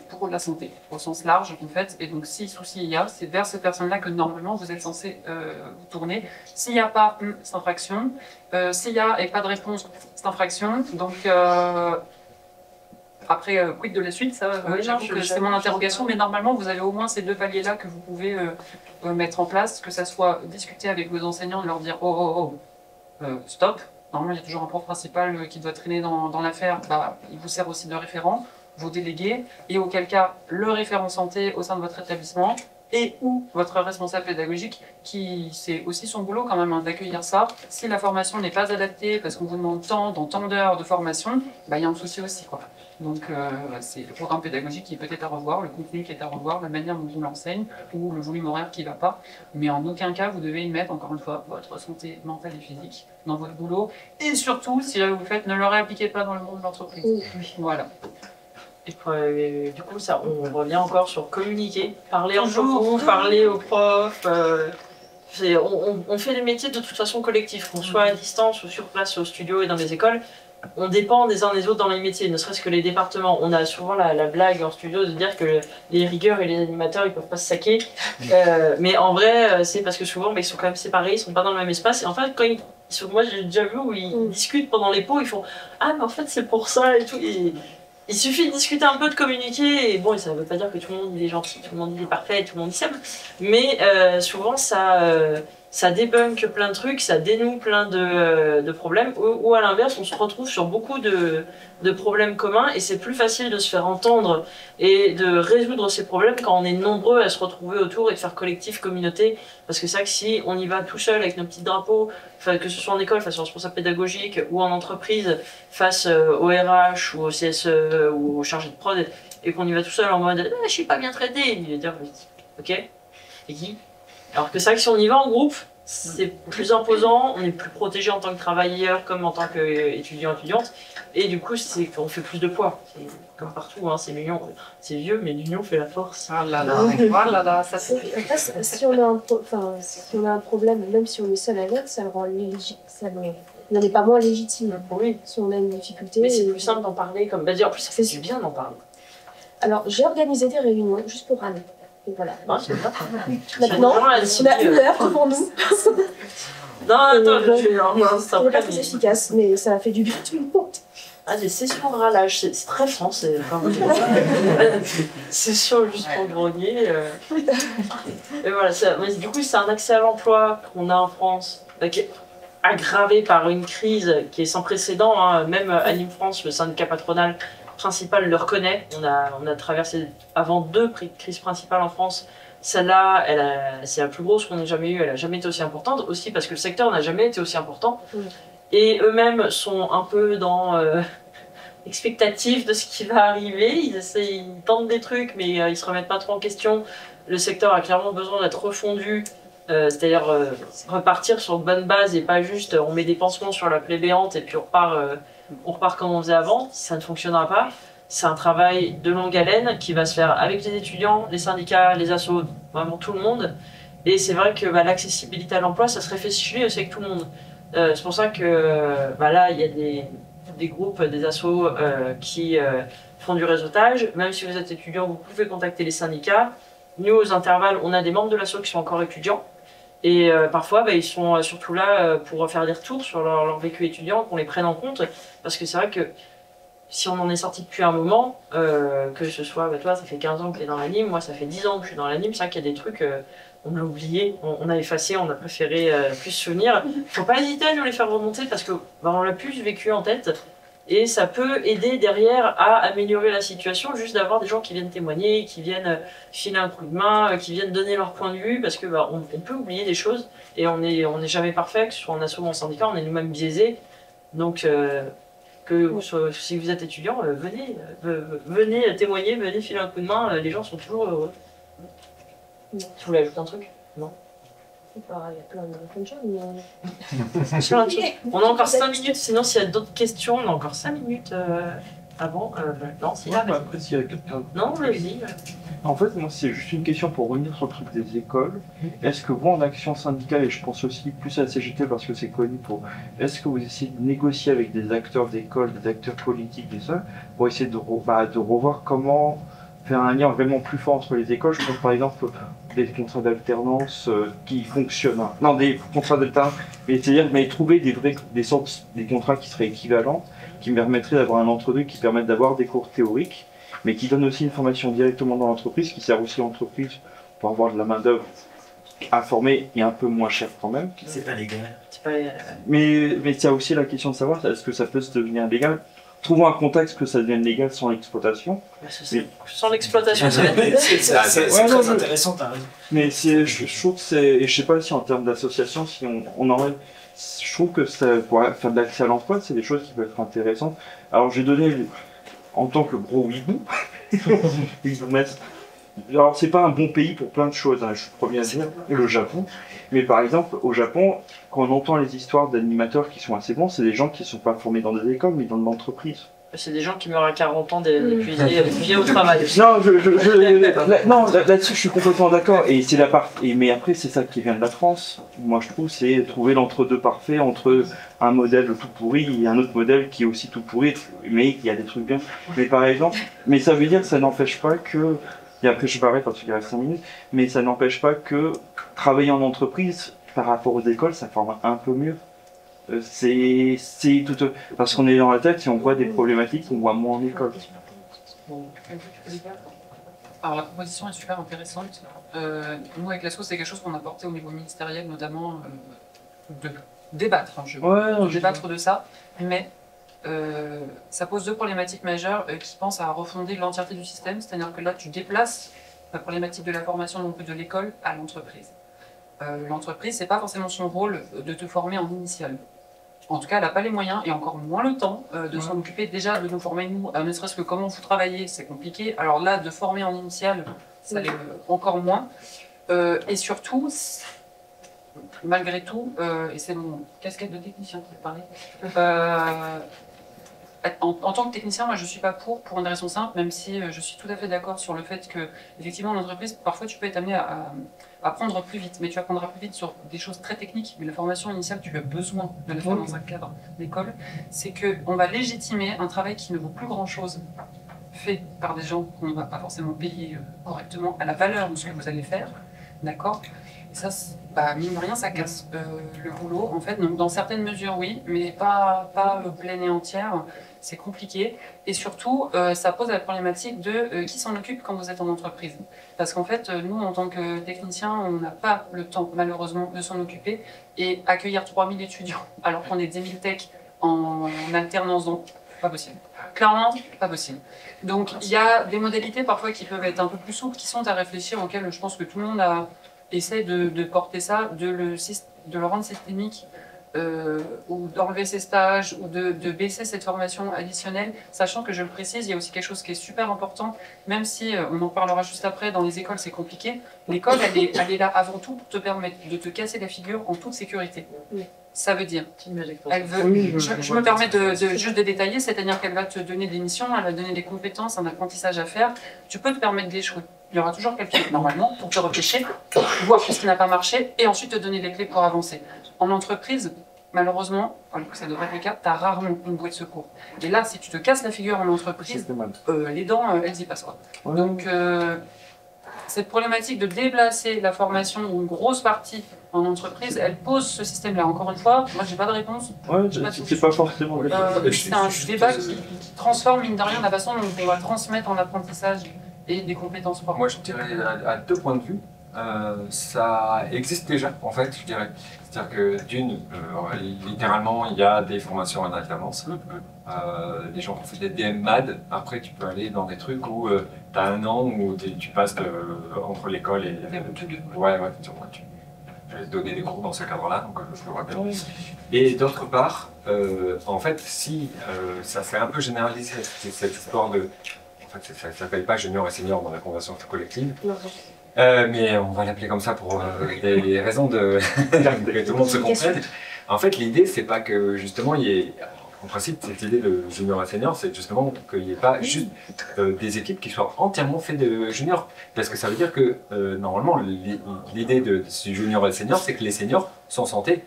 pour la santé, au sens large en fait, et donc si souci il y a, c'est vers ces personnes-là que normalement vous êtes censé vous tourner. S'il n'y a pas, c'est infraction. S'il y a et pas de réponse, c'est infraction. Donc après, quid de la suite, ça, j'avoue que c'est mon interrogation, mais normalement, vous avez au moins ces deux paliers-là que vous pouvez mettre en place, que ça soit discuter avec vos enseignants, de leur dire stop. Normalement, il y a toujours un prof principal qui doit traîner dans l'affaire, il vous sert aussi de référent, vos délégués, et auquel cas, le référent santé au sein de votre établissement, et ou votre responsable pédagogique, qui c'est aussi son boulot quand même d'accueillir ça. Si la formation n'est pas adaptée, parce qu'on vous demande tant d'heures de formation, il y a un souci aussi, quoi. Donc c'est le programme pédagogique qui est peut-être à revoir, le contenu qui est à revoir, la manière dont on l'enseigne, ou le volume horaire qui ne va pas. Mais en aucun cas, vous devez y mettre, encore une fois, votre santé mentale et physique dans votre boulot. Et surtout, si vous le faites, ne le réappliquez pas dans le monde de l'entreprise. Oui. Voilà. Et du coup, ça, on revient encore sur communiquer, parler entre vous, parler aux profs. On fait les métiers de toute façon collectifs, qu'on soit à distance ou sur place au studio et dans les écoles. On dépend des uns des autres dans les métiers, ne serait-ce que les départements. On a souvent la blague en studio de dire que les rigueurs et les animateurs ils peuvent pas se saquer. Mais en vrai, c'est parce que souvent ils sont quand même séparés, ils sont pas dans le même espace. Et en fait, moi j'ai déjà vu où ils discutent pendant les pauses, ils font ah mais en fait c'est pour ça et tout. Il suffit de discuter un peu, de communiquer, et bon, ça ne veut pas dire que tout le monde il est gentil, tout le monde il est parfait, tout le monde il s'aime, mais souvent ça débunk plein de trucs, ça dénoue plein de problèmes, ou à l'inverse, on se retrouve sur beaucoup de problèmes communs, et c'est plus facile de se faire entendre et de résoudre ces problèmes quand on est nombreux à se retrouver autour et de faire collectif, communauté, parce que c'est vrai que si on y va tout seul avec nos petits drapeaux, que ce soit en école, face au responsable pédagogique, ou en entreprise, face au RH, ou au CSE, ou au chargé de prod, et qu'on y va tout seul en mode « je suis pas bien traité », il va dire « ok, et qui ?» Alors que c'est vrai que si on y va en groupe, c'est plus imposant, on est plus protégé en tant que travailleur comme en tant qu'étudiant-étudiante, et du coup on fait plus de poids. Comme partout, hein, c'est mignon, c'est vieux, mais l'union fait la force. Ah là là, ça se fait. Après, si on a un problème, même si on est seul avec, ça le rend légitime. Il n'en est pas moins légitime. Oui. Si on a une difficulté. Mais c'est plus simple d'en parler, comme en plus ça fait du bien d'en parler. Alors, j'ai organisé des réunions juste pour râler. Et voilà. Non, c'est pas. Maintenant, on a une heure devant nous. Non, attends, c'est pas très efficace, mais ça a fait du bien à tout le monde. Ah, des sessions de râlage, c'est très français. Session juste pour grogner. Et voilà, du coup, c'est un accès à l'emploi qu'on a en France, qui est aggravé par une crise qui est sans précédent. Hein. Même Anime France, le syndicat patronal principal, le reconnaît. On a traversé avant 2 crises principales en France. Celle-là, c'est la plus grosse qu'on ait jamais eue, elle n'a jamais été aussi importante, aussi parce que le secteur n'a jamais été aussi important. Et eux-mêmes sont un peu dans expectative de ce qui va arriver, ils tentent des trucs, mais ils se remettent pas trop en question. Le secteur a clairement besoin d'être refondu, c'est-à-dire repartir sur de bonnes bases et pas juste on met des pansements sur la plaie béante et puis on repart comme on faisait avant, ça ne fonctionnera pas. C'est un travail de longue haleine qui va se faire avec les étudiants, les syndicats, les assos, vraiment tout le monde. Et c'est vrai que l'accessibilité à l'emploi, ça se réfléchit aussi avec tout le monde. C'est pour ça que là, il y a des groupes, des assos qui font du réseautage. Même si vous êtes étudiant, vous pouvez contacter les syndicats. Nous, aux intervalles, on a des membres de l'asso qui sont encore étudiants. Et parfois, ils sont surtout là pour faire des retours sur leur vécu étudiant, qu'on les prenne en compte. Parce que c'est vrai que si on en est sorti depuis un moment, que ce soit, toi, ça fait 15 ans que tu es dans l'anime, moi, ça fait 10 ans que je suis dans l'anime, c'est vrai qu'il y a des trucs, on a oublié, on a effacé, on a préféré plus se souvenir. Faut pas hésiter à nous les faire remonter parce que on l'a plus vécu en tête et ça peut aider derrière à améliorer la situation, juste d'avoir des gens qui viennent témoigner, qui viennent filer un coup de main, qui viennent donner leur point de vue parce que on peut oublier des choses et on est jamais parfait, que ce soit en asso ou en syndicat, on est nous-mêmes biaisés. Donc, si vous êtes étudiant, venez témoigner, venez filer un coup de main, les gens sont toujours heureux. Tu voulais ajouter un truc? Non? Il y a plein de choses. On a encore 5 minutes, sinon s'il y a d'autres questions, on a encore 5 minutes. Ah bon non, si Ouais, après, s'il y a quelqu'un. Non, vas-y. En fait, moi, c'est juste une question pour revenir sur le truc des écoles. Est-ce que vous, en action syndicale, et je pense aussi plus à la CGT parce que c'est connu pour... Est-ce que vous essayez de négocier avec des acteurs d'école, des acteurs politiques et ça, pour essayer de revoir comment faire un lien vraiment plus fort entre les écoles? Je pense par exemple des contrats d'alternance qui fonctionnent. Non, des contrats d'alternance, c'est-à-dire trouver des contrats qui seraient équivalents, qui permettraient d'avoir un entre-deux, qui permettent d'avoir des cours théoriques, mais qui donne aussi une formation directement dans l'entreprise, qui sert aussi l'entreprise pour avoir de la main-d'œuvre informée et un peu moins chère quand même. C'est pas légal. Mais il y a aussi la question de savoir est-ce que ça peut se devenir légal. Trouvons un contexte que ça devienne légal sans l'exploitation. Sans l'exploitation, c'est très intéressant, t'as raison. Mais je trouve que c'est. Et je sais pas si en termes d'association, si on enlève. Je trouve que ça, pour faire de l'accès à l'emploi, c'est des choses qui peuvent être intéressantes. Alors j'ai donné, en tant que gros hibou, alors c'est pas un bon pays pour plein de choses, hein, je suis le premier à dire, le Japon. Mais par exemple, au Japon, quand on entend les histoires d'animateurs qui sont assez bons, c'est des gens qui ne sont pas formés dans des écoles, mais dans l'entreprise. C'est des gens qui meurent à 40 ans d'épuisés au travail. Non, là-dessus je suis complètement d'accord. Et c'est la mais après c'est ça qui vient de la France. Moi je trouve c'est trouver l'entre-deux parfait entre un modèle tout pourri et un autre modèle qui est aussi tout pourri, mais il y a des trucs bien. Mais par exemple, mais ça veut dire que ça n'empêche pas que, et après je parlerai parce qu'il reste 5 minutes, mais ça n'empêche pas que travailler en entreprise par rapport aux écoles ça forme un peu mieux. C'est tout parce qu'on est dans la tête et on voit des problématiques qu'on voit moins en école. Alors la proposition est super intéressante. Nous avec l'ASSO c'est quelque chose qu'on a porté au niveau ministériel notamment de débattre. Débattre de ça, mais ça pose deux problématiques majeures qui pensent à refonder l'entièreté du système, c'est-à-dire que là tu déplaces la problématique de la formation donc de l'école à l'entreprise. L'entreprise c'est pas forcément son rôle de te former en initial. En tout cas, elle n'a pas les moyens et encore moins le temps de s'en occuper. Déjà, de nous former, nous, ne serait-ce que comment vous travaillez, c'est compliqué. Alors là, de former en initial, ça l'est encore moins. Et surtout, malgré tout, et c'est mon casquette de technicien qui va parler, en tant que technicien, moi je ne suis pas pour une raison simple, même si je suis tout à fait d'accord sur le fait que, effectivement, en entreprise, parfois tu peux être amené à apprendre plus vite, mais tu apprendras plus vite sur des choses très techniques, mais la formation initiale, tu as besoin de la faire dans un cadre d'école, c'est qu'on va légitimer un travail qui ne vaut plus grand-chose, fait par des gens qu'on ne va pas forcément payer correctement à la valeur de ce que vous allez faire, d'accord? Et ça, mine de rien, ça casse le boulot, en fait, donc dans certaines mesures, oui, mais pas pleine et entière. C'est compliqué et surtout ça pose la problématique de qui s'en occupe quand vous êtes en entreprise. Parce qu'en fait, nous en tant que techniciens, on n'a pas le temps malheureusement de s'en occuper et accueillir 3000 étudiants alors qu'on est 10 000 tech en alternance, donc pas possible. Clairement, pas possible. Donc il y a des modalités parfois qui peuvent être un peu plus souples, qui sont à réfléchir, auxquelles je pense que tout le monde essaie de porter ça, de le rendre systémique. Ou d'enlever ces stages, ou de baisser cette formation additionnelle, sachant que je le précise, il y a aussi quelque chose qui est super important, même si on en parlera juste après, dans les écoles c'est compliqué, l'école elle est là avant tout pour te permettre de te casser la figure en toute sécurité. Ça veut dire, elle veut, je me permets juste de détailler, c'est-à-dire qu'elle va te donner des missions, elle va te donner des compétences, un apprentissage à faire, tu peux te permettre d'échouer. Il y aura toujours quelqu'un, normalement, pour te repêcher, voir ce qui n'a pas marché, et ensuite te donner les clés pour avancer. En entreprise, malheureusement, alors que ça devrait être le cas, tu as rarement une bouée de secours. Et là, si tu te casses la figure en entreprise, les dents, elles y passent quoi. Donc, cette problématique de déplacer la formation d'une grosse partie en entreprise, elle pose ce système-là. Encore une fois, moi, j'ai pas de réponse. C'est pas forcément. C'est un débat qui transforme, mine de rien, la façon dont on va transmettre en apprentissage et des compétences propres. Moi, je dirais à deux points de vue. Ça existe déjà, en fait, je dirais. C'est-à-dire que d'une, littéralement, il y a des formations en alternance. Des gens qui ont fait des DMMAD. Après, tu peux aller dans des trucs où tu as un an où tu passes entre l'école et... Ouais, je vais te donner des cours dans ce cadre-là, donc je le vois bien. Et d'autre part, en fait, si ça s'est un peu généralisé, cette histoire de... En fait, ça ne s'appelle pas junior et senior dans la convention collective. Mais on va l'appeler comme ça pour des raisons que tout le monde se comprenne. En fait, l'idée, c'est pas que justement, il y ait en principe, cette idée de junior et senior, c'est justement qu'il n'y ait pas juste des équipes qui soient entièrement faites de juniors. Parce que ça veut dire que, normalement, l'idée de junior et senior, c'est que les seniors sont censés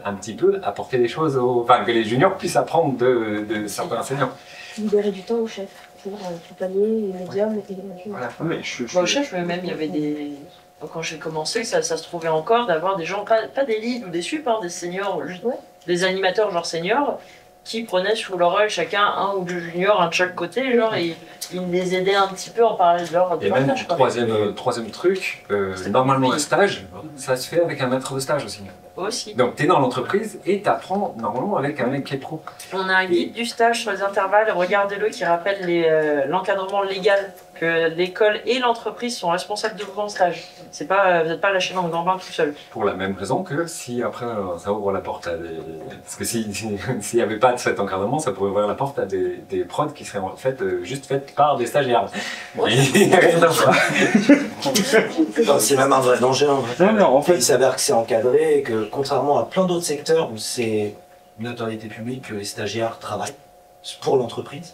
un petit peu apporter des choses, enfin, que les juniors puissent apprendre de certains seniors. Libérer du temps au chef pour accompagner les médiums et Voilà. Au chef, même, il y avait des... Quand j'ai commencé, ça se trouvait encore d'avoir des gens, pas des leads ou des sup, hein, des seniors, juste des animateurs genre seniors, qui prenaient sous leur aile chacun un ou deux juniors, un de chaque côté, genre, et ils les aidaient un petit peu en parallèle de leur Et même, troisième truc, normalement un stage, ça se fait avec un maître de stage aussi. Aussi. Donc tu es dans l'entreprise et tu apprends normalement avec un mec qui est pro. On a un guide du stage sur les intervalles, regardez-le, qui rappelle l'encadrement légal, que l'école et l'entreprise sont responsables de vous en stage. Vous n'êtes pas lâché dans le gambin tout seul. Pour la même raison que si après ça ouvre la porte à des... Parce que s'il n'y avait pas de cet encadrement, ça pourrait ouvrir la porte à des prods qui seraient en fait juste faites par des stagiaires. Ouais. C'est même un vrai danger. En fait, il s'avère que c'est encadré et que contrairement à plein d'autres secteurs où c'est une autorité publique que les stagiaires travaillent pour l'entreprise,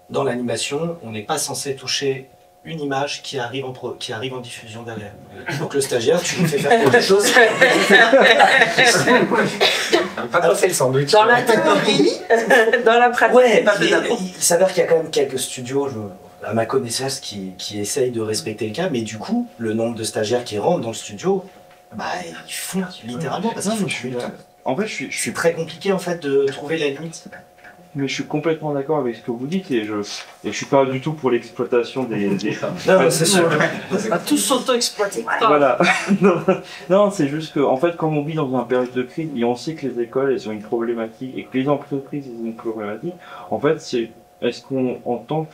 dans l'animation, on n'est pas censé toucher une image qui arrive en diffusion derrière. Donc le stagiaire, tu lui fais faire quelque chose. Pas fait le sandwich. Dans la théorie, dans la pratique, ouais, pas faisable. il s'avère qu'il y a quand même quelques studios, à ma connaissance, qui essayent de respecter le cas, mais du coup, le nombre de stagiaires qui rentrent dans le studio, bah, ils font littéralement parce qu'il faut En fait, je suis très compliqué en fait de trouver la limite. Mais je suis complètement d'accord avec ce que vous dites et je suis pas du tout pour l'exploitation des... Non, c'est sûr. On va tous s'auto-exploiter. Voilà. Non, c'est juste que, en fait, comme on vit dans une période de crise et on sait que les écoles, elles ont une problématique et que les entreprises, elles ont une problématique, en fait, est-ce qu'on, en tant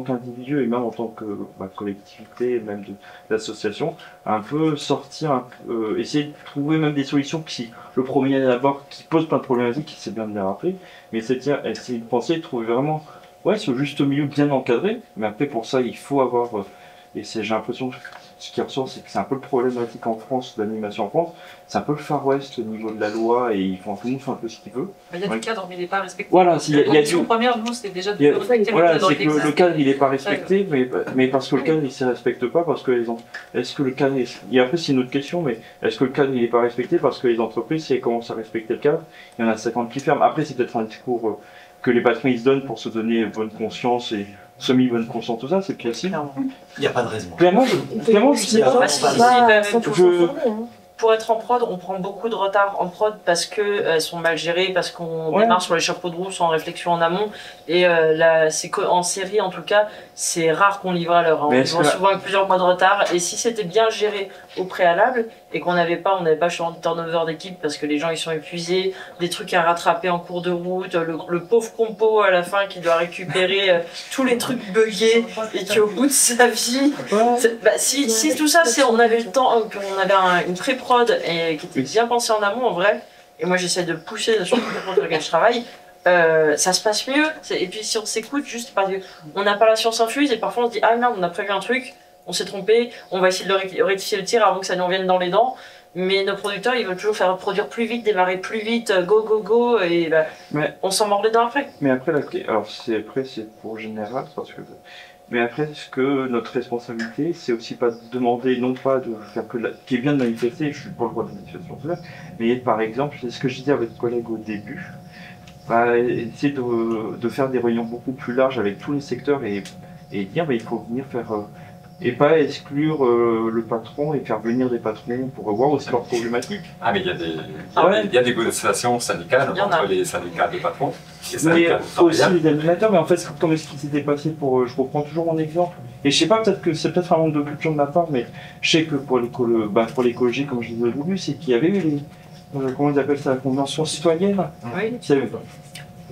qu'individu et même en tant que collectivité, même d'association, un peu sortir, essayer de trouver même des solutions qui, le premier d'abord, qui pose plein de problématiques, c'est bien de les rappeler, mais c'est essayer de penser, de trouver vraiment ce juste milieu bien encadré, mais après pour ça il faut avoir, et j'ai l'impression que ce qui ressort c'est que c'est un peu le problématique en France, l'animation en France, c'est un peu le Far West au niveau de la loi et tout le monde fait un peu ce qu'il veut. Il y a du cadre mais il n'est pas respecté. Voilà, la condition première, nous, c'était déjà de respecter voilà, le cadre. c'est que le cadre il n'est pas respecté, mais parce que le cadre il ne se respecte pas, parce que est-ce que le cadre et après c'est une autre question, mais est-ce que le cadre il n'est pas respecté parce que les entreprises, si elles commencent à respecter le cadre, il y en a 50 qui ferment. Après c'est peut-être un discours que les patrons ils se donnent pour se donner bonne conscience et semi-bonne conscience, tout ça, c'est classique. Il n'y a pas de raison. Clairement, je sais pas. Pour être en prod, on prend beaucoup de retard en prod parce qu'elles sont mal gérées, parce qu'on démarre sur les chapeaux de roue sans réflexion en amont. Et en série, en tout cas, c'est rare qu'on livre à l'heure. Hein. On livre souvent avec plusieurs mois de retard. Et si c'était bien géré au préalable et qu'on n'avait pas sur turnover d'équipe parce que les gens ils sont épuisés, des trucs à rattraper en cours de route, le pauvre compo à la fin qui doit récupérer tous les trucs buggés et qui au bout de sa vie, si tout ça, on avait le temps, on avait une pré-prod et qui était bien pensée en amont en vrai, et moi j'essaie de pousser sur toutes les prods sur lesquelles je travaille, ça se passe mieux. Et puis si on s'écoute juste parce qu'on n'a pas la science infuse et parfois on se dit ah merde on a prévu un truc, on s'est trompé, on va essayer de rectifier le tir avant que ça nous revienne dans les dents. Mais nos producteurs, ils veulent toujours faire produire plus vite, démarrer plus vite, go, et on s'en mord les dents après. Mais après, alors c'est pour général, parce que... Mais après, ce que notre responsabilité, c'est aussi pas de demander, non pas de faire qui est bien de manifester, je suis pas le droit de manifestation, mais par exemple, c'est ce que je disais à votre collègue au début, essayer de faire des réunions beaucoup plus larges avec tous les secteurs et dire, il faut venir faire... et pas exclure le patron et faire venir des patrons pour voir aussi leurs problématiques. Ah mais il y a des négociations syndicales entre les syndicats de patrons et les syndicats de aussi les animateurs, mais en fait comme ce qui s'était passé pour, je reprends toujours mon exemple, et je sais pas, peut-être que c'est peut-être un manque de culture de ma part, mais je sais que pour l'écologie, comme je disais au début, c'est qu'il y avait eu comment ils appellent ça, la convention citoyenne. Oui.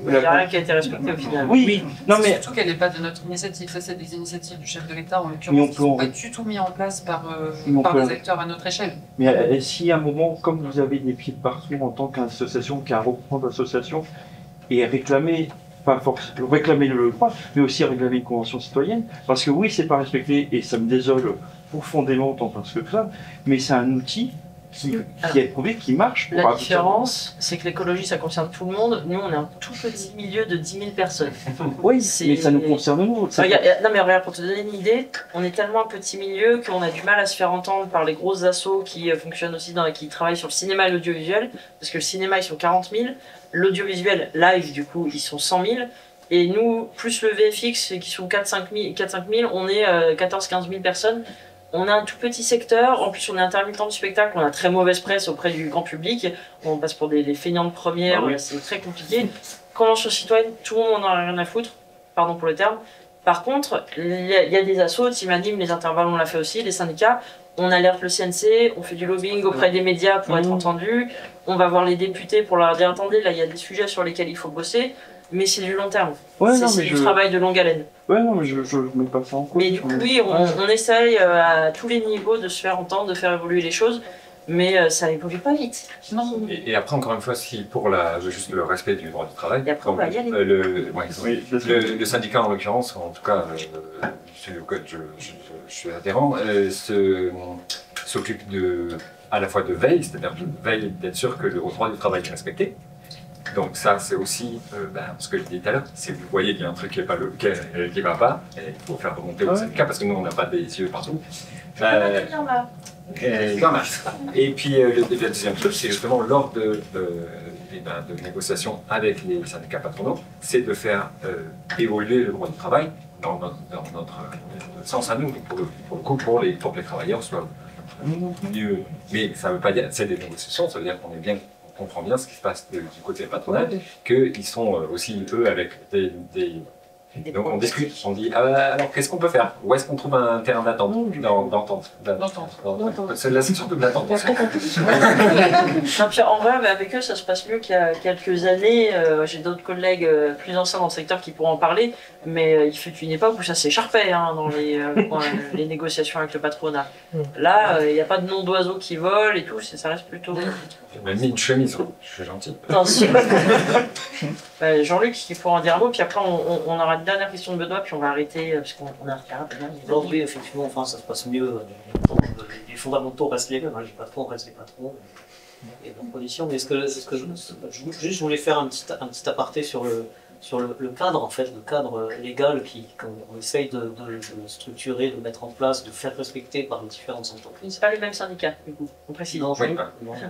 Il n'y a rien qui a été respecté au final. Oui. Non, mais... Surtout qu'elle n'est pas de notre initiative, ça c'est des initiatives du chef de l'État en l'occurrence qui ne sont pas du tout mis en place par les acteurs à notre échelle. Mais si à un moment, comme vous avez des pieds partout en tant qu'association, qu'un regroupement d'associations, et réclamer, pas forcément réclamer le droit, mais aussi réclamer une convention citoyenne, parce que oui, c'est pas respecté, et ça me désole profondément tant parce que ça, mais c'est un outil qui est prouvé, qui marche. La différence, c'est que l'écologie, ça concerne tout le monde. Nous, on est un tout petit milieu de 10 000 personnes. Oui, mais ça nous concerne nous. Non mais regarde, pour te donner une idée, on est tellement un petit milieu qu'on a du mal à se faire entendre par les grosses assos qui fonctionnent aussi, qui travaillent sur le cinéma et l'audiovisuel, parce que le cinéma, ils sont 40 000, l'audiovisuel, live, du coup, ils sont 100 000, et nous, plus le VFX, qui sont 4-5 000, on est 14-15 000 personnes. On a un tout petit secteur, en plus on est intermittent du spectacle, on a très mauvaise presse auprès du grand public, on passe pour des feignants de première, c'est très compliqué. Convention citoyenne, tout le monde en a rien à foutre, pardon pour le terme. Par contre, il y a des assos, Team Anime, les intervalles on l'a fait aussi, les syndicats, on alerte le CNC, on fait du lobbying auprès des médias pour être entendu, on va voir les députés pour leur dire attendez, là il y a des sujets sur lesquels il faut bosser, mais c'est du long terme, c'est du travail de longue haleine. Ouais, non, mais je mets pas ça en cause. Mais du coup, oui, on essaye à tous les niveaux de se faire entendre, de faire évoluer les choses, mais ça n'évolue pas vite. Non. Et après, encore une fois, si pour juste le respect du droit du travail, et après, on va y aller. Le syndicat, en l'occurrence, en tout cas, celui auquel je suis adhérent, s'occupe à la fois de veille, c'est-à-dire de veille d'être sûr que le droit du travail est respecté. Donc ça, c'est aussi, ce que je disais tout à l'heure, si vous voyez qu'il y a un truc qui ne va pas, il faut faire remonter au syndicat parce que nous, on n'a pas des yeux partout. Et puis, le deuxième truc, c'est justement lors de négociations avec les syndicats patronaux, c'est de faire évoluer le droit du travail dans notre sens à nous, pour que les travailleurs soient mieux. Mais ça ne veut pas dire, c'est des négociations, ça veut dire qu'on est bien... On comprend bien ce qui se passe du côté patronal, qu'ils sont aussi, eux, avec donc on discute, on dit alors qu'est-ce qu'on peut faire? Où est-ce qu'on trouve un terrain d'attente? D'entente. Là, c'est surtout de l'attente. En vrai, avec eux, ça se passe mieux qu'il y a quelques années. J'ai d'autres collègues plus anciens dans le secteur qui pourront en parler, mais il fut une époque où ça s'écharpait dans les négociations avec le patronat. Là, il n'y a pas de nom d'oiseau qui vole et tout, ça reste plutôt... J'ai même mis une chemise, je suis gentil. Non, Jean-Luc, il faut en dire un mot, puis après on aura une dernière question de Benoît, puis on va arrêter, parce qu'on a un retard. Oui, effectivement, enfin, ça se passe mieux. Les fondamentaux restent les mêmes, les patrons restent les patrons. Et leurs conditions. Mais je voulais faire un petit aparté sur le cadre, en fait, le cadre légal qu'on essaye de structurer, de mettre en place, de faire respecter par les différentes entreprises. C'est pas les mêmes syndicats, du coup, on précise. Non, je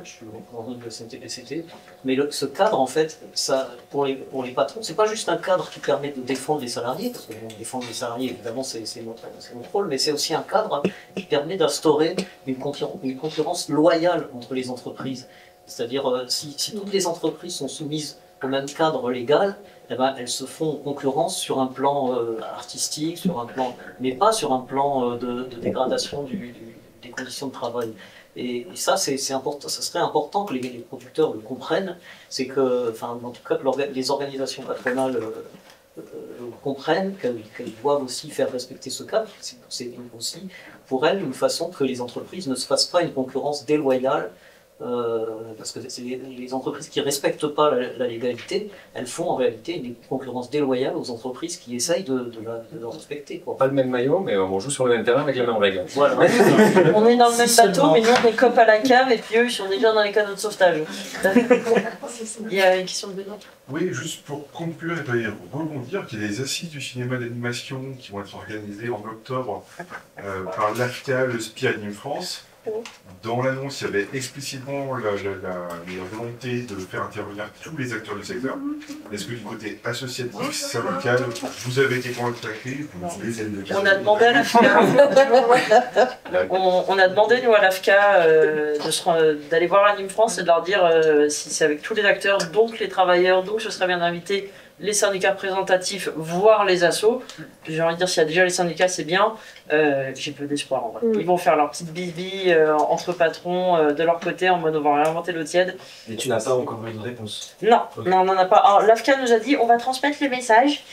suis représentant de CNTPCT. Mais ce cadre, en fait, ça, pour les patrons, c'est pas juste un cadre qui permet de défendre les salariés, parce que défendre les salariés, évidemment, c'est notre rôle, mais c'est aussi un cadre qui permet d'instaurer une concurrence loyale entre les entreprises. C'est-à-dire, si toutes les entreprises sont soumises au même cadre légal, elles se font concurrence sur un plan artistique, mais pas sur un plan de dégradation des conditions de travail. Et ça, c'est important. Ça serait important que les producteurs le comprennent. C'est que, en tout cas, que les organisations patronales comprennent qu'elles doivent aussi faire respecter ce cadre. C'est aussi pour elles une façon que les entreprises ne se fassent pas une concurrence déloyale. Parce que les entreprises qui ne respectent pas la légalité, elles font en réalité une concurrence déloyale aux entreprises qui essayent de la respecter. Pas le même maillot, mais on joue sur le même terrain avec les mêmes règles. Voilà. On est dans le même bateau, mais nous on est copes à la cave et puis eux ils sont déjà dans les canaux de sauvetage. Il y a une question de Benoît. Oui, juste pour conclure et rebondir, qu'il y a des assises du cinéma d'animation qui vont être organisées en octobre par l'AFCA, le SPI Anime France. Dans l'annonce, il y avait explicitement la volonté de faire intervenir tous les acteurs du secteur. Est-ce que du côté associatif, syndical, vous avez été contacté? On a demandé à l'AFCA, on a demandé nous à l'AFCA d'aller voir Anime France et de leur dire si c'est avec tous les acteurs, donc les travailleurs, donc ce serait bien d'inviter les syndicats représentatifs, voire les assos. J'ai envie de dire, s'il y a déjà les syndicats, c'est bien. J'ai peu d'espoir en vrai. Ils vont faire leur petite bisbille entre patrons de leur côté en mode on va réinventer l'eau tiède. Et tu n'as pas encore eu de réponse? Non, non, on n'en a pas. Alors l'AFCA nous a dit on va transmettre les messages.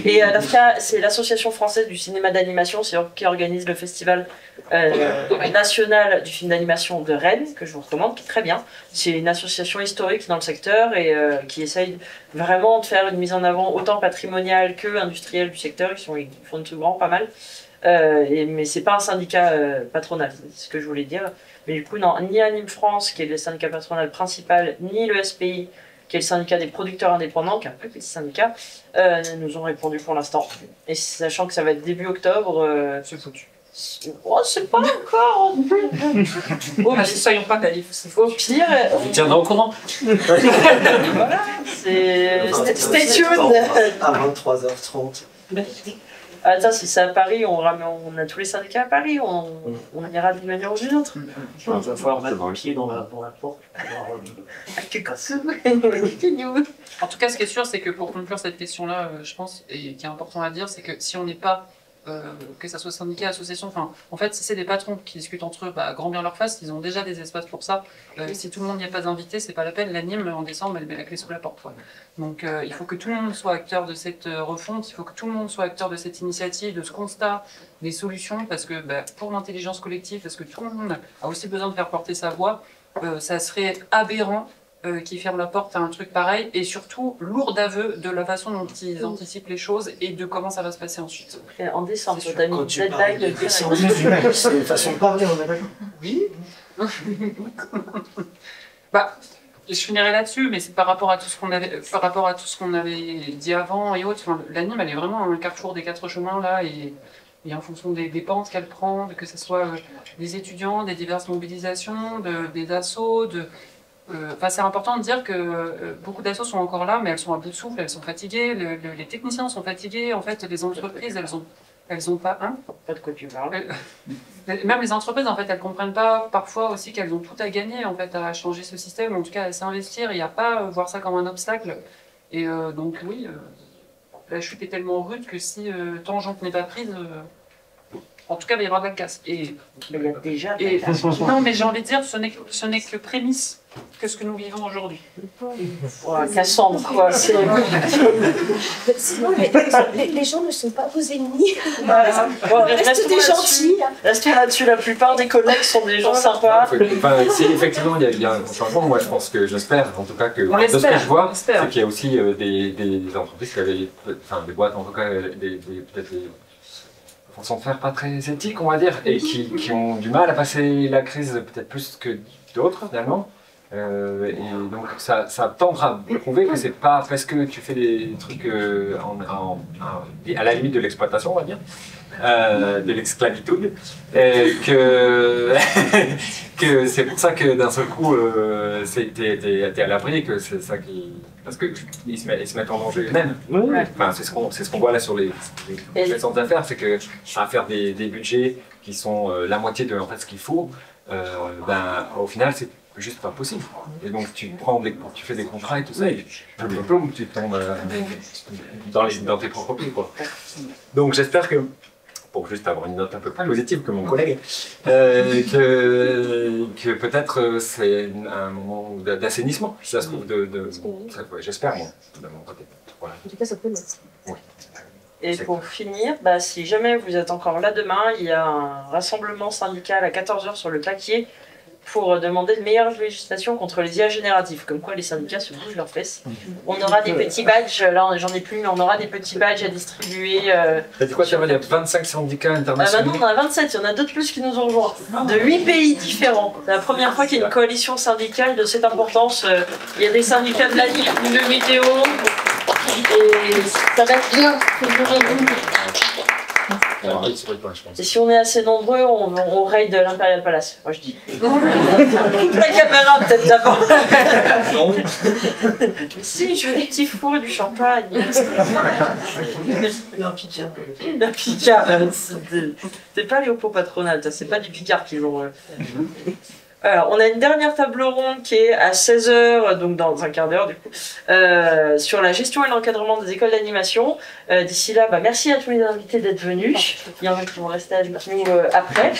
Et l'AFCA, c'est l'association française du cinéma d'animation, c'est eux qui organise le festival national du film d'animation de Rennes, que je vous recommande, qui est très bien. C'est une association historique dans le secteur et qui essaye vraiment de faire une mise en avant autant patrimoniale que industrielle du secteur. Ils font une truc vraiment pas mal. Mais c'est pas un syndicat patronal, c'est ce que je voulais dire. Mais du coup, non, ni Anime France, qui est le syndicat patronal principal, ni le SPI, qui est le syndicat des producteurs indépendants, qui est un plus petit syndicat, nous ont répondu pour l'instant. Et sachant que ça va être début octobre, c'est foutu. Oh, c'est pas encore. Soyons pas naïfs. Au pire, On tiendra au courant. voilà, stay tuned. À 23h30. Attends, si c'est à Paris, on a tous les syndicats à Paris, on ira d'une manière ou d'une autre. Il va falloir mettre un pied dans la porte. En tout cas, ce qui est sûr, c'est que pour conclure cette question-là, je pense, et qui est important à dire, c'est que si on n'est pas, que ça soit syndicat, association, enfin, en fait, si c'est des patrons qui discutent entre eux, bah, grand bien leur face, ils ont déjà des espaces pour ça. Si tout le monde n'y est pas invité, c'est pas la peine. L'anime, en décembre, elle met la clé sous la porte. Quoi. Donc, il faut que tout le monde soit acteur de cette refonte, il faut que tout le monde soit acteur de cette initiative, de ce constat, des solutions, parce que bah, pour l'intelligence collective, parce que tout le monde a aussi besoin de faire porter sa voix, ça serait aberrant qui ferment la porte à un truc pareil, et surtout lourd d'aveux de la façon dont ils anticipent les choses et de comment ça va se passer ensuite. En décembre, t'as mis une deadline de c'est une façon de parler, on est d'accord. Oui. Bah, je finirai là-dessus, mais c'est par rapport à tout ce qu'on avait dit avant et autres. Enfin, l'anime, elle est vraiment un carrefour des 4 chemins là, et en fonction des pentes qu'elle prend, que ce soit des étudiants, des diverses mobilisations, des assos, c'est important de dire que beaucoup d'assos sont encore là, mais elles sont à bout de souffle, elles sont fatiguées, les techniciens sont fatigués, en fait, les entreprises, elles ont pas... Hein, pas de quoi tu parles. Même les entreprises, en fait, elles comprennent pas parfois aussi qu'elles ont tout à gagner, en fait, à changer ce système, en tout cas à s'investir, et à pas voir ça comme un obstacle. Et donc, oui, la chute est tellement rude que si tangente n'est pas prise... En tout cas, il y aura de la casse. Mais il y a déjà de la casse. Non, mais j'ai envie de dire, ce n'est que prémisse que ce que nous vivons aujourd'hui. Cassandre, quoi. Sinon, les gens ne sont pas vos ennemis. Voilà. Bon, restez des gentils. Restons là-dessus. La plupart des collègues sont des gens sympas. Si effectivement il y a un changement, moi je pense que j'espère, en tout cas, que de ce que je vois, c'est qu'il y a aussi des entreprises qui avaient, enfin des boîtes en tout cas, peut-être des façons de faire pas très éthiques, on va dire, et qui ont du mal à passer la crise peut-être plus que d'autres finalement. Et donc ça tendra à prouver que c'est pas parce que tu fais des trucs à la limite de l'exploitation, on va dire, de l'esclavitude, que c'est pour ça que d'un seul coup t'es à l'abri, que c'est ça qui... Parce qu'ils se mettent en danger eux-mêmes. Enfin, c'est ce qu'on voit là sur les centres d'affaires, c'est que à faire des budgets qui sont la moitié de en fait, ce qu'il faut, au final c'est juste pas possible. Et donc tu fais des contrats et tout ça, et tu tombes dans tes propres pieds, quoi. Donc j'espère que, pour juste avoir une note un peu plus positive que mon collègue, que peut-être c'est un moment d'assainissement, si ça se trouve, j'espère, moi, de mon côté. Voilà. En tout cas, ça peut l'être. Oui. Et pour finir, si jamais vous êtes encore là demain, il y a un rassemblement syndical à 14h sur le Paquier pour demander de meilleure législation contre les IA génératives, comme quoi les syndicats se bougent leurs fesses. On aura des petits badges, là j'en ai plus, mais on aura des petits badges à distribuer. T'as dit quoi, il y a 25 syndicats internationaux? Maintenant on en a 27, il y en a d'autres plus qui nous ont rejoints, de 8 pays différents. C'est la première fois qu'il y a une coalition syndicale de cette importance. Il y a des syndicats de l'anime, de vidéo, et ça va être bien. Et si on est assez nombreux, on raid l'Imperial Palace, moi je dis. La caméra peut-être d'abord. Non. Si, je veux des petits fours et du champagne. Un Picard. Un Picard, c'est pas les Oppo patronales, c'est pas du Picard qu'ils ont. Alors, on a une dernière table ronde qui est à 16h, donc dans un quart d'heure du coup, sur la gestion et l'encadrement des écoles d'animation. D'ici là, merci à tous les invités d'être venus. Il y en a qui vont rester avec nous après.